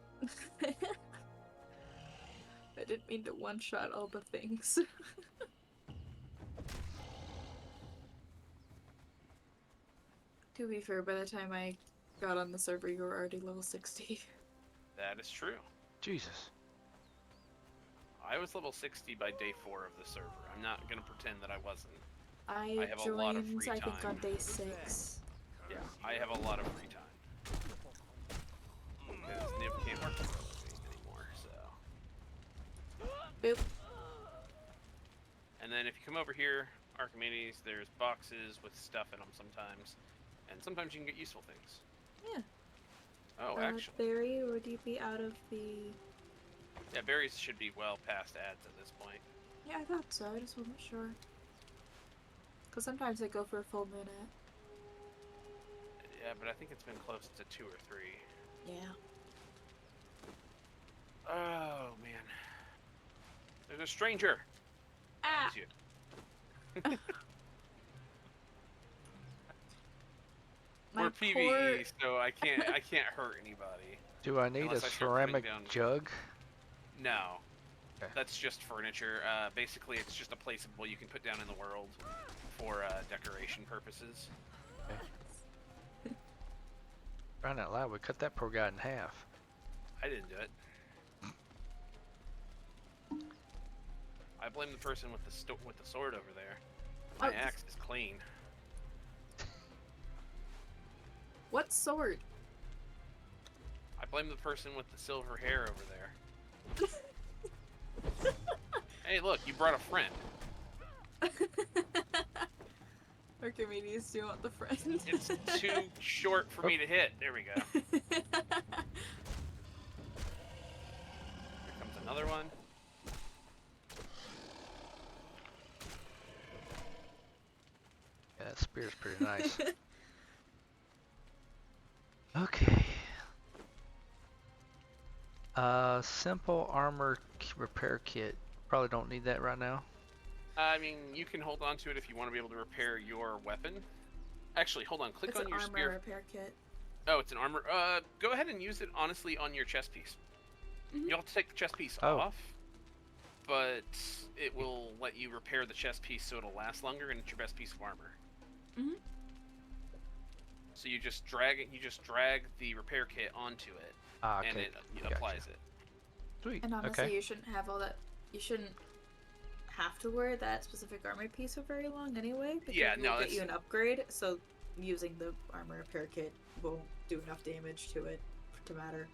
I didn't mean to one-shot all the things. To be fair, by the time I got on the server, you were already level 60. That is true. Jesus. I was level 60 by day 4 of the server. I'm not gonna pretend that I wasn't. I have a joined, lot of free I think, time. on day 6. Yeah, I have a lot of free time. Because Niv can't work for me anymore, so. Boop. And then if you come over here, Archimedes, there's boxes with stuff in them sometimes. And sometimes you can get useful things. Yeah. Oh, actually. Barry, would you be out of the... Yeah, berries should be well past ads at this point. Yeah, I thought so. I just wasn't sure. Because sometimes I go for a full minute. Yeah, but I think it's been close to 2 or 3. Yeah. Oh, man. There's a stranger! Ah! It's you. We're PvE, so I can't hurt anybody. Do I need Unless a I start putting ceramic down- jug? No. That's just furniture. Basically, it's just a placeable you can put down in the world for decoration purposes. Crying out loud, we cut that poor guy in half. I didn't do it. I blame the person with the sword over there. My axe is clean. What sword? I blame the person with the silver hair over there. Hey, look, you brought a friend. Archimedes, do you want the friend? It's too short for me to hit. There we go. Here comes another one. Yeah, that spear's pretty nice. Okay. Simple armor repair kit. Probably don't need that right now. I mean, you can hold on to it if you want to be able to repair your weapon. Actually, hold on. Click It's on an your armor spear. repair kit. Oh, it's an armor. Go ahead and use it honestly on your chest piece. You'll have to take the chest piece off, but it will let you repair the chest piece so it'll last longer, and it's your best piece of armor. So you just drag it. You just drag the repair kit onto it, and it applies it. Sweet. And honestly, Okay. you shouldn't have all that. You shouldn't have to wear that specific armor piece for very long anyway. Because Yeah, it no, will get that's- you an upgrade. So using the armor repair kit won't do enough damage to it to matter.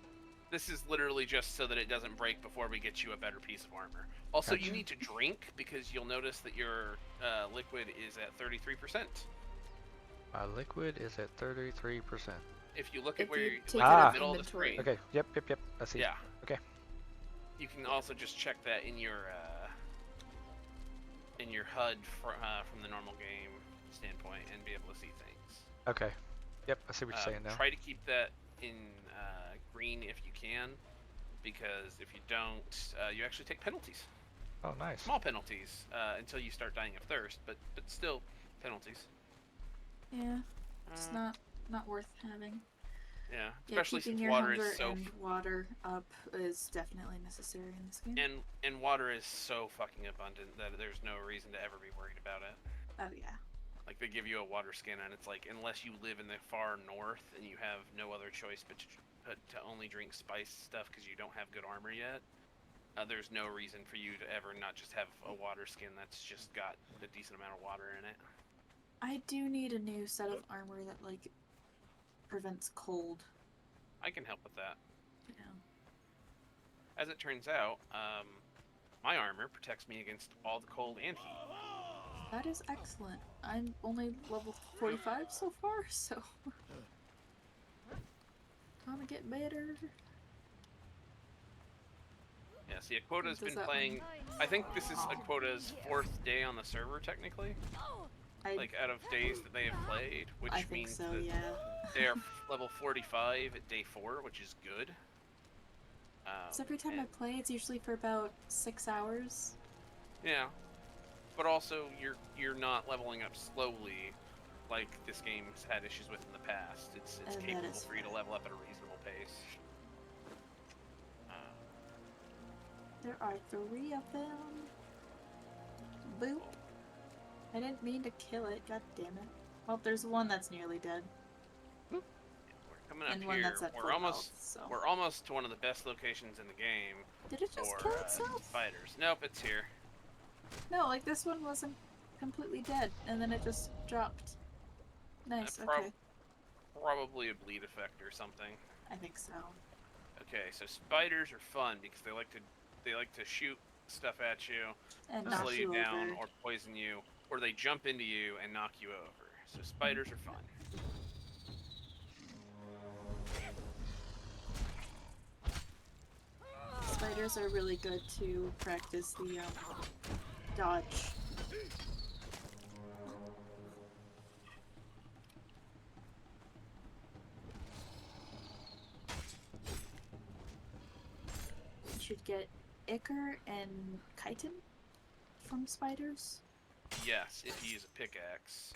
This is literally just so that it doesn't break before we get you a better piece of armor. Also, you Gotcha. need to drink because you'll notice that your liquid is at 33%. My liquid is at 33%. If you look at If where you you're take like, it in off the middle of the inventory. screen. Okay. Yep. I see. Yeah. Okay. You can also just check that in your HUD from the normal game standpoint and be able to see things. Okay. Yep. I see what you're saying now. Try to keep that in green if you can, because if you don't, you actually take penalties. Oh, nice. Small penalties until you start dying of thirst, but still penalties. Yeah, it's not worth having. Yeah, Yeah, especially keeping since your water hunger is so and water up is definitely necessary in this game. and water is so fucking abundant that there's no reason to ever be worried about it. Oh yeah. Like, they give you a water skin, and it's like, unless you live in the far north and you have no other choice but to only drink spice stuff because you don't have good armor yet, there's no reason for you to ever not just have a water skin that's just got a decent amount of water in it. I do need a new set of armor that like prevents cold. I can help with that. You know. As it turns out, my armor protects me against all the cold and heat. That is excellent. I'm only level 45 so far, so gonna get better. Yeah, see, Aquoda's Does been that playing. I think this is Aquoda's 4th day on the server, technically. Like, out of days that they have played, which I think means so, that yeah. they are level 45 at day 4, which is good. So every time I play, it's usually for about 6 hours. Yeah, but also you're not leveling up slowly, like this game's had issues with in the past. It's And that capable is for you to fair. level up at a reasonable pace. There are 3 of them. Boop. I didn't mean to kill it, god damn it. Well, there's one that's nearly dead. We're coming up And here. one that's at full health, so. We're almost to one of the best locations in the game Did it just for kill itself? spiders. Nope, it's here. No, like this one wasn't completely dead, and then it just dropped. Nice, okay. Probably a bleed effect or something. I think so. Okay, so spiders are fun because they like to shoot stuff at you, And slow knock you down, over. or poison you, or they jump into you and knock you over. So spiders are fun. Spiders are really good to practice the dodge. You should get Ichor and chitin from spiders. Yes, if you use a pickaxe.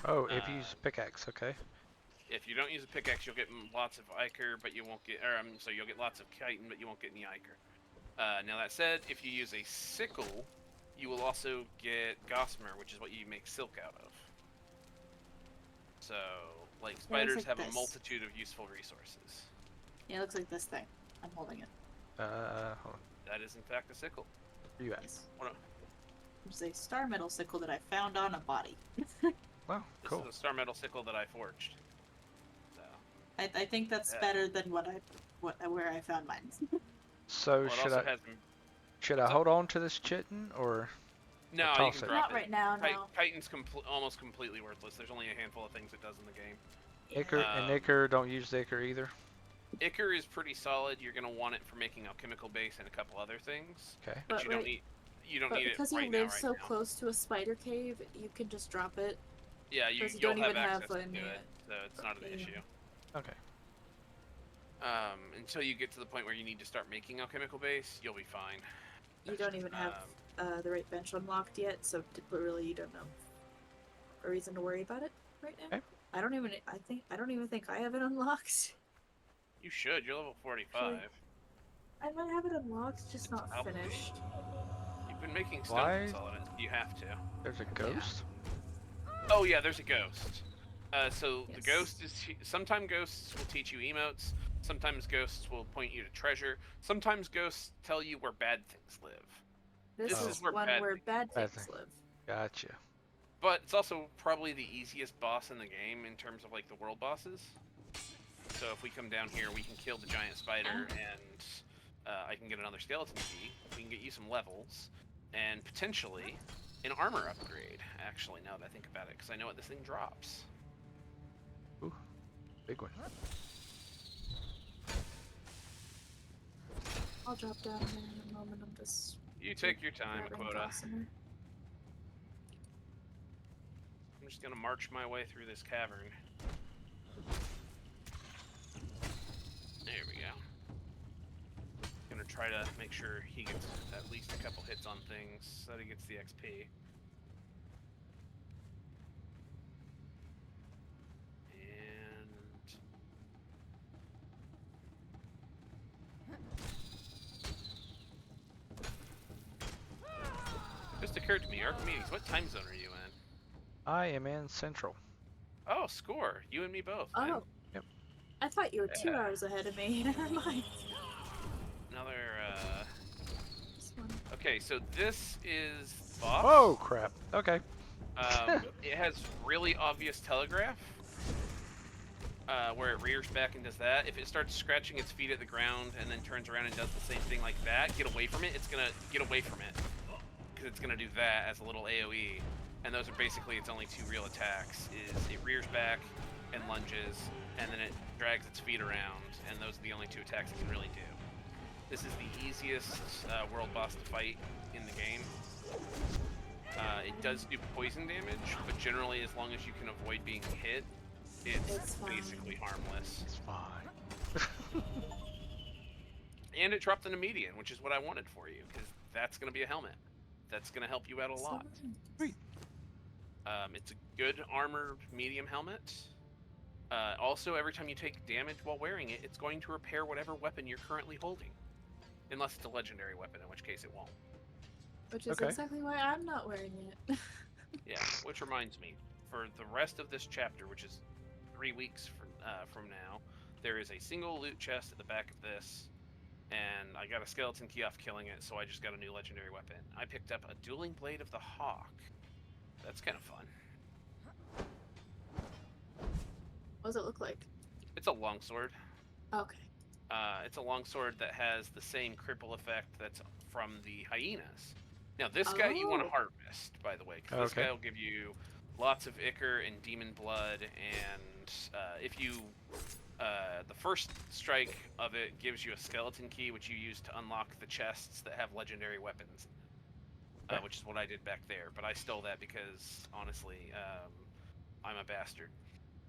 Oh, if you use pickaxe, okay. If you don't use a pickaxe, you'll get lots of ichor, but you won't get, so you'll get lots of chitin, but you won't get any ichor. Now that said, if you use a sickle, you will also get gossamer, which is what you make silk out of. So, like, spiders like have a this. multitude of useful resources. Yeah, it looks like this thing. I'm holding it. Hold on. That is, in fact, a sickle. Where you at? Yes. What a- It's a star metal sickle that I found on a body. Wow, This cool. is a star metal sickle that I forged. So, I think that's Yeah. better than where I found mine. So well, it should also I has... should I What's up? hold on to this chitin or No, you toss can it? drop Not it. right now, no. Chitin's almost completely worthless. There's only a handful of things it does in the game. Ichor and Ichor, don't use the Ichor either. Ichor is pretty solid. You're gonna want it for making alchemical base and a couple other things. Okay. But But you don't right- need it Because right you now. live so close to a spider cave, you can just drop it. Yeah, Because you you'll don't have even have access to any- it, so it's not an Yeah. issue. Okay. Until you get to the point where you need to start making alchemical base, you'll be fine. You don't even have the right bench unlocked yet, so really you don't know a reason to worry about it right now. Okay. I don't even think I have it unlocked. You should. You're level 45. I might have it unlocked, just not Probably. finished. You've been making Why? stone solid. You have to. There's a ghost. Oh yeah, there's a ghost. So the Yes. ghost is. Sometimes ghosts will teach you emotes. Sometimes ghosts will point you to treasure. Sometimes ghosts tell you where bad things live. This This is is where one bad where bad Bad things thing. live. Gotcha. But it's also probably the easiest boss in the game in terms of like the world bosses. So if we come down here, we can kill the giant spider, and I can get another skeleton key. We can get you some levels, and potentially an armor upgrade. Actually, now that I think about it, because I know what this thing drops. Ooh, big one. I'll drop down there in a moment. I'm just You take your time, grabbing Aquoda. gossamer. I'm just gonna march my way through this cavern. There we go. Gonna try to make sure he gets at least a couple hits on things so that he gets the XP. And just occurred to me, Archimedes, what time zone are you in? I am in Central. Oh, score! You and me both. man. Oh. Yep. I thought you were 2 Yeah. hours ahead of me. Never mind. Another. This one. Okay, so this is the boss. Oh crap. Okay. It has really obvious telegraph, where it rears back and does that. If it starts scratching its feet at the ground and then turns around and does the same thing like that, get away from it. It's gonna get away from it, because it's gonna do that as a little AOE. And those are basically its only 2 real attacks. Is it rears back and lunges, and then it drags its feet around, and those are the only 2 attacks it can really do. This is the easiest world boss to fight in the game. It does do poison damage, but generally, as long as you can avoid being hit, it's It's fine. basically harmless. It's fine. And it dropped an median, which is what I wanted for you, because that's going to be a helmet. That's going to help you out a lot. Sweet. It's a good armored medium helmet. Also, every time you take damage while wearing it, it's going to repair whatever weapon you're currently holding. Unless it's a legendary weapon, in which case it won't. Which is Okay. exactly why I'm not wearing it. Yeah, which reminds me, for the rest of this chapter, which is 3 weeks from now, there is a single loot chest at the back of this, and I got a skeleton key off killing it, so I just got a new legendary weapon. I picked up a dueling blade of the hawk. That's kind of fun. What does it look like? It's a longsword. Okay. It's a longsword that has the same cripple effect that's from the hyenas. Now, this guy you want to Oh. harvest, by the way, because this Okay. guy will give you lots of ichor and demon blood, and if you... the first strike of it gives you a skeleton key, which you use to unlock the chests that have legendary weapons, Okay. which is what I did back there. But I stole that because, honestly, I'm a bastard.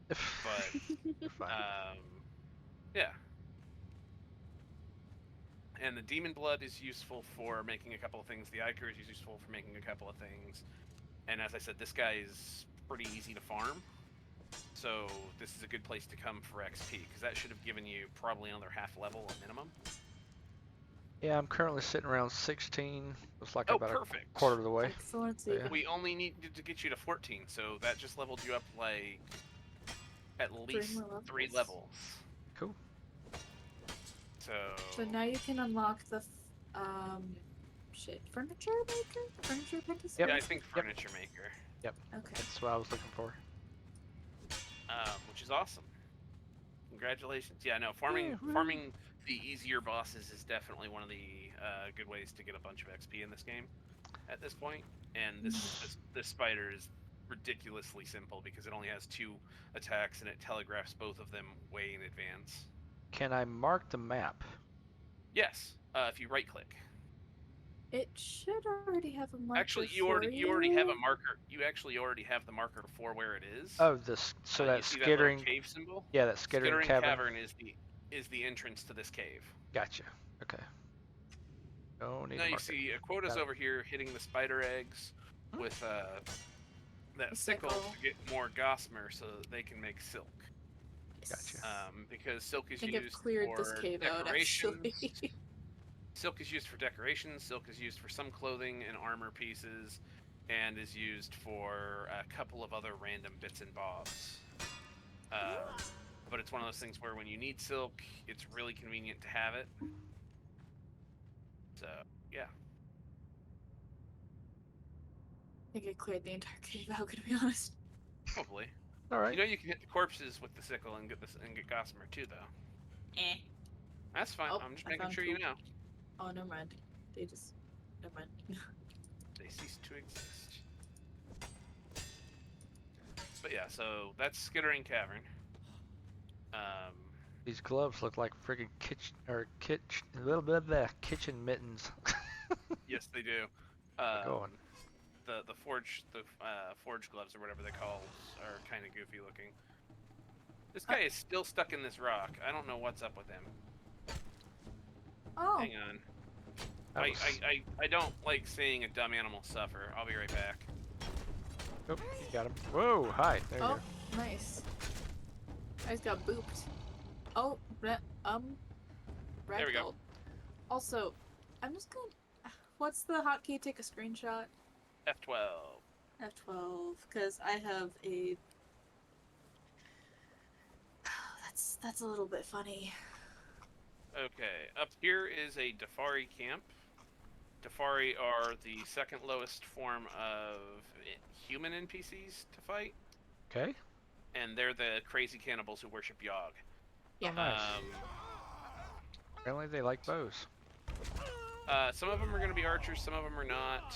You're fine. Yeah. And the demon blood is useful for making a couple of things. The ichor is useful for making a couple of things. And as I said, this guy is pretty easy to farm. So this is a good place to come for XP, because that should have given you probably another half level at minimum. Yeah, I'm currently sitting around 16. Looks like Oh, about a perfect. quarter of the way. Excellent. So, yeah. We only needed to get you to 14, so that just leveled you up like at least more 3 levels. levels. Cool. So now you can unlock the furniture maker, furniture apprentice. Yep. Yeah, I think Yep. furniture maker, Okay. That's what I was looking for. which is awesome. Congratulations. Yeah, no, farming the easier bosses is definitely one of the good ways to get a bunch of XP in this game at this point. And this spider is ridiculously simple because it only has 2 attacks and it telegraphs both of them way in advance. Can I mark the map? Yes, if you right click. It should already have a marker Actually, for you already have a marker. You actually already have the marker for where it is. Oh, this. So You that see that little skittering. cave symbol? Yeah, that skittering cavern. is the entrance to this cave. Gotcha. Okay. Don't need Now to you mark see it. Aquoda's Got it. over here hitting the spider eggs Hmm. with that The sickle sickle. to get more gossamer so that they can make silk. Gotcha. Because silk I is think I've used cleared for this cave out decorations. actually. Silk is used for decorations. Silk is used for some clothing and armor pieces, and is used for a couple of other random bits and bobs. But it's one of those things where when you need silk, it's really convenient to have it. So, yeah. I think I cleared the entire cave out. Gonna be honest. Probably. All right. You know you can hit the corpses with the sickle and get gossamer too, though. Eh. That's fine. Oh, I'm just I making found sure you 2. know. Oh, never mind. They just. Never mind. They cease to exist. But yeah, so that's Skittering Cavern. These gloves look like friggin' a little bit of the kitchen mittens. Yes, they do. Going. The forge gloves or whatever they call are kind of goofy looking. This guy is still stuck in this rock. I don't know what's up with him. Oh. Hang on. I don't like seeing a dumb animal suffer. I'll be right back. Oh, you got him. Whoa, hi. There you Oh, go. nice. I just got booped. Oh, There we go. ragdolled. Also, I'm just gonna. What's the hotkey? Take a screenshot. F12. F12, because I have a. That's a little bit funny. Okay, up here is a Dafari camp. Dafari are the second lowest form of human NPCs to fight, Okay. and they're the crazy cannibals who worship Yogg. Yeah. Oh, nice. Apparently they like bows. Some of them are going to be archers, some of them are not.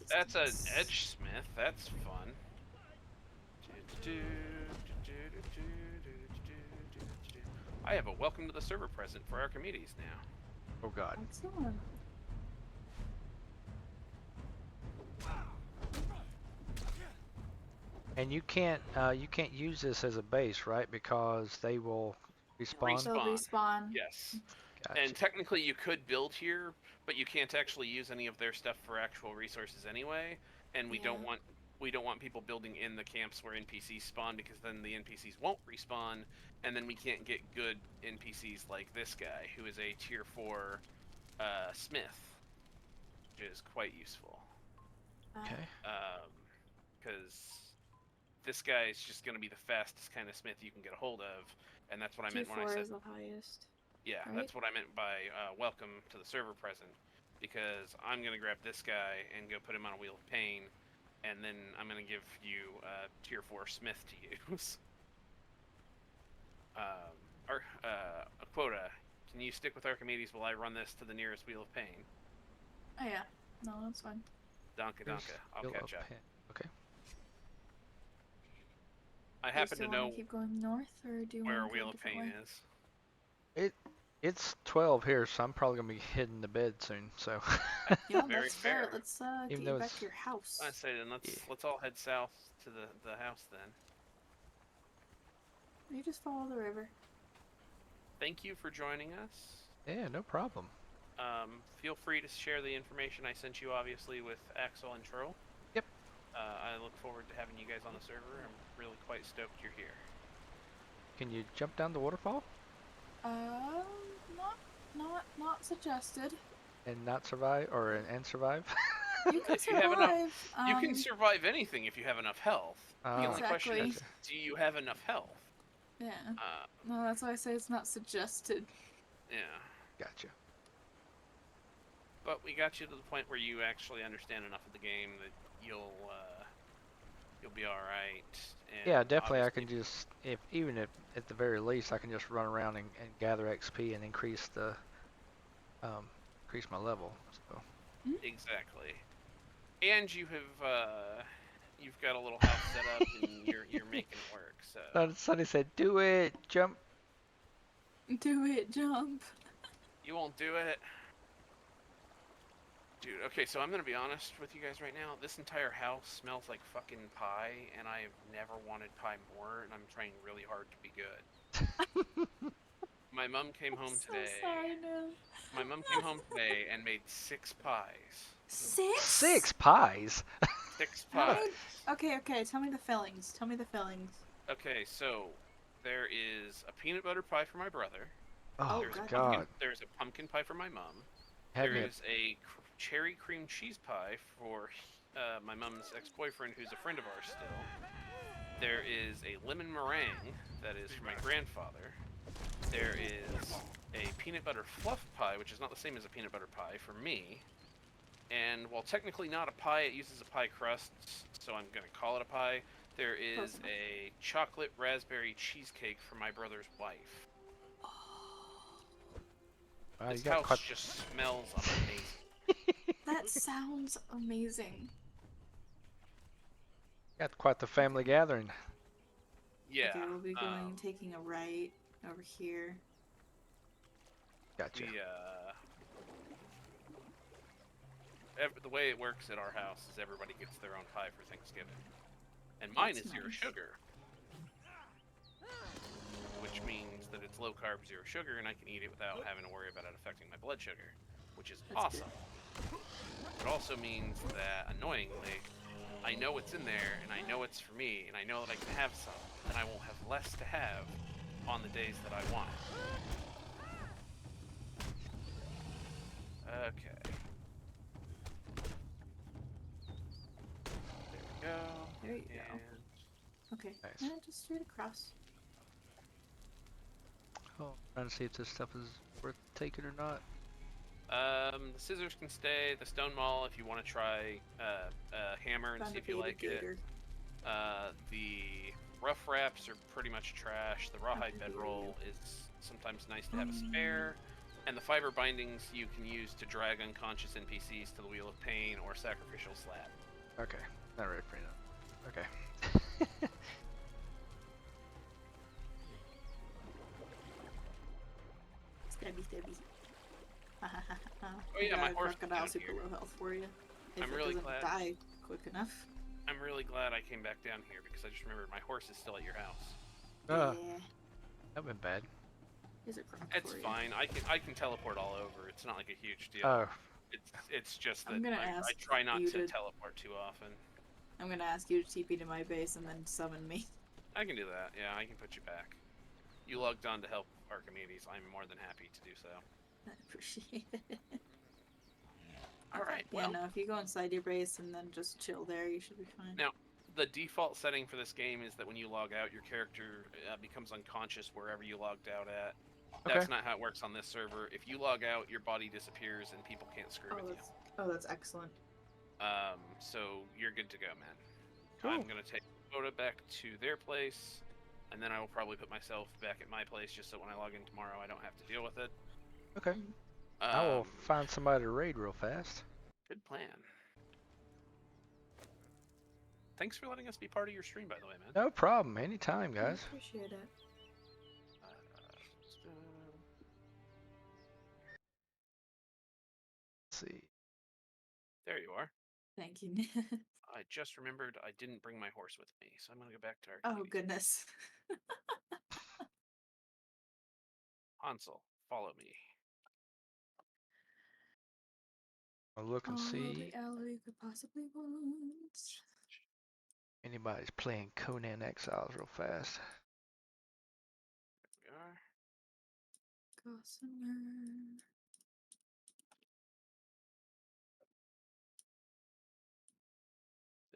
That's an edge smith. That's fun. I have a welcome to the server present for Archimedes now. Oh god. Excellent. And you can't use this as a base, right? Because they will respawn. They'll respawn. Yes. Gotcha. And technically you could build here, but you can't actually use any of their stuff for actual resources anyway. And we don't want people building in the camps where NPCs spawn, because then the NPCs won't respawn, and then we can't get good NPCs like this guy, who is a tier 4 smith, which is quite useful. Okay. Because this guy is just going to be the fastest kind of smith you can get a hold of, and that's what I meant when I T4 said. is the highest. Yeah, right? That's what I meant by welcome to the server present, because I'm going to grab this guy and go put him on a wheel of pain, and then I'm going to give you tier 4 smith to use. Aquoda, can you stick with Archimedes while I run this to the nearest wheel of pain? Oh yeah. No, that's fine. Donka donka, I'll catch up. Okay. I happen do you to still know wanna keep going north, or do you where want to wheel go a of different pain way? is. It's 12 here, so I'm probably gonna be heading to bed soon. So. Yeah, Very that's fair. fair. Let's Even get though you back it's- to your house. I say then let's all head south to the house then. You just follow the river. thank you for joining us. Yeah, no problem. Feel free to share the information I sent you, obviously, with Axel and Troll. Yep. I look forward to having you guys on the server. I'm really quite stoked you're here. Can you jump down the waterfall Not suggested. and not survive, or and survive? You can If you have enough, survive. you can survive anything if you have enough health. The only question Exactly. is, do you have enough health? Yeah. Uh, No, that's why I say it's not suggested. yeah. Gotcha. But we got you to the point where you actually understand enough of the game that you'll be all right. And Yeah, definitely. I can obviously- just, if even if at the very least, I can just run around and gather XP and increase the increase my level. So Exactly. And you have you've got a little house set up and you're making it work. So Sonny said, "Do it, jump." Do it, jump. you won't do it. Dude, okay, so I'm gonna be honest with you guys right now. This entire house smells like fucking pie, and I've never wanted pie more, and I'm trying really hard to be good. My mom came home So today. sorry, no. My mom came home today and made 6 pies. 6? 6 pies. 6 How pies. many- Okay, tell me the fillings. Tell me the fillings. Okay, so there is a peanut butter pie for my brother. Oh There's God. God. There's a pumpkin pie for my mom. Had There me. is a cherry cream cheese pie for my mom's ex-boyfriend, who's a friend of ours still. There is a lemon meringue that is for my grandfather. There is a peanut butter fluff pie, which is not the same as a peanut butter pie, for me. And while technically not a pie, it uses a pie crust, so I'm going to call it a pie. There is a chocolate raspberry cheesecake for my brother's wife. Wow, This you got house quite, just smells amazing. That sounds amazing. got quite the family gathering. Yeah. Okay, we'll be taking a right over here. Gotcha. The way it works at our house is everybody gets their own pie for Thanksgiving. And mine That's is zero nice. sugar. Which means that it's low carb, zero sugar, and I can eat it without having to worry about it affecting my blood sugar, which is That's awesome. It also means that, annoyingly, I know it's in there, and I know it's for me, and I know that I can have some, and I will have less to have on the days that I want it. Okay. There we go. There you go. And Okay. Nice. And just straight across. Oh, trying to see if this stuff is worth taking or not. the scissors can stay. The stone maul, if you want to try hammer and Found see a if you baby like it. gator. The rough wraps are pretty much trash. The rawhide Okay. bedroll is sometimes nice to have a spare. And the fiber bindings you can use to drag unconscious NPCs to the Wheel of Pain or Sacrificial Slab. Okay, not ready for enough. Okay. Stabby. Oh yeah, my horse is crocodile down super here. low health for you. If I'm it really doesn't glad. die quick enough. I'm really glad I came back down here because I just remembered my horse is still at your house. Uh, Yeah. That'd been bad. Here's a croc It's for you. fine. I can teleport all over. It's not like a huge deal. Oh, It's just that I'm gonna I ask try not you to to- teleport too often. I'm gonna ask you to TP to my base and then summon me. I can do that. Yeah, I can put you back. You logged on to help Archimedes. I'm more than happy to do so. I appreciate it. All right. Yeah, Well, no, if you go inside your base and then just chill there, you should be fine. Now, the default setting for this game is that when you log out, your character becomes unconscious wherever you logged out at. That's Okay. not how it works on this server. If you log out, your body disappears and people can't screw with That's excellent. you. So you're good to go, man. Cool. I'm gonna take Oda back to their place, and then I will probably put myself back at my place just so when I log in tomorrow, I don't have to deal with it. okay. I will Um, find somebody to raid real fast. Good plan. Thanks for letting us be part of your stream, by the way, man. No problem. Anytime, guys. I appreciate it. Let's see. There you are. Thank you. I just remembered I didn't bring my horse with me, so I'm gonna go back to our. Oh goodness. Hansel, follow me. I'll look and All see the L you could possibly want. anybody's playing Conan Exiles real fast. There we are. Gossamer.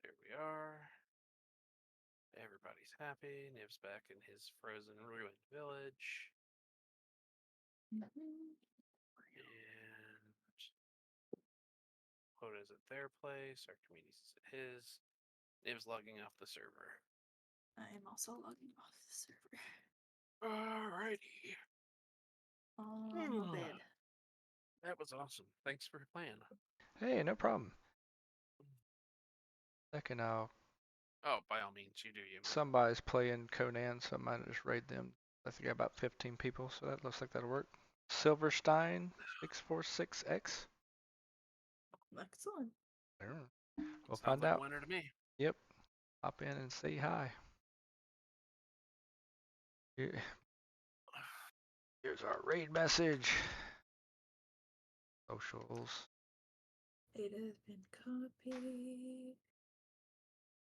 There we are. Everybody's happy. Niv's back in his frozen ruined village. Mhm. And Quota's at their place. Archimedes is at his. Niv's logging off the server. I am also logging off the server. Alrighty. On the bed. That was awesome. Thanks for playing. Hey, no problem. Second, Oh, by all means, you do you. somebody's playing Conan, so I might just raid them. I think I got about 15 people, so that looks like that'll work. Silverstein 646X. Excellent. We'll Sounds find like out. a winner to me. Yep. Hop in and say hi. Here's our raid message. Socials. It has been copied.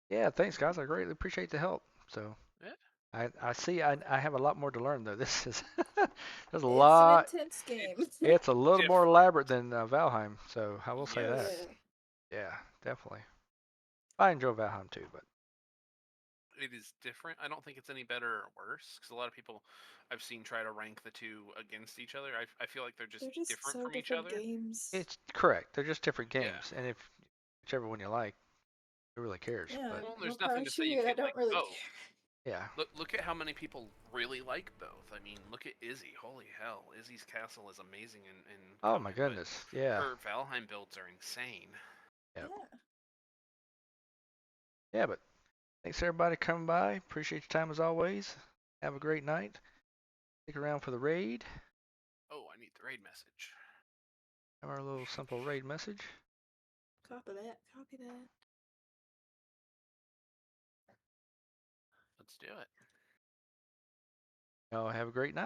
Yeah, thanks guys. I greatly appreciate the help. So Yeah. I see I have a lot more to learn though. This is there's a It's lot. an intense game. It's a little more different. elaborate than Valheim, so I will say that. Yes. Yeah, definitely. I enjoy Valheim too, but It is different. I don't think it's any better or worse because a lot of people I've seen try to rank the two against each other. I feel like they're just different so from each different other. games. it's correct. They're just different Yeah. games, and if whichever one you like, who really cares? Yeah. But Well, there's more nothing power to say you you. I can't don't like really both. care. yeah. Look at how many people really like both. I mean, look at Izzy. Holy hell, Izzy's castle is amazing in Oh Conan, my but goodness. Yeah. her Valheim builds are insane. Yep. Yeah. Yeah, but thanks everybody coming by. Appreciate your time as always. Have a great night. Stick around for the raid. Oh, I need the raid message. Have our little simple raid message. Copy that. Copy that. Let's do it. Y'all have a great night.